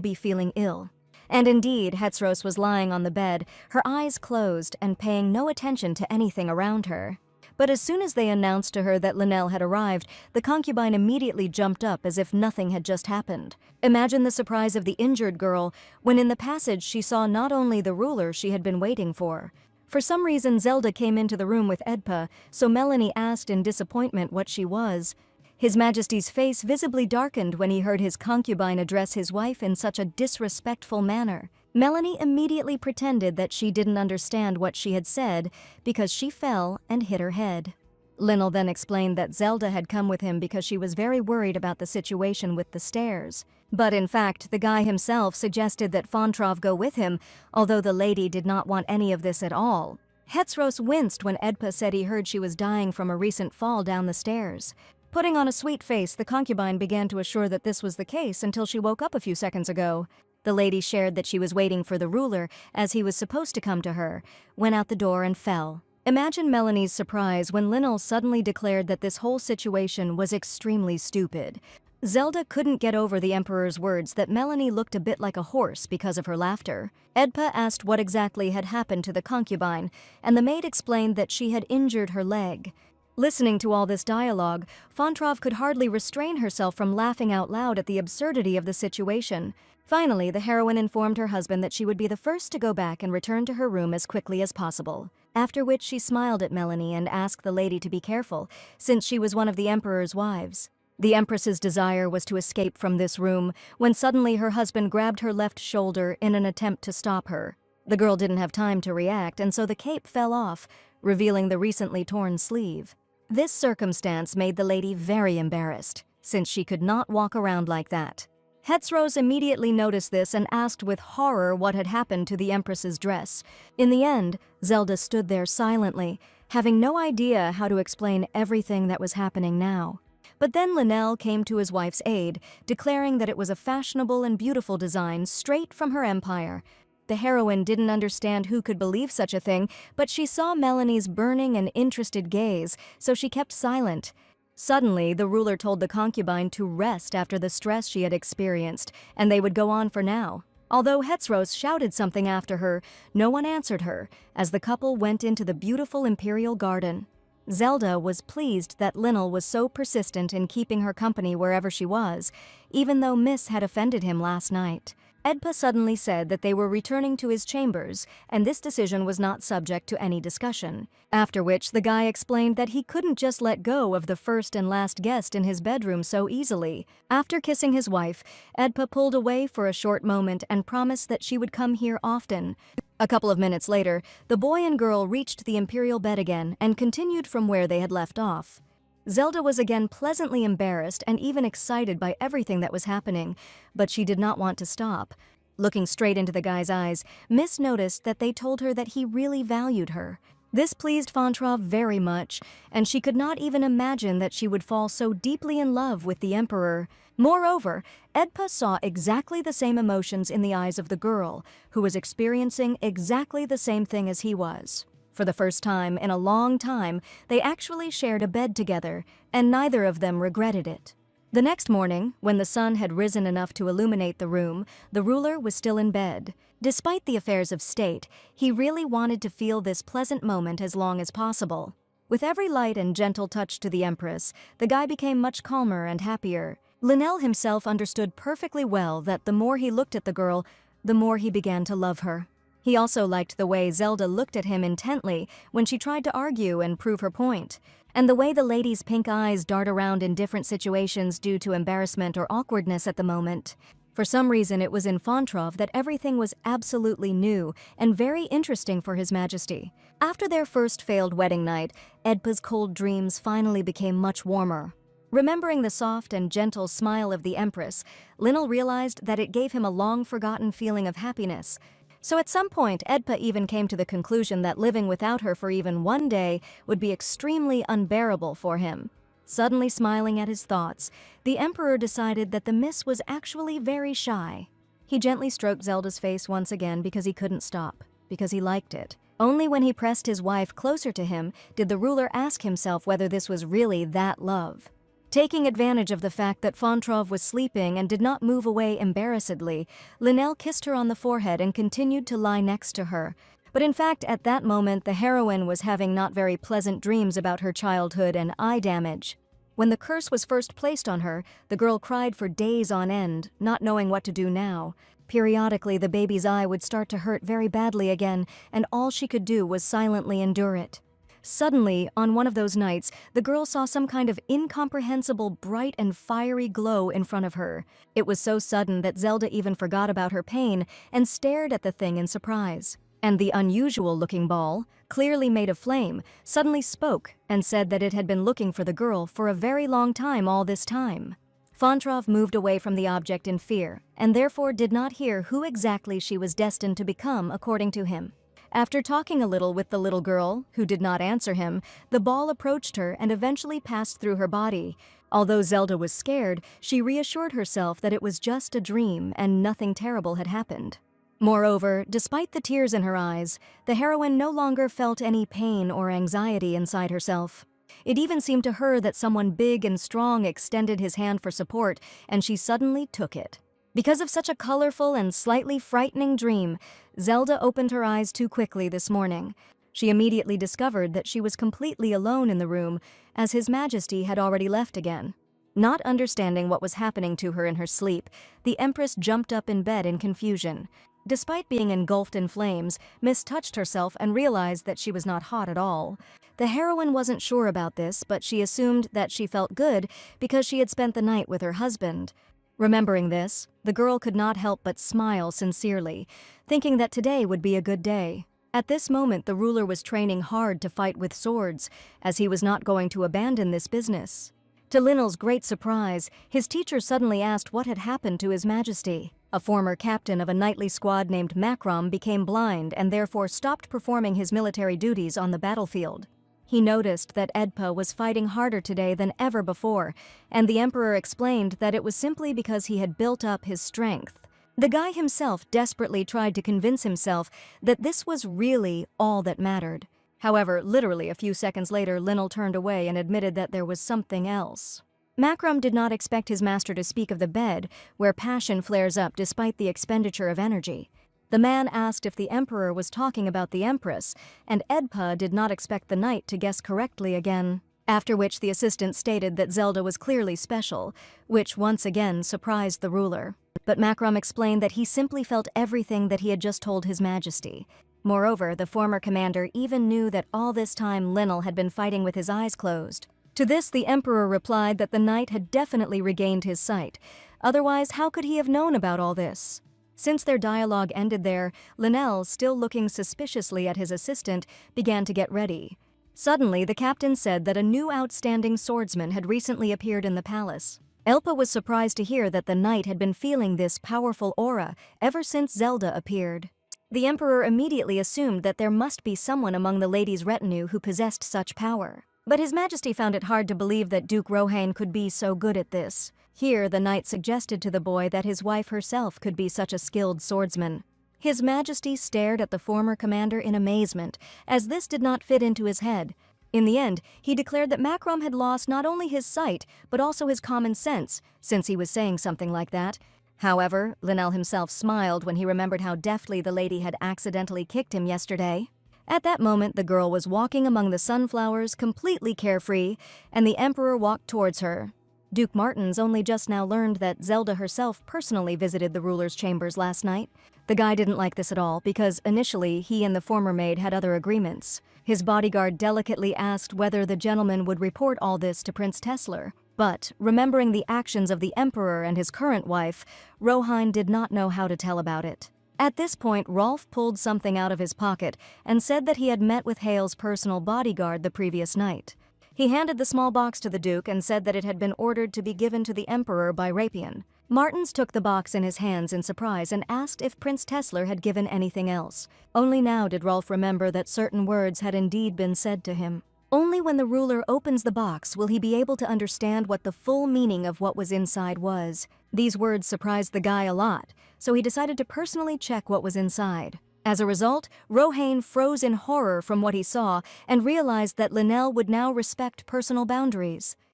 be feeling ill. And indeed, Hetsros was lying on the bed, her eyes closed and paying no attention to anything around her. But as soon as they announced to her that Linnell had arrived, the concubine immediately jumped up as if nothing had just happened. Imagine the surprise of the injured girl when in the passage she saw not only the ruler she had been waiting for. For some reason, Zelda came into the room with Edpa, so Melanie asked in disappointment what she was. His Majesty's face visibly darkened when he heard his concubine address his wife in such a disrespectful manner. Melanie immediately pretended that she didn't understand what she had said because she fell and hit her head. Linnell then explained that Zelda had come with him because she was very worried about the situation with the stairs. But in fact, the guy himself suggested that Fontrov go with him, although the lady did not want any of this at all. Hetsros winced when Edpa said he heard she was dying from a recent fall down the stairs. Putting on a sweet face, the concubine began to assure that this was the case until she woke up a few seconds ago. The lady shared that she was waiting for the ruler, as he was supposed to come to her, went out the door and fell. Imagine Melanie's surprise when Linnell suddenly declared that this whole situation was extremely stupid. Zelda couldn't get over the Emperor's words that Melanie looked a bit like a horse because of her laughter. Edpa asked what exactly had happened to the concubine, and the maid explained that she had injured her leg. Listening to all this dialogue, Fontrov could hardly restrain herself from laughing out loud at the absurdity of the situation. Finally, the heroine informed her husband that she would be the first to go back and return to her room as quickly as possible. After which she smiled at Melanie and asked the lady to be careful, since she was one of the Emperor's wives. The Empress's desire was to escape from this room when suddenly her husband grabbed her left shoulder in an attempt to stop her. The girl didn't have time to react, and so the cape fell off, revealing the recently torn sleeve. This circumstance made the lady very embarrassed, since she could not walk around like that. Hetsros immediately noticed this and asked with horror what had happened to the Empress's dress. In the end, Zelda stood there silently, having no idea how to explain everything that was happening now. But then Linnell came to his wife's aid, declaring that it was a fashionable and beautiful design straight from her empire. The heroine didn't understand who could believe such a thing, but she saw Melanie's burning and interested gaze, so she kept silent. Suddenly, the ruler told the concubine to rest after the stress she had experienced, and they would go on for now. Although Hetsros shouted something after her, no one answered her, as the couple went into the beautiful imperial garden. Zelda was pleased that Linnell was so persistent in keeping her company wherever she was, even though Miss had offended him last night. Edpa suddenly said that they were returning to his chambers, and this decision was not subject to any discussion. After which, the guy explained that he couldn't just let go of the first and last guest in his bedroom so easily. After kissing his wife, Edpa pulled away for a short moment and promised that she would come here often. A couple of minutes later, the boy and girl reached the imperial bed again and continued from where they had left off. Zelda was again pleasantly embarrassed and even excited by everything that was happening, but she did not want to stop. Looking straight into the guy's eyes, Miss noticed that they told her that he really valued her. This pleased Fontrov very much, and she could not even imagine that she would fall so deeply in love with the Emperor. Moreover, Edpa saw exactly the same emotions in the eyes of the girl, who was experiencing exactly the same thing as he was. For the first time in a long time, they actually shared a bed together, and neither of them regretted it. The next morning, when the sun had risen enough to illuminate the room, the ruler was still in bed. Despite the affairs of state, he really wanted to feel this pleasant moment as long as possible. With every light and gentle touch to the Empress, the guy became much calmer and happier. Linnell himself understood perfectly well that the more he looked at the girl, the more he began to love her. He also liked the way Zelda looked at him intently when she tried to argue and prove her point, and the way the lady's pink eyes dart around in different situations due to embarrassment or awkwardness at the moment. For some reason, it was in Fontrov that everything was absolutely new and very interesting for His Majesty. After their first failed wedding night, Edpa's cold dreams finally became much warmer. Remembering the soft and gentle smile of the Empress, Linnell realized that it gave him a long-forgotten feeling of happiness. So at some point, Edpa even came to the conclusion that living without her for even one day would be extremely unbearable for him. Suddenly smiling at his thoughts, the Emperor decided that the miss was actually very shy. He gently stroked Zelda's face once again because he couldn't stop, because he liked it. Only when he pressed his wife closer to him did the ruler ask himself whether this was really that love. Taking advantage of the fact that Fontrov was sleeping and did not move away embarrassedly, Linnell kissed her on the forehead and continued to lie next to her. But in fact, at that moment, the heroine was having not very pleasant dreams about her childhood and eye damage. When the curse was first placed on her, the girl cried for days on end, not knowing what to do now. Periodically, the baby's eye would start to hurt very badly again, and all she could do was silently endure it. Suddenly, on one of those nights, the girl saw some kind of incomprehensible bright and fiery glow in front of her. It was so sudden that Zelda even forgot about her pain and stared at the thing in surprise. And the unusual-looking ball, clearly made of flame, suddenly spoke and said that it had been looking for the girl for a very long time all this time. Fontrov moved away from the object in fear, and therefore did not hear who exactly she was destined to become according to him. After talking a little with the little girl, who did not answer him, the ball approached her and eventually passed through her body. Although Zelda was scared, she reassured herself that it was just a dream and nothing terrible had happened. Moreover, despite the tears in her eyes, the heroine no longer felt any pain or anxiety inside herself. It even seemed to her that someone big and strong extended his hand for support, and she suddenly took it. Because of such a colorful and slightly frightening dream, Zelda opened her eyes too quickly this morning. She immediately discovered that she was completely alone in the room, as His Majesty had already left again. Not understanding what was happening to her in her sleep, the Empress jumped up in bed in confusion. Despite being engulfed in flames, Miss touched herself and realized that she was not hot at all. The heroine wasn't sure about this, but she assumed that she felt good because she had spent the night with her husband. Remembering this, the girl could not help but smile sincerely, thinking that today would be a good day. At this moment, the ruler was training hard to fight with swords, as he was not going to abandon this business. To Linnell's great surprise, his teacher suddenly asked what had happened to His Majesty. A former captain of a knightly squad named Macrom became blind and therefore stopped performing his military duties on the battlefield. He noticed that Edpa was fighting harder today than ever before, and the Emperor explained that it was simply because he had built up his strength. The guy himself desperately tried to convince himself that this was really all that mattered. However, literally a few seconds later, Linnell turned away and admitted that there was something else. Macrom did not expect his master to speak of the bed, where passion flares up despite the expenditure of energy. The man asked if the Emperor was talking about the Empress, and Edpa did not expect the knight to guess correctly again. After which the assistant stated that Zelda was clearly special, which once again surprised the ruler. But Macrom explained that he simply felt everything that he had just told His Majesty. Moreover, the former commander even knew that all this time Linnell had been fighting with his eyes closed. To this, the Emperor replied that the knight had definitely regained his sight. Otherwise, how could he have known about all this? Since their dialogue ended there, Linnell, still looking suspiciously at his assistant, began to get ready. Suddenly, the captain said that a new outstanding swordsman had recently appeared in the palace. Elpa was surprised to hear that the knight had been feeling this powerful aura ever since Zelda appeared. The Emperor immediately assumed that there must be someone among the lady's retinue who possessed such power. But His Majesty found it hard to believe that Duke Rohain could be so good at this. Here, the knight suggested to the boy that his wife herself could be such a skilled swordsman. His Majesty stared at the former commander in amazement, as this did not fit into his head. In the end, he declared that Macrom had lost not only his sight, but also his common sense, since he was saying something like that. However, Linnell himself smiled when he remembered how deftly the lady had accidentally kicked him yesterday. At that moment, the girl was walking among the sunflowers, completely carefree, and the Emperor walked towards her. Duke Martins only just now learned that Zelda herself personally visited the ruler's chambers last night. The guy didn't like this at all because initially he and the former maid had other agreements. His bodyguard delicately asked whether the gentleman would report all this to Prince Tesler. But, remembering the actions of the Emperor and his current wife, Rohain did not know how to tell about it. At this point, Rolf pulled something out of his pocket and said that he had met with Hale's personal bodyguard the previous night. He handed the small box to the Duke and said that it had been ordered to be given to the Emperor by Rapian. Martins took the box in his hands in surprise and asked if Prince Tesler had given anything else. Only now did Rolf remember that certain words had indeed been said to him. Only when the ruler opens the box will he be able to understand what the full meaning of what was inside was. These words surprised the guy a lot, so he decided to personally check what was inside. As a result, Rohain froze in horror from what he saw and realized that Linnell would now respect personal boundaries.